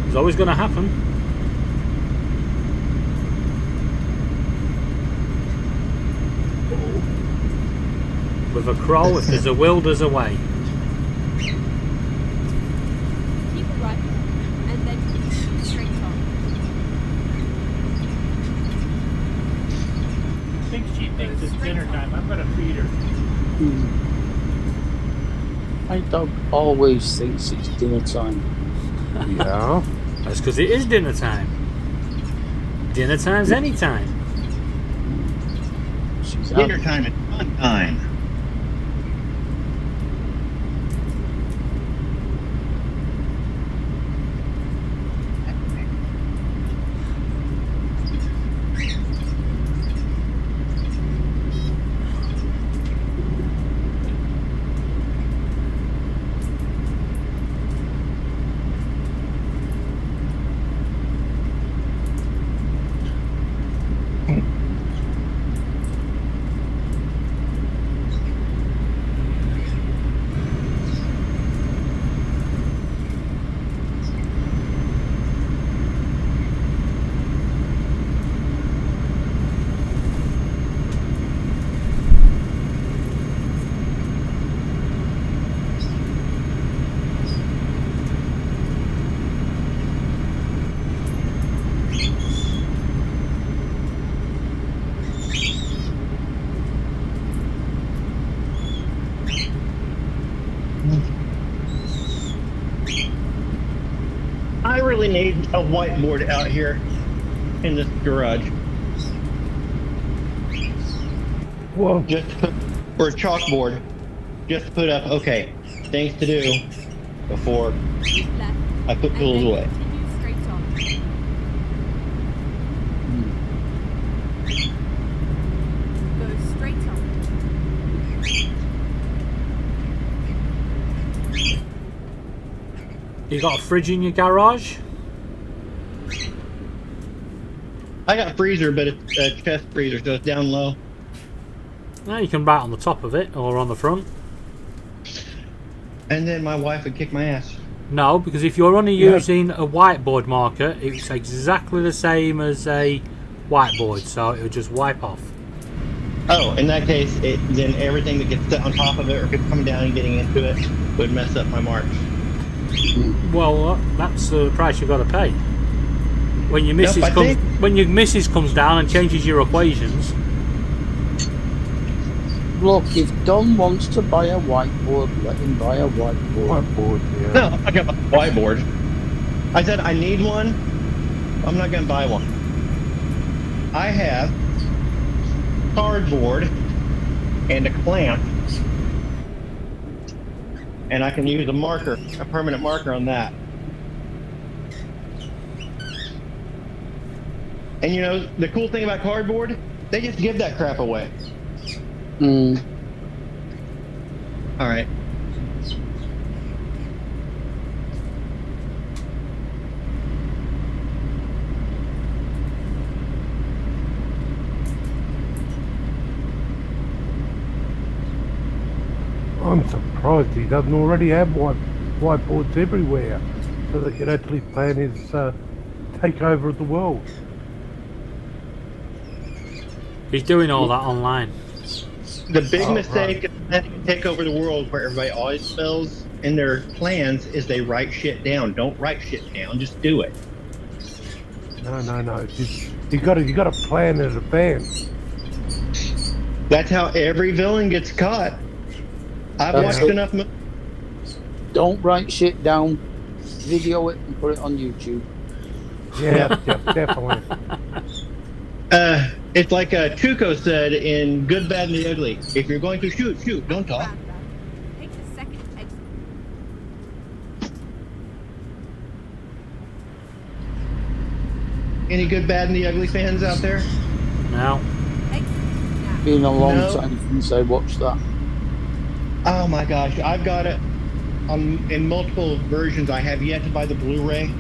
is always going to happen. With a crow, if there's a will, there's a way. Keep it right, and then continue straight on. I think she thinks it's dinner time. I'm gonna feed her. My dog always thinks it's dinner time. Yeah. That's because it is dinner time. Dinner time's any time. She's Dinner out. time and fun time. I really need a whiteboard out here in this garage. Well, Just or a chalkboard. Just to put up, okay, things to do before Keep left, I put and tools then away. continue straight on. Go straight on. You got a fridge in your garage? I got a freezer, but it's a chest freezer, so it's down low. No, you can write on the top of it or on the front. And then my wife would kick my ass. No, because if you're only using a whiteboard marker, it's exactly the same as a whiteboard, so it'll just wipe off. Oh, in that case, then everything that gets set on top of it or gets coming down and getting into it would mess up my marks. Well, that's the price you've got to pay. When your missus Nope, I comes, think- when your missus comes down and changes your equations. Look, if Don wants to buy a whiteboard, let him buy a whiteboard. whiteboard, yeah. No, I got my whiteboard. I said I need one. I'm not going to buy one. I have cardboard and a clamp. And I can use a marker, a permanent marker on that. And you know, the cool thing about cardboard, they just give that crap away. Mm. All right. I'm surprised he doesn't already have whiteboards everywhere, so that he could actually plan his takeover of the world. He's doing all that online. The big Oh, mistake is that you take over the world where everybody always spells in their plans is they write shit down. Don't write shit down. Just do it. No. You got to plan in advance. That's how every villain gets caught. I've watched enough. Don't write shit down. Video it and put it on YouTube. Yeah, definitely. It's like Tuco said in Good, Bad, and the Ugly. If you're going to shoot, don't talk. Roundabout. Take the second exit. Any Good, Bad, and the Ugly fans out there? Now, Exit now. Been a long No. time since I watched that. Oh my gosh, I've got it in multiple versions. I have yet to buy the Blu-ray,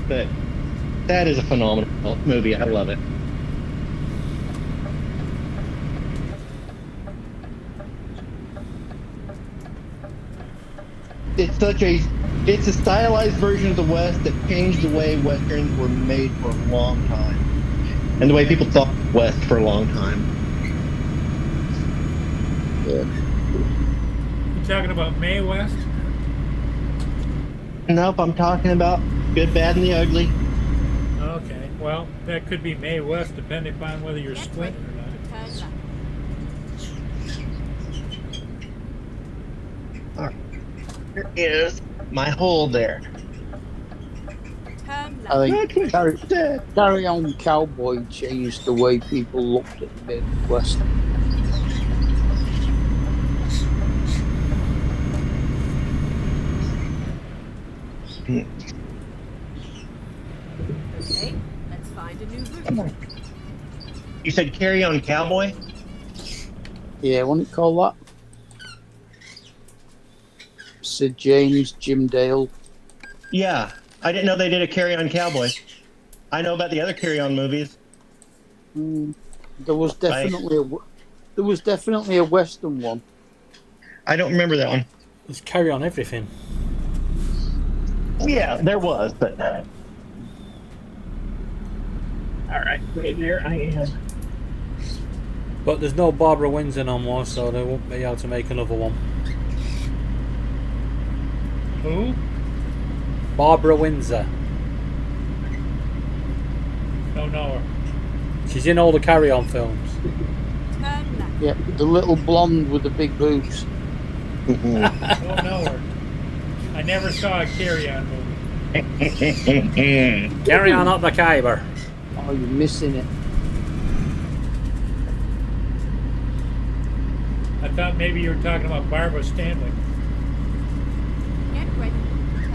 but that is a phenomenal movie. I love it. It's a stylized version of the West that changed the way Westerns were made for a long time, and the way people thought West for a long time. Yeah. You talking about Mae West? Nope, I'm talking about Good, Bad, and the Ugly. Okay. Well, that could be Mae West, depending upon whether you're Get squinting ready or not. to turn left. Here is my hole there. Turn left. I think Carry On Cowboy changed the way people looked at the Midwest. Okay, let's find a new route. You said Carry On Cowboy? Yeah, wasn't it called that? Sid James, Jim Dale. Yeah, I didn't know they did a Carry On Cowboy. I know about the other Carry On movies. There was definitely a Western one. I don't remember that one. let's carry on everything. Yeah, there was, but. All right, wait, there I am. But there's no Barbara Windsor no more, so they won't be able to make another one. Who? Barbara Windsor. Don't know her. She's in all the Carry On films. Turn left. Yeah, the little blonde with the big boobs. Don't know her. I never saw a Carry On movie. Carry On up the Khyber. Oh, you're missing it. I thought maybe you were talking about Barbara Stanwyck. Get ready to turn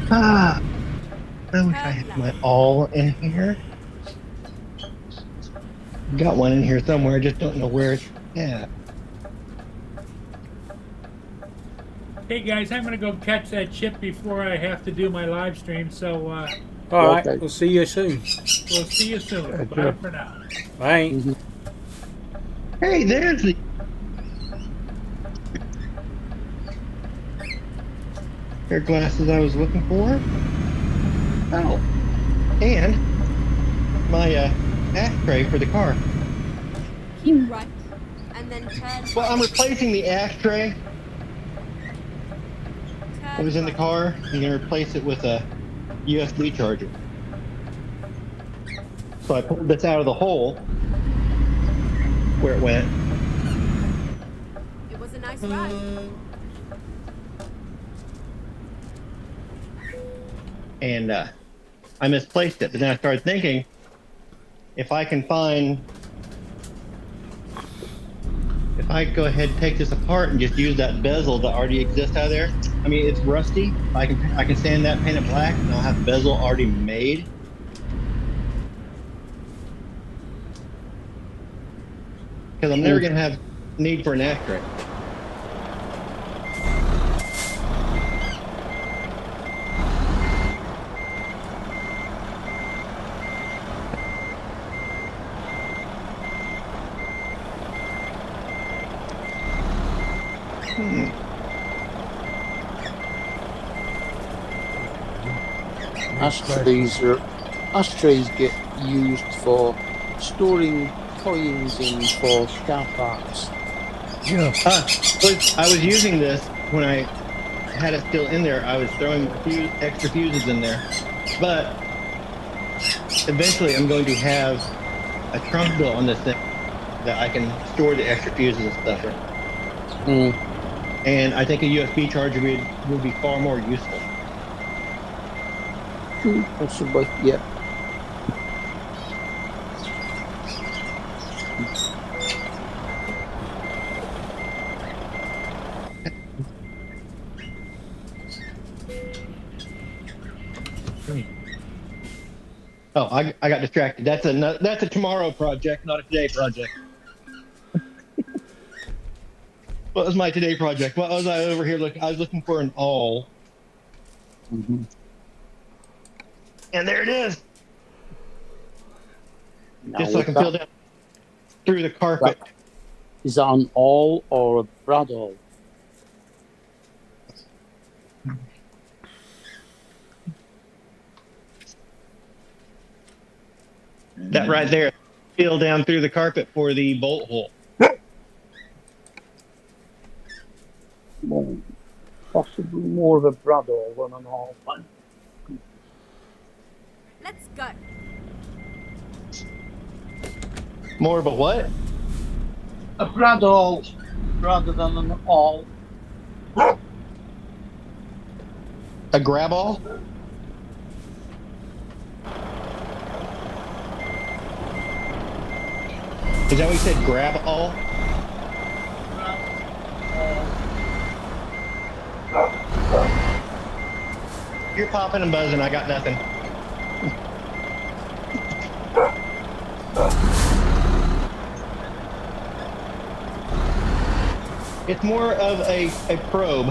left. Ah, I wish I had my all in here. Got one in here somewhere, I just don't know where it's at. Hey guys, I'm gonna go catch that ship before I have to do my live stream, so Alright, Okay. we'll see you soon. we'll see you soon. Okay. Bye for now. Bye. Hey, there's the pair of glasses I was looking for. Oh, and my ashtray for the car. Keep right. And then turn Well, I'm right. replacing the ashtray that Turn was in the right. car. I'm gonna replace it with a USB charger. So I pulled this out of the hole where it went. It was a nice ride. And I misplaced it. But then I started thinking, if I go ahead and take this apart and just use that bezel that already exists out of there. I mean, it's rusty. I can sand that, paint it black, and I'll have the bezel already made. Because I'm never gonna have need for an ashtray. Ashtrays get used for storing coins in for car parks. Yeah. I was using this when I had it still in there. I was throwing extra fuses in there, but eventually I'm going to have a trunk built on this thing that I can store the extra fuses and stuff in. Mm. And I think a USB charger would be far more useful. Possibly, yeah. Oh, I got distracted. That's a tomorrow project, not a today project. What was my today project? What was I over here looking? I was looking for an awl. Mm-hmm. And there it is. Now, Just so I can feel down through the carpet. Is that an awl or a brad awl? That right there, feel down through the carpet for the bolt hole. Possibly more of a brad awl than an awl. Let's go. More of a what? A brad awl rather than an awl. A grab all? Is that what you said? Grab all? You're popping and buzzing. I got nothing. It's more of a probe.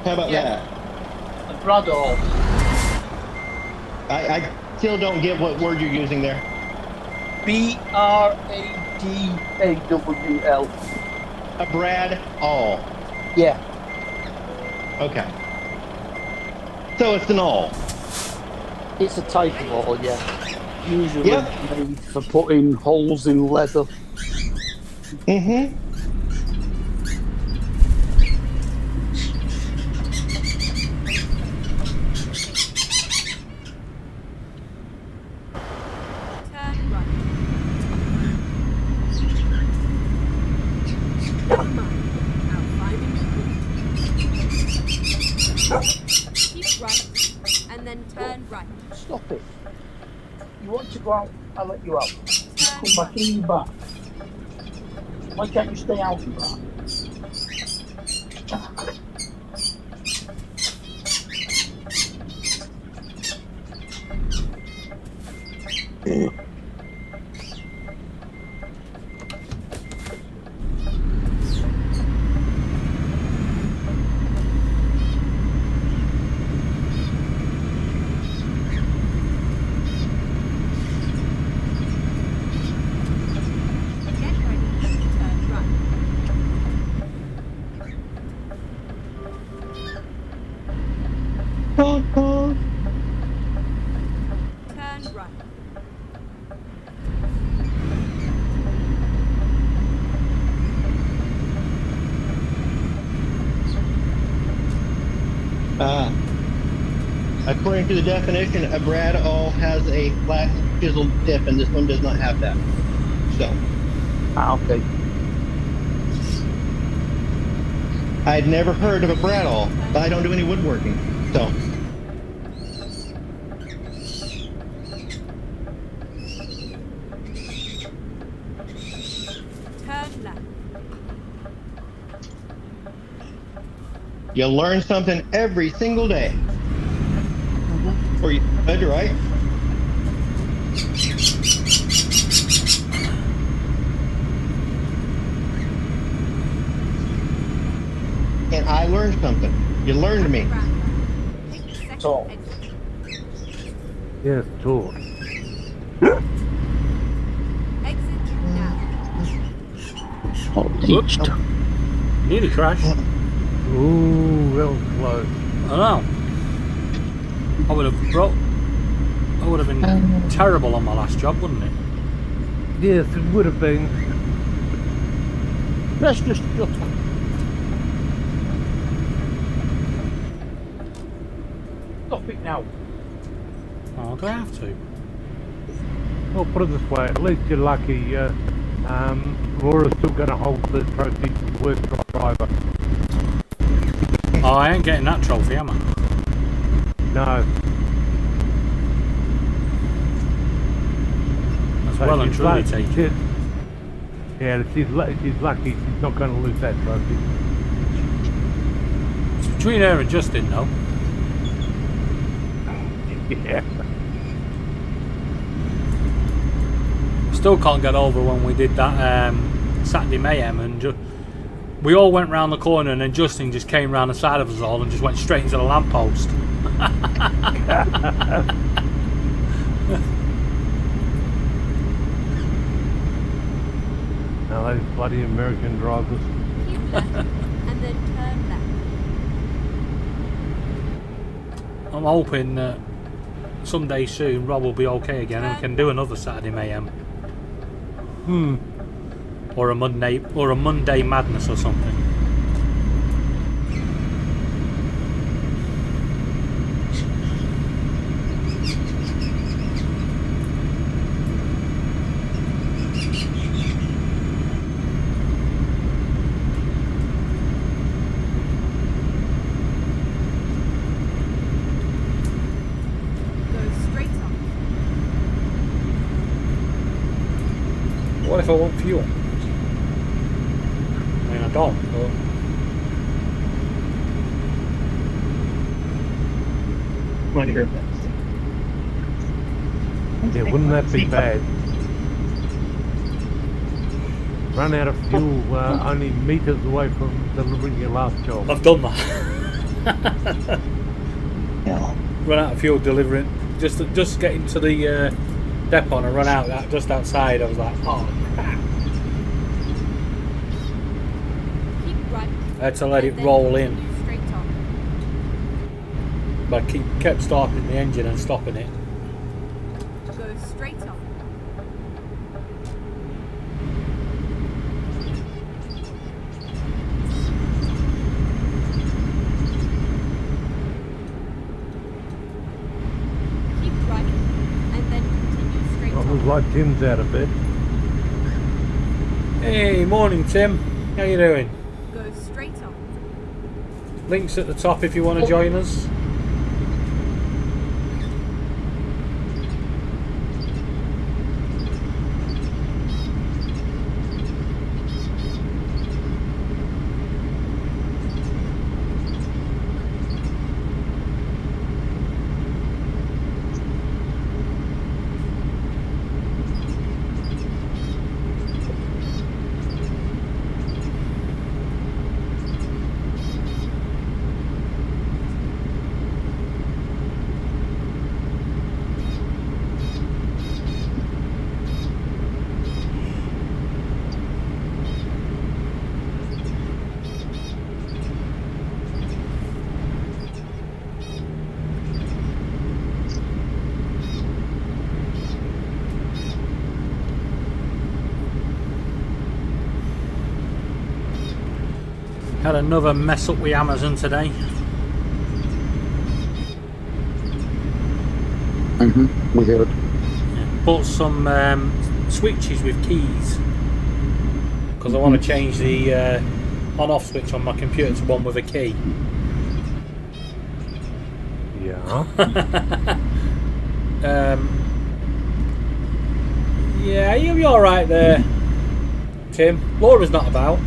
How about that? A brad awl. I still don't get what word you're using there. B-R-A-D-A-W-L. A brad all. Yeah. Okay. So it's an awl. It's a type of awl, yeah. Usually Yep. made for putting holes in leather. Mm-hmm. Turn right. Never mind. I'll find a keep right, and then turn right. Stop it. You want to go out, I'll let you out. Turn Come back in your back. Why can't you stay out of that? Get ready to turn right. Turn right. According to the definition, a brad awl has a flat chiseled tip, and this one does not have that. So, Okay. I had never heard of a brad awl, but I don't do any woodworking. So, Turn left. you learn something every single day. Or you should, right? And I learned something. You learned me. Round. Take the second Tall. exit. Yes, tall. Exit now. Whoops. Nearly crashed. Ooh, that was close. I know. I would have been terrible on my last job, wouldn't it? Yes, it would have been. Press the shutter. Stop it now. Oh, do I have to? Well, put it this way, at least you're lucky. Laura's still going to hold the trophy for worst driver. Oh, I ain't getting that trophy, am I? No. That's So well and she's truly lucky- taken. she's- Yeah, she's lucky she's not going to lose that trophy. It's between her and Justin, though. Yeah. Still can't get over when we did that Saturday Mayhem and we all went round the corner and then Justin just came round the side of us all and just went straight into the lamppost. Now those bloody American drivers. Keep left and then turn left. I'm hoping that someday soon Rob will be okay again and we can do another Saturday Mayhem. Or a Monday Madness or something. Go straight on. What if I want fuel? I mean, I don't, but... Might hear that. Yeah, wouldn't that be bad? Run out of fuel only meters away from delivering your last job. I've done that. Yeah. Run out of fuel delivering. Just getting to the depot and I run out just outside. I was like, oh crap. Keep right. I had to let it and then roll in. continue straight on. But I kept starting the engine and stopping it. Go straight on. Keep right and then continue straight It was on. like Tim's out of bed. Hey, morning Tim. How you doing? Go straight on. Links at the top if you want to join us. Had another mess up with Amazon today. We heard. Bought some switches with keys because I want to change the on-off switch on my computer to one with a key. Yeah. Yeah, you'll be alright there, Tim. Laura's not about.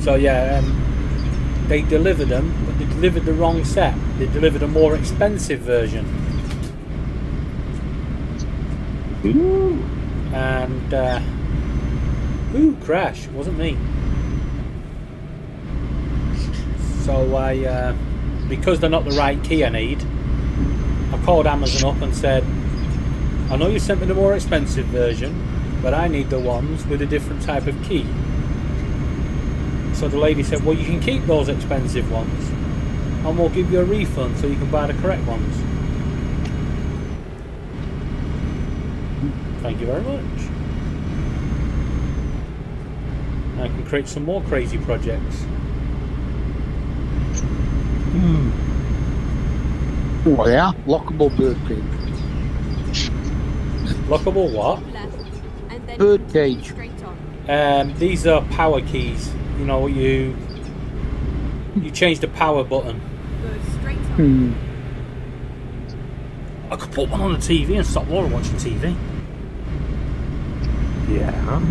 So yeah, they delivered them, but they delivered the wrong set. They delivered a more expensive version. Ooh. And ooh, crash, it wasn't me. So I because they're not the right key I need, I called Amazon up and said, I know you sent me the more expensive version, but I need the ones with a different type of key. So the lady said, well, you can keep those expensive ones and we'll give you a refund so you can buy the correct ones. Thank you very much. I can create some more crazy projects. Oh yeah, lockable bird cage. Lockable what? Left, and then Bird continue cage. straight on. These are power keys. You know, you change the power button. Go straight on. I could put one on the TV and stop Laura watching TV. Yeah.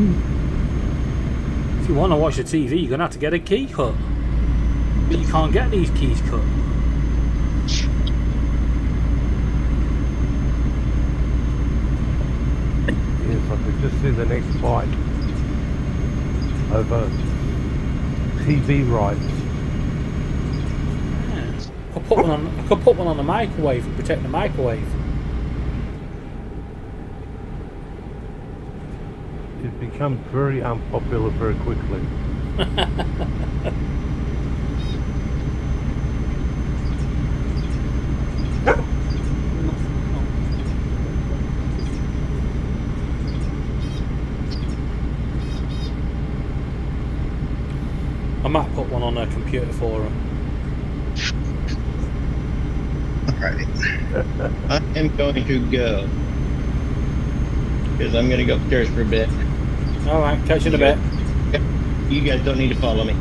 If you want to watch the TV, you're going to have to get a key cut. But you can't get these keys cut. Yes, I could just see the next fight over TV rights. I could put one on the microwave to protect the microwave. It becomes very unpopular very quickly. I might put one on a computer for her. Alright. I am going to go. Because I'm going to go upstairs for a bit. Alright, catch you in a bit. You guys don't need to follow me.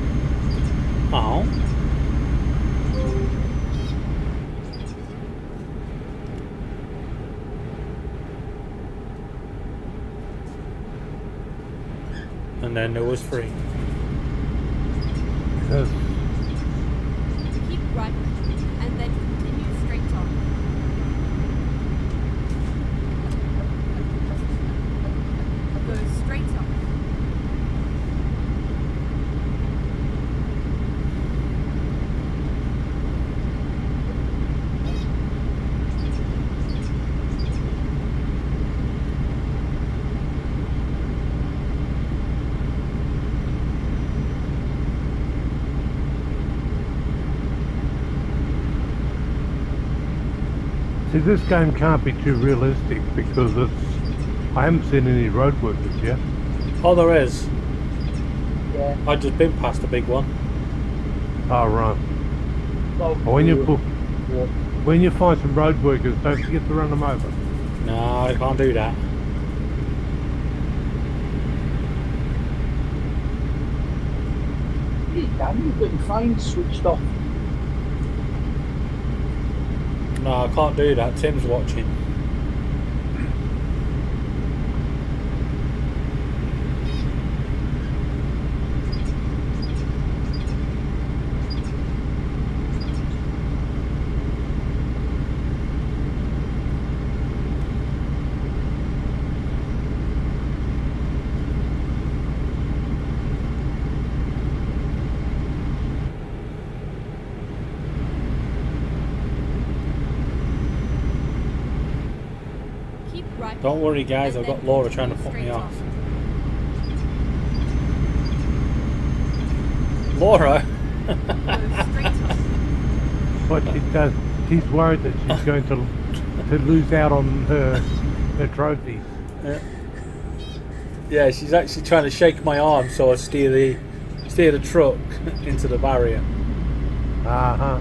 Oh. And then there was 3. Yes. Keep right, and then continue straight on. Go straight on. See, this game can't be too realistic because I haven't seen any road workers yet. Oh, there is. Yeah. I just been past the big one. Oh, right. When you find some road workers, don't forget to run them over. No, I can't do that. Hey, Dan, you've got your phone switched off. No, I can't do that. Tim's watching. Keep right. Don't worry, guys. and I've then got Laura trying to continue put me straight off. Laura? on. Go straight on. What she does, she's worried that she's going to lose out on her trophies. Yeah, she's actually trying to shake my arm so I steer the truck into the barrier. Uh-huh.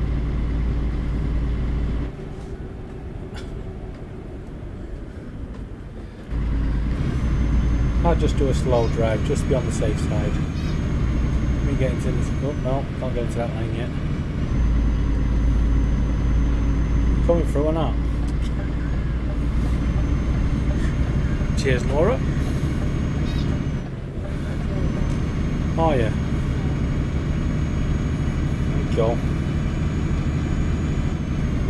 I'll just do a slow drive, just be on the safe side. Let me get into this. Oh, no, can't get into that lane yet. Coming through or not? Cheers, Laura. Oh, yeah. There you go.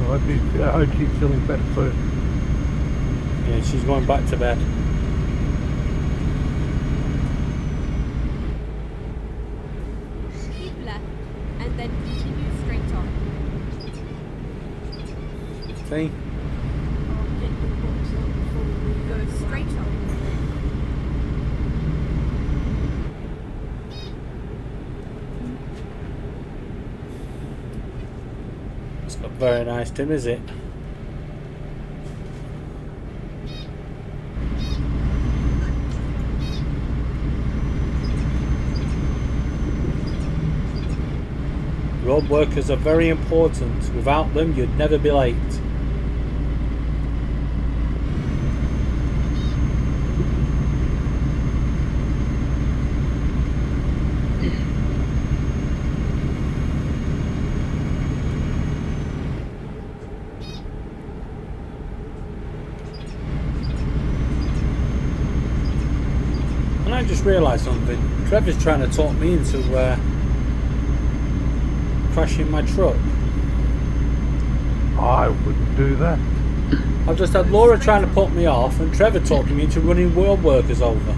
Well, I hope she's feeling better soon. Yeah, she's going back to bed. Keep left, and then continue straight on. See? Go straight on. It's not very nice, Tim, is it? Road workers are very important. Without them, you'd never be late. And I just realised something. Trevor's trying to talk me into crashing my truck. I wouldn't do that. I've just had Laura trying to put me off and Trevor talking me into running world workers over.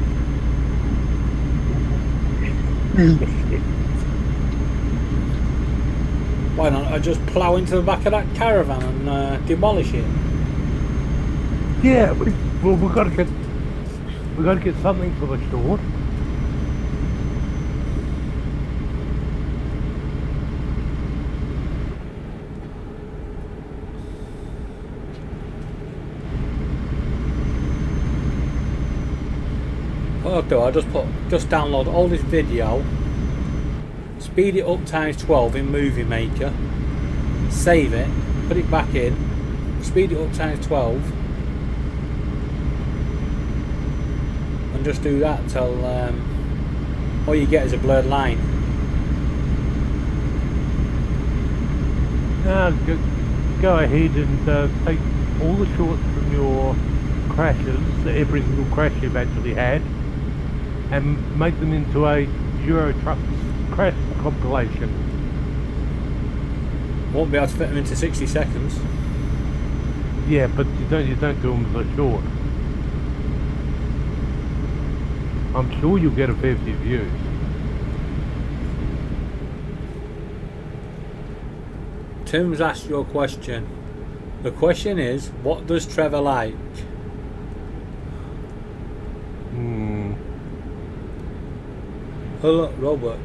Why don't I just plough into the back of that caravan and demolish it? Yeah, we've got to get something for the short. What I'll do, I'll just download all this video, speed it up times 12 in Movie Maker, save it, put it back in, speed it up times 12, and just do that till all you get is a blurred line. Go ahead and take all the shorts from your crashes, every single crash you've actually had, and make them into a Euro Trucks crash compilation. Won't be able to fit them into 60 seconds. Yeah, but you don't do them so short. I'm sure you'll get a fair few views. Tim's asked your question. The question is, what does Trevor like? Oh look, Roadworks.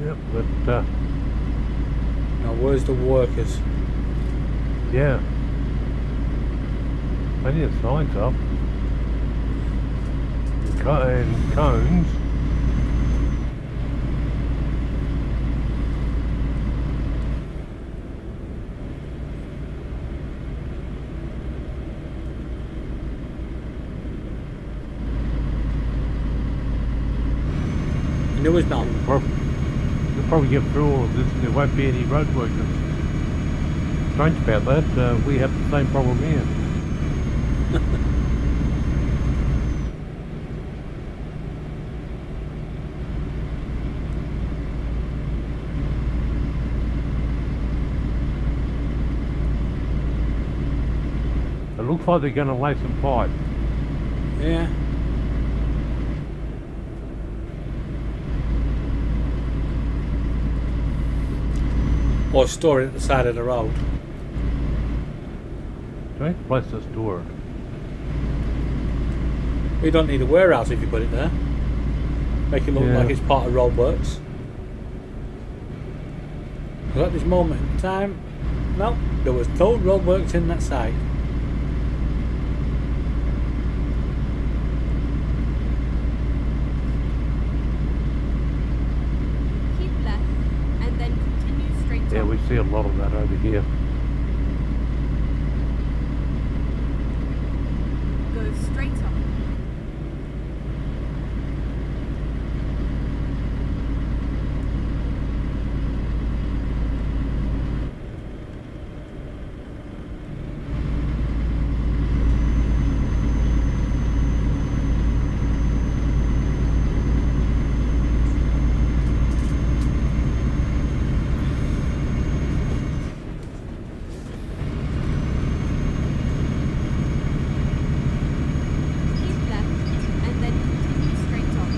Yep, but Now where's the workers? yeah, plenty of signs up. And cones. And there was none. You'll probably get through all of this and there won't be any road workers. Strange about that, we have the same problem here. It looks like they're going to lay some pipe. Yeah. Or store it at the side of the road. Strange place to store it. You don't need a warehouse if you put it there. Make it look Yeah. like it's part of Roadworks. But at this moment in time, no, there was no Roadworks in that site. Keep left and then continue straight Yeah, on. we see a lot of that over here. Go straight on. Keep left and then continue straight on.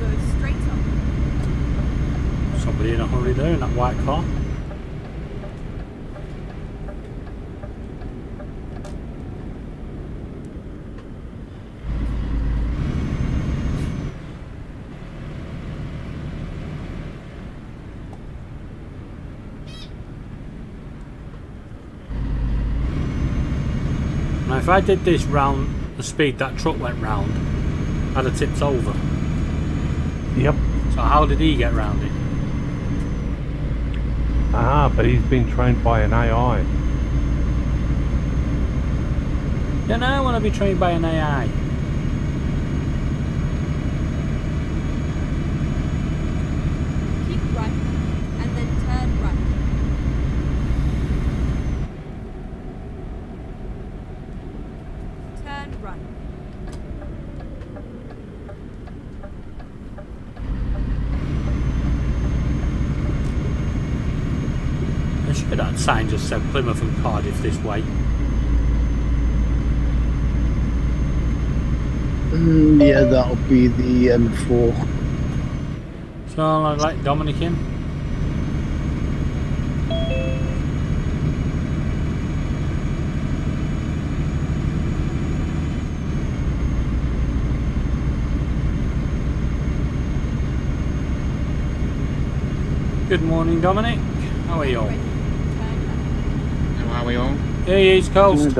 Go straight on. Somebody in a hurry there in that white car. Now if I did this round the speed that truck went round, I'd have tipped over. Yep. So how did he get round it? But he's been trained by an AI. Then I want to be trained by an AI. Keep right and then turn right. Turn right. I'm sure that sign just said Plymouth and Cardiff this way. Yeah, that'll be the M4. So I let Dominic in. Good morning, Dominic. How are you all? Ready. Turn left. How are we all? Hey, East Coast.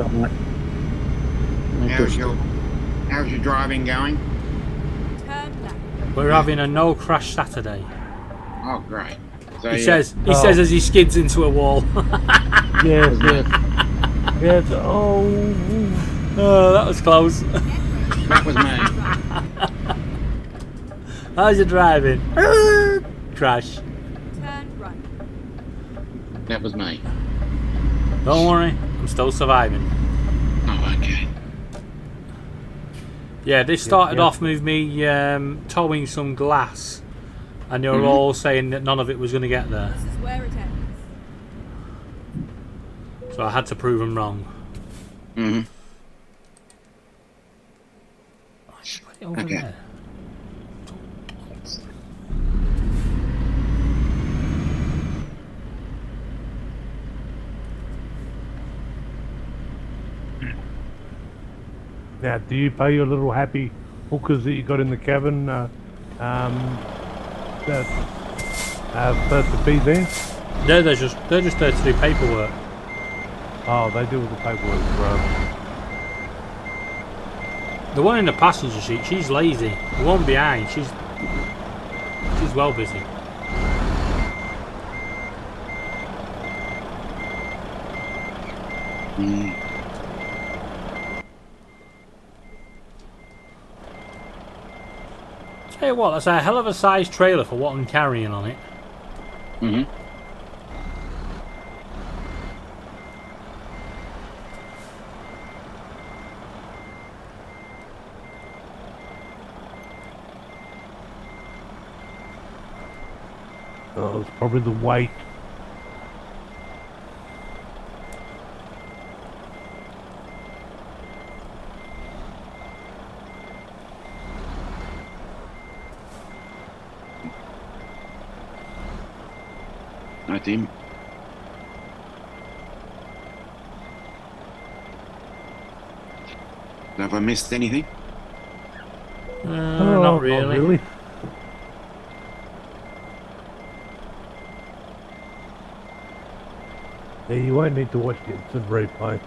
How's your driving going? Turn left. We're having a no crash Saturday. Oh, great. So He says as he skids into a wall. Yes, yes. Yes, oh. Oh, that was close. that was me. How's your driving? Crash. Turn right. That was me. Don't worry, I'm still surviving. Oh, okay. Yeah, this started yeah. off with me towing some glass, and they were all saying that none of it was going to get there. This is where it ends. So I had to prove them wrong. Mm-hmm. Put it over Okay. there. Now, do you pay your little happy hookers that you got in the cabin for to be there? They're just there to do paperwork. Oh, they do all the paperwork for The one in the passenger seat, she's lazy. The one behind, she's well busy. Tell you what, that's a hell of a size trailer for what I'm carrying on it. Mm-hmm. Oh, it's probably the weight. Hi, Tim. Have I missed anything? Not really. Yeah, you won't need to watch the instant replay.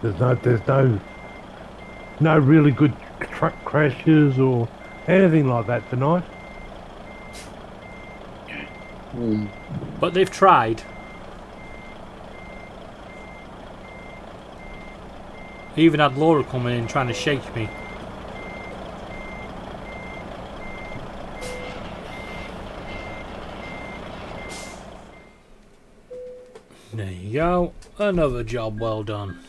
There's no really good truck crashes or anything like that tonight. But they've tried. I even had Laura coming in trying to shake me. There you go. Another job well done.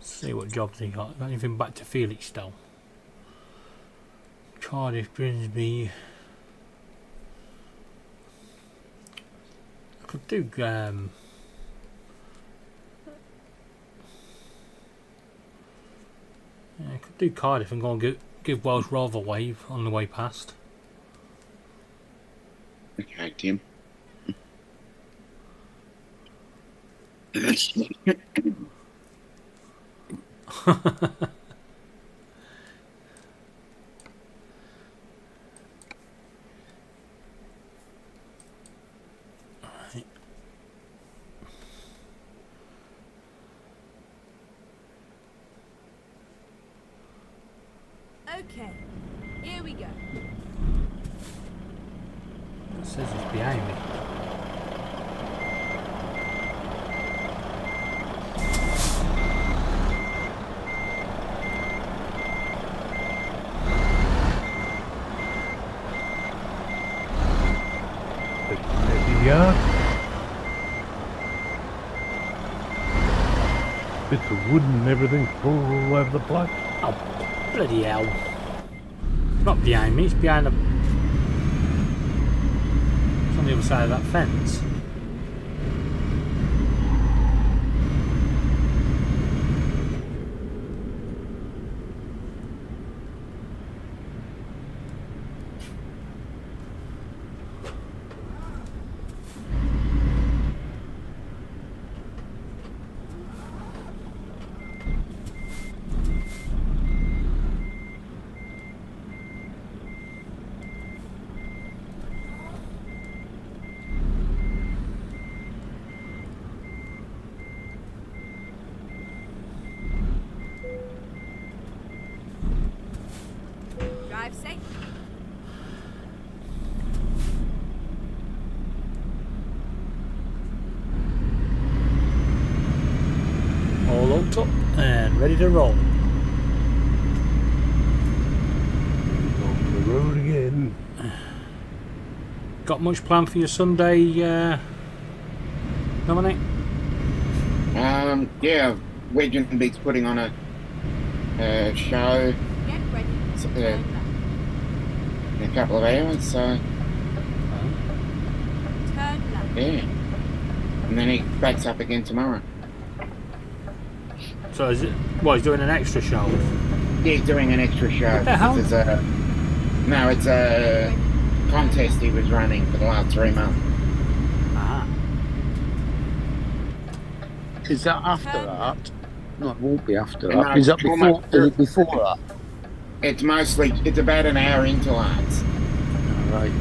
See what jobs he got. Got anything back to Felixstowe? Cardiff, Grimsby. I could do I could do Cardiff and go and give Welsh Rover a wave on the way past. Okay, Tim. It says it's behind me. Yeah. Bits of wood and everything all over the place. Oh, bloody hell. It's not behind me, it's behind the... It's on the other side of that fence. Drive safe. All hooked up and ready to roll. On the road again. Got much planned for your Sunday, Dominic? Yeah, Wedgen Beats putting on a show Get ready. in Turn left. a couple of hours, so Turn left. yeah. And then he backs up again tomorrow. So is it... What, he's doing an extra show? Yeah, he's doing an extra show. What the hell? It's a contest he was running for the last 3 months. Ah. Is that after that? No, it won't be after No, that. Is that it's before? almost- Is it before that? It's about an hour into Arts. All right.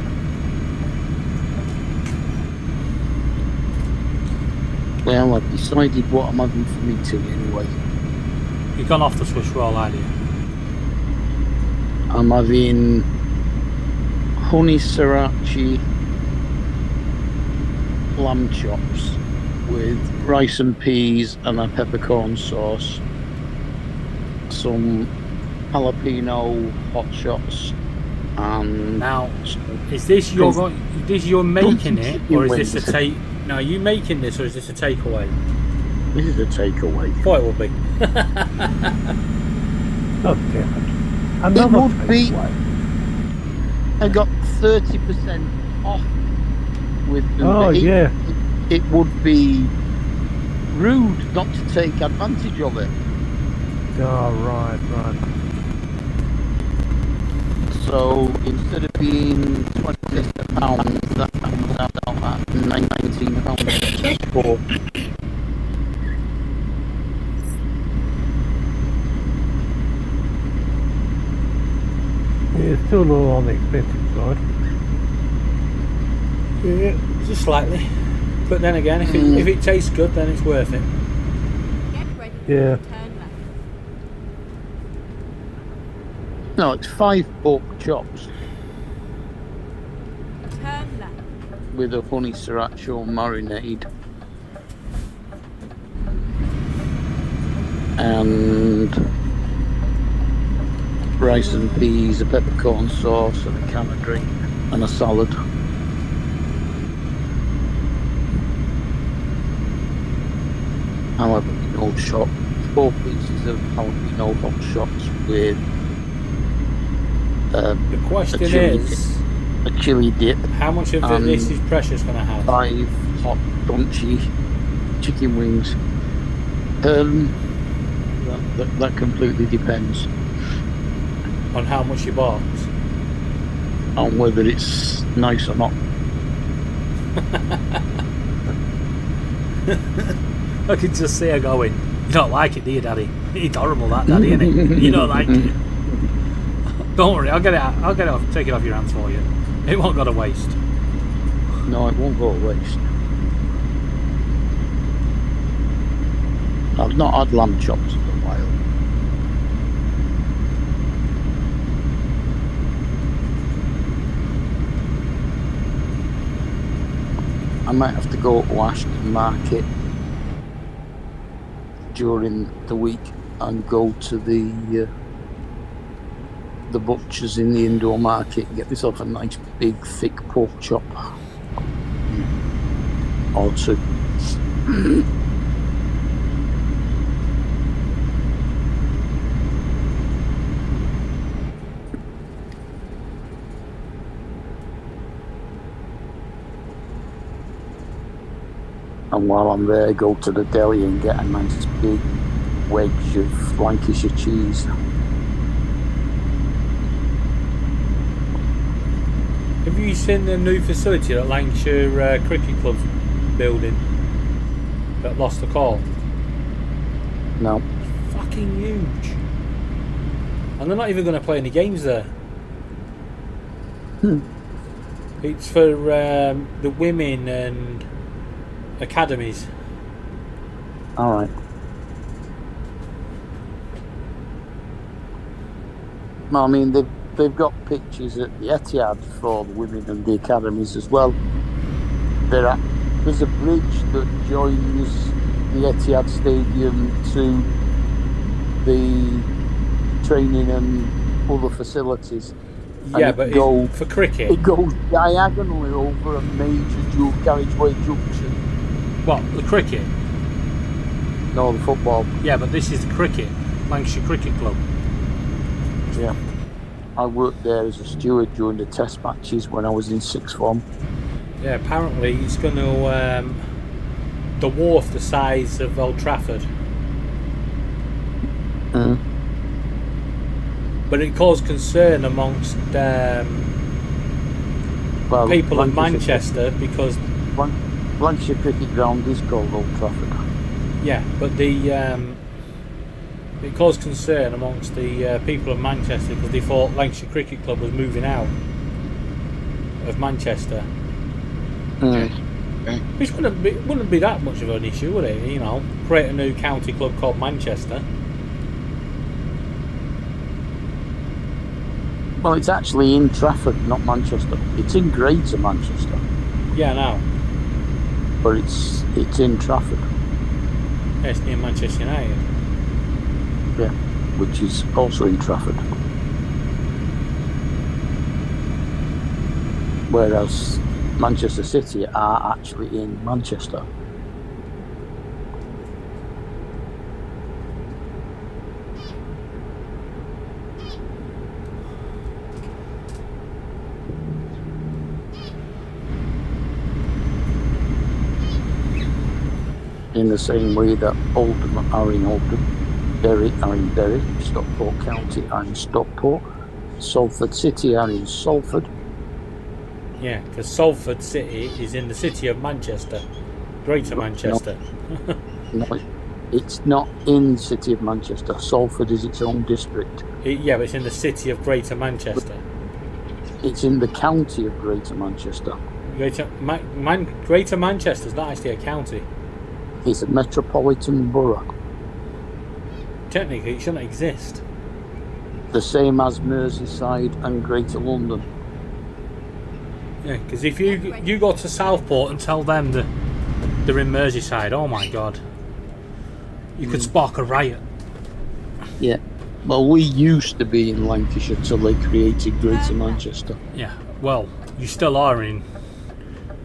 Well, I've decided what I'm having for me tea anyway. You've gone off the Swiss roll, haven't you? I'm having honey sriracha lamb chops with rice and peas and a peppercorn sauce, some jalapeno hot shots, and Now, is this you're making it, or is this a take? No, are you making this, or is this a takeaway? this is a takeaway. Thought it would be. Oh, damn it. It Another would be. takeaway. I got 30% off with them. Oh, yeah. It would be rude not to take advantage of it. Oh, right. So instead of being £26, that comes out at £19 for. Yeah, it's still a little on the expensive side. Yeah, just slightly. But then again, if it tastes good, then it's worth it. Get ready. Yeah. Turn left. No, it's 5 pork chops Turn left. with a honey sriracha marinade. And rice and peas, a peppercorn sauce, and a can of drink, and a salad. Jalapeno shot, 4 pieces of jalapeno hot shots with The question A chili is, a chili dip, how much of this is Precious going to have? 5 hot crunchy chicken wings. That completely depends On how much you bought? on whether it's nice or not. I can just see her going, you don't like it, do you, Daddy? It's horrible, that, Daddy, isn't it? You don't like it. Don't worry, I'll get it off, take it off your hands for you. It won't go to waste. No, it won't go to waste. I've not had lamb chops in a while. I might have to go to Ashton Market during the week and go to the butchers in the indoor market and get myself a nice big thick pork chop or two. And while I'm there, go to the deli and get a nice big wedge of Lancashire cheese. Have you seen the new facility that Lancashire Cricket Club's building that lost the call? No. It's fucking huge. And they're not even going to play any games there. It's for the women and academies. Alright. I mean, they've got pictures at the Etihad for the women and the academies as well. There's a bridge that joins the Etihad Stadium to the training and other facilities. Yeah, and but for cricket? It goes diagonally over a major dual carriageway junction. What, the cricket? No, the football. Yeah, but this is the cricket. Lancashire Cricket Club. Yeah. I worked there as a steward during the test matches when I was in sixth form. Yeah, apparently it's going to dwarf the size of Old Trafford. But it caused concern amongst people in Manchester because Lancashire Cricket Ground is called Old Trafford. Yeah, but it caused concern amongst the people of Manchester because they thought Lancashire Cricket Club was moving out of Manchester. Which wouldn't be that much of an issue, would it? You know, create a new county club called Manchester. Well, it's actually in Trafford, not Manchester. It's in Greater Manchester. Yeah, now. But it's in Trafford. Yeah, it's near Manchester United. Yeah, which is also in Trafford. Whereas Manchester City are actually in Manchester. In the same way that Oldham are in Oldham, Bury are in Bury, Stockport County are in Stockport, Salford City are in Salford. Yeah, because Salford City is in the city of Manchester, Greater Manchester. No, it's not in the city of Manchester. Salford is its own district. Yeah, but it's in the city of Greater Manchester. It's in the county of Greater Manchester. Greater Manchester's not actually a county. It's a metropolitan borough. Technically, it shouldn't exist. The same as Merseyside and Greater London. Yeah, because if you go to Southport and tell them that they're in Merseyside, oh my god, you could spark a riot. Yeah. Well, we used to be in Lancashire till they created Greater Manchester. Yeah. Well, you still are in.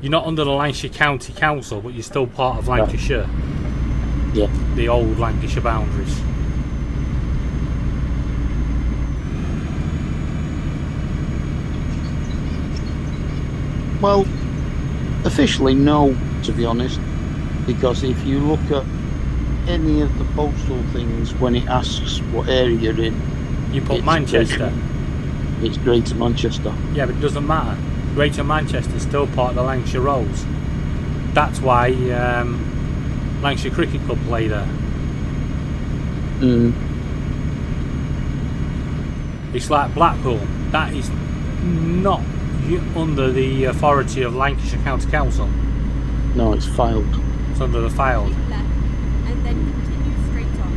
You're not under the Lancashire County Council, but you're still part of Lancashire. Yeah. The old Lancashire boundaries. Well, officially no, to be honest, because if you look at any of the postal things when it asks what area you're in, you put Manchester. It's Greater Manchester. Yeah, but it doesn't matter. Greater Manchester is still part of the Lancashire Rolls. That's why Lancashire Cricket Club play there. It's like Blackpool. That is not under the authority of Lancashire County Council. No, it's filed. It's under the filed. Left, and then continue straight on.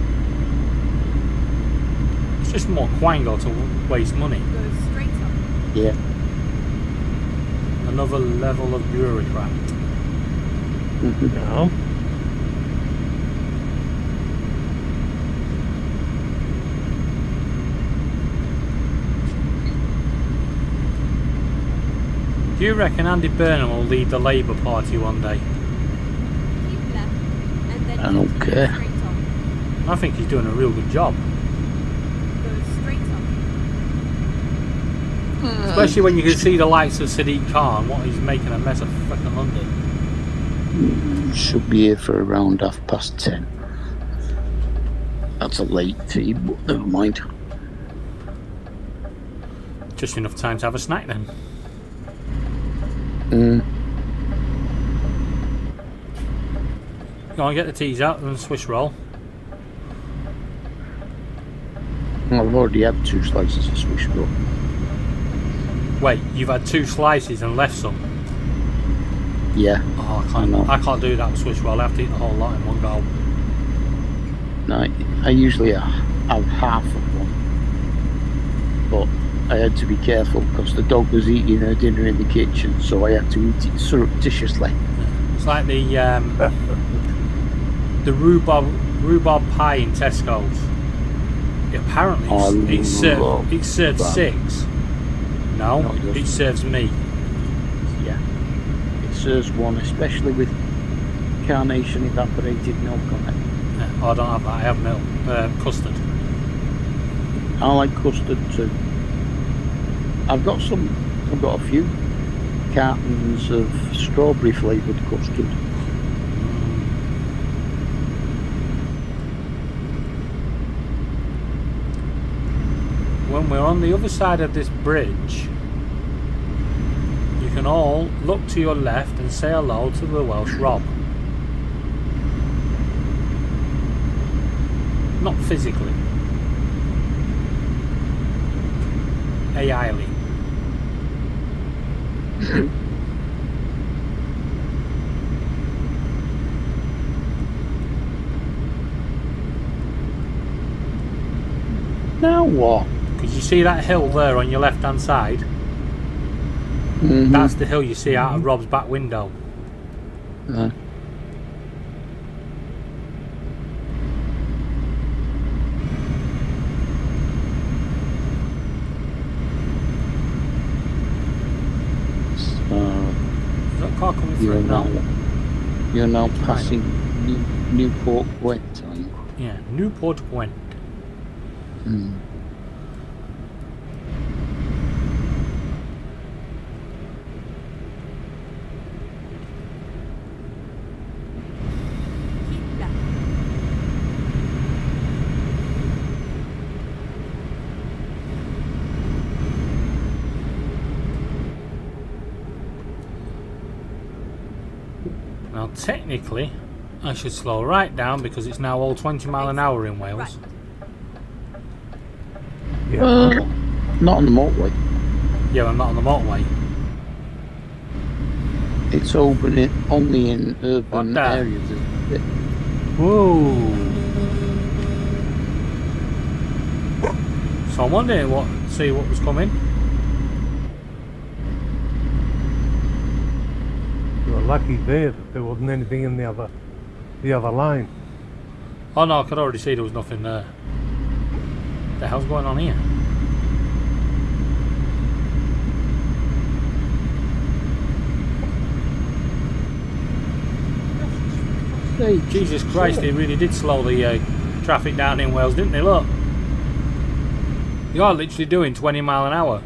It's just more quango to waste money. Go straight on. Yeah. Another level of bureaucrat. Mhm. No. Do you reckon Andy Burnham will lead the Labour Party one day? Keep left, and then I don't continue care. straight on. I think he's doing a real good job. Go straight on. Especially when you can see the likes of Sadiq Khan, what he's making a mess of fucking London. Should be here for around 10:30. That's a late tea, but never mind. Just enough time to have a snack then. Go on, get the teas out and Swiss roll. I've already had 2 slices of Swiss roll. Wait, you've had 2 slices and left some? Yeah. Oh, I know. I can't do that with Swiss roll. I have to eat the whole lot in one go. No, I usually have half of one. But I had to be careful because the dog was eating her dinner in the kitchen, so I had to eat it surreptitiously. It's like the rhubarb pie in Tesco's. Apparently it's served that. 6. No, No, it doesn't. it serves me. Yeah. It serves 1, especially with carnation evaporated milk on it. Yeah, I don't have that. I have milk, custard. I like custard too. I've got a few cartons of strawberry flavoured custard. When we're on the other side of this bridge, you can all look to your left and say hello to the Welsh Rob. Not physically. AI-ly. Now what? Because you see that hill there on your left hand side? Mhm. That's the hill you see out of Rob's back window. Is that car coming through now? You're now passing Newport Gwent, are you? Yeah, Newport Gwent. Keep left. Now technically, I should slow right down because it's now all 20 mile an hour in Wales. Right. Yeah. Not on the motorway. Yeah, I'm not on the motorway. It's open only in urban What the- areas. Isn't it? Whoa! So I'm wondering see what was coming. You were lucky there that there wasn't anything in the other lane. Oh no, I could already see there was nothing there. What the hell's going on here? Hey, Jesus Christ, they really did slow the traffic down in Wales, didn't they? Look. You are literally doing 20 mile an hour.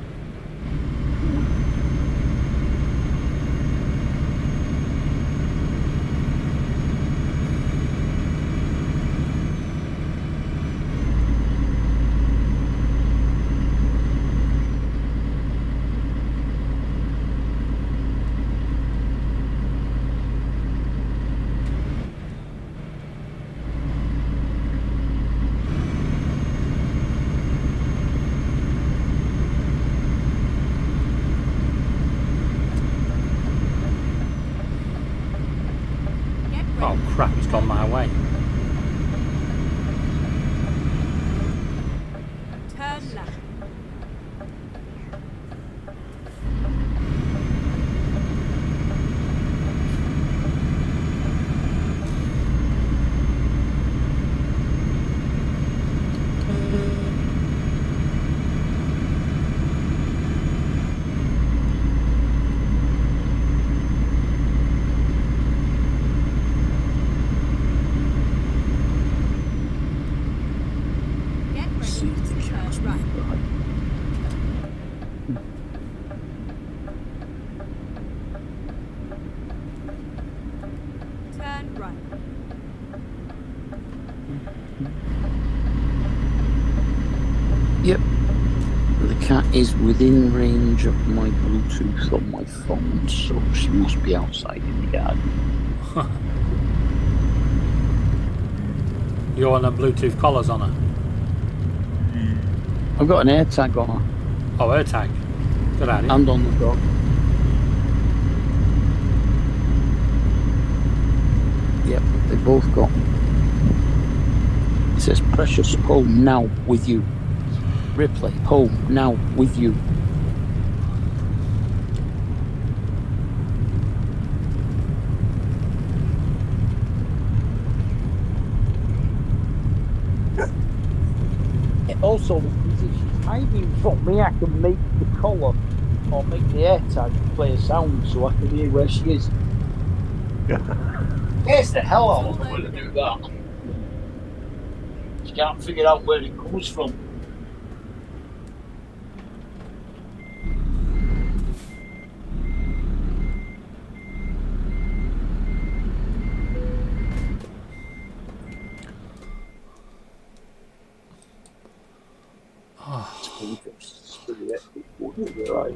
Get ready. Oh crap, it's gone my way. Turn left. right. Yep. The cat is within range of my Bluetooth on my phone, so she must be outside in the garden. You're on a Bluetooth collars on her. I've got an air tag on her Oh, air tag. Good idea. and on the dog. Yep, they both got. It says Precious home now with you. Ripley, home now with you. Also, if she's hiding from me, I can make the collar or make the air tag play a sound so I can hear where she is. Yes, the hell I don't know where to do that. She can't figure out where it comes from. Right.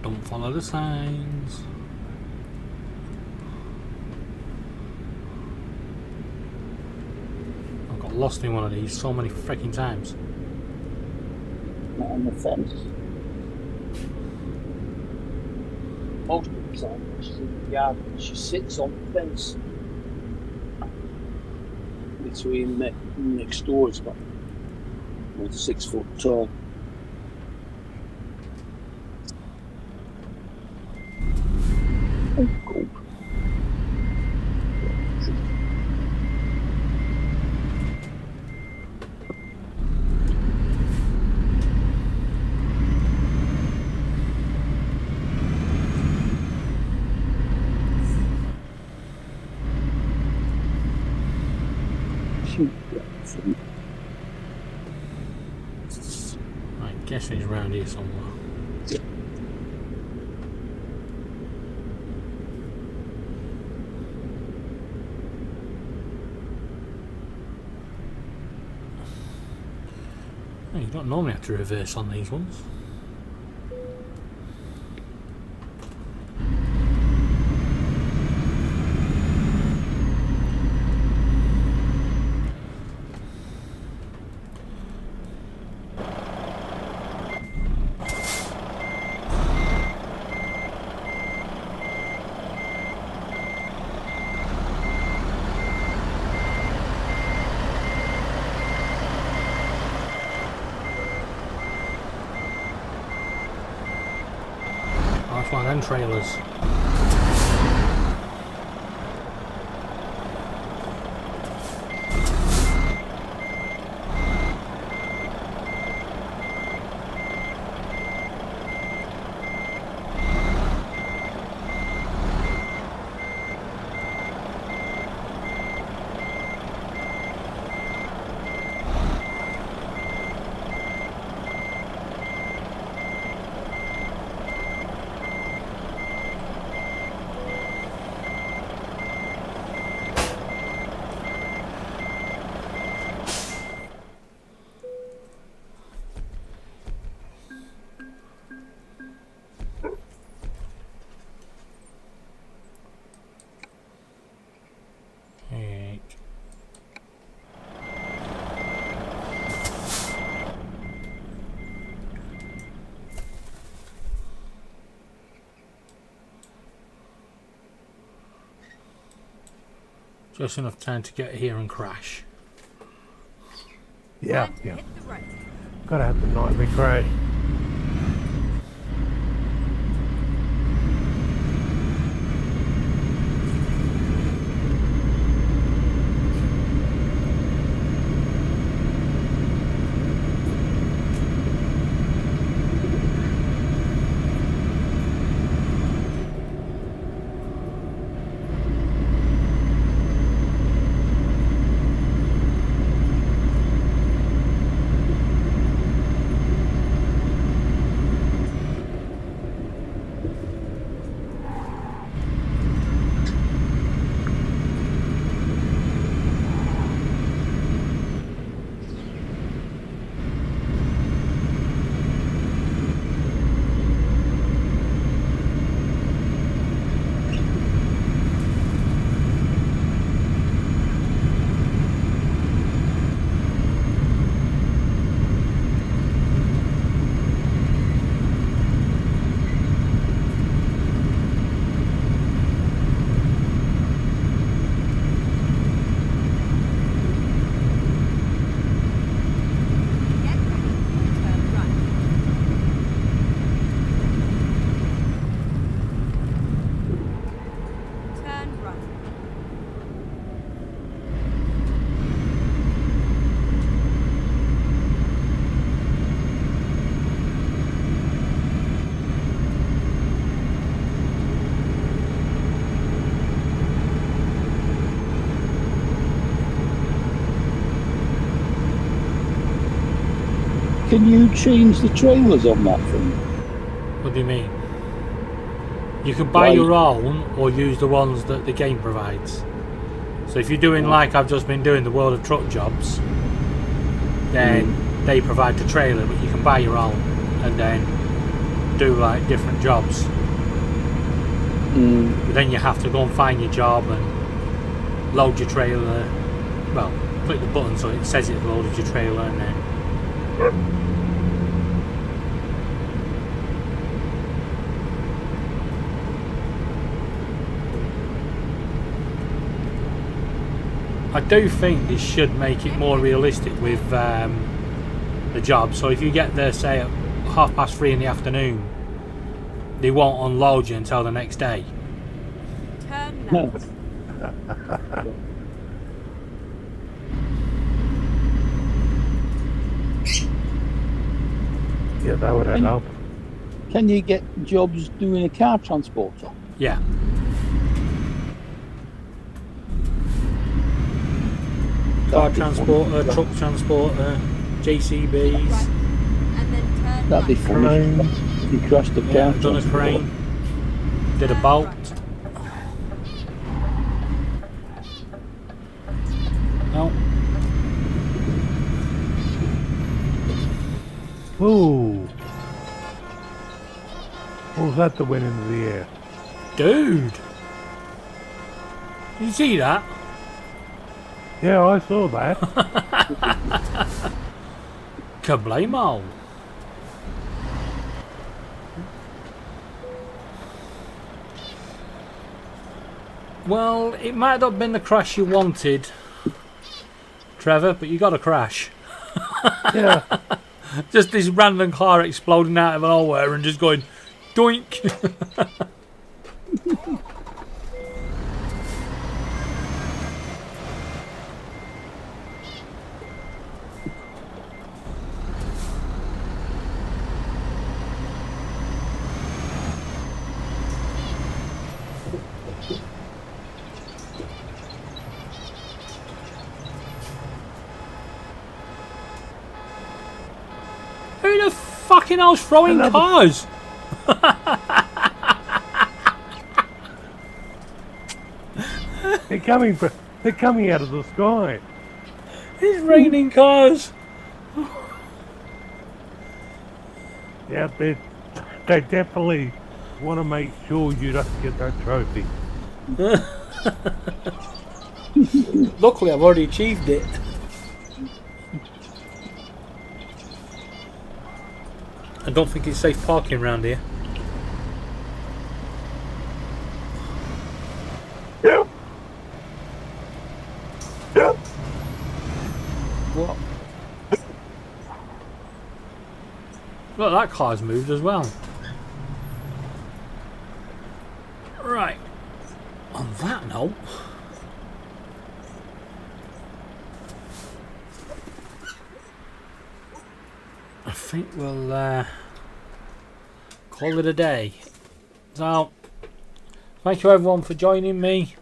Don't follow the signs. I've got lost in one of these so many freaking times. Not on the fence. Most of the time when she's in the garden, she sits on the fence. Between next door, it's about 6 foot tall. Oh, gold. I guess he's around here somewhere. Oh, you don't normally have to reverse on these ones. One and trailers. Just enough time to get here and crash. Yeah, Time to yeah. hit the road. Gotta have the nightmare crash. Can you change the trailers on that thing? What do you mean? You can buy Right. your own or use the ones that the game provides. So if you're doing like I've just been doing the World of Truck jobs, then they provide the trailer, but you can buy your own and then do like different jobs. But then you have to go and find your job and load your trailer. Well, click the button so it says it's loaded your trailer, and then I do think this should make it more realistic with the job. So if you get there, say at 3:30 in the afternoon, they won't unload you until the next day. Turn left. Yeah, that would help. Can you get jobs doing a car transporter? Yeah. Car That'd be fun. transporter, truck transporter, JCBs. Right. And then turn That'd be left. funny. You crashed a car Yeah, done a transporter. crane. Did a boat. No. Ooh. What was that that went into the air? Dude. Did you see that? Yeah, I saw that. Kablamo. Well, it might not have been the crash you wanted, Trevor, but you got a crash. Yeah. Just this random car exploding out of nowhere and just going doink. Who the fucking hell's throwing Another- cars? They're coming out of the sky. It's raining cars. Yeah, they definitely want to make sure you don't get that trophy. Luckily, I've already achieved it. I don't think it's safe parking around here. Yeah. Yeah. What? Look, that car's moved as well. Right. On that note, I think we'll call it a day. So, thank you everyone for joining me.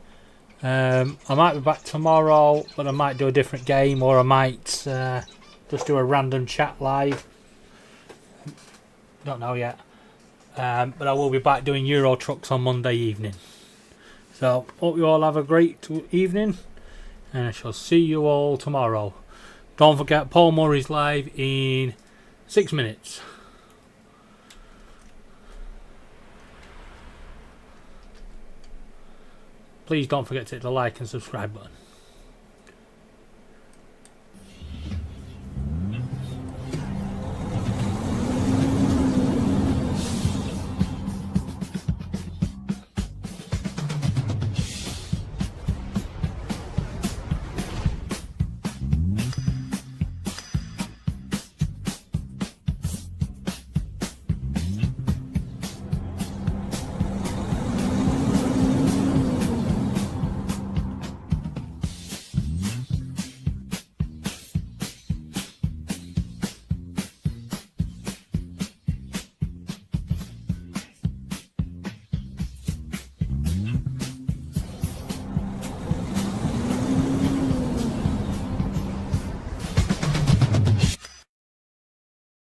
I might be back tomorrow, but I might do a different game, or I might just do a random chat live. Don't know yet. But I will be back doing Euro Trucks on Monday evening. So, hope you all have a great evening, and I shall see you all tomorrow. Don't forget, Paul Murray's live in 6 minutes. Please don't forget to hit the like and subscribe button.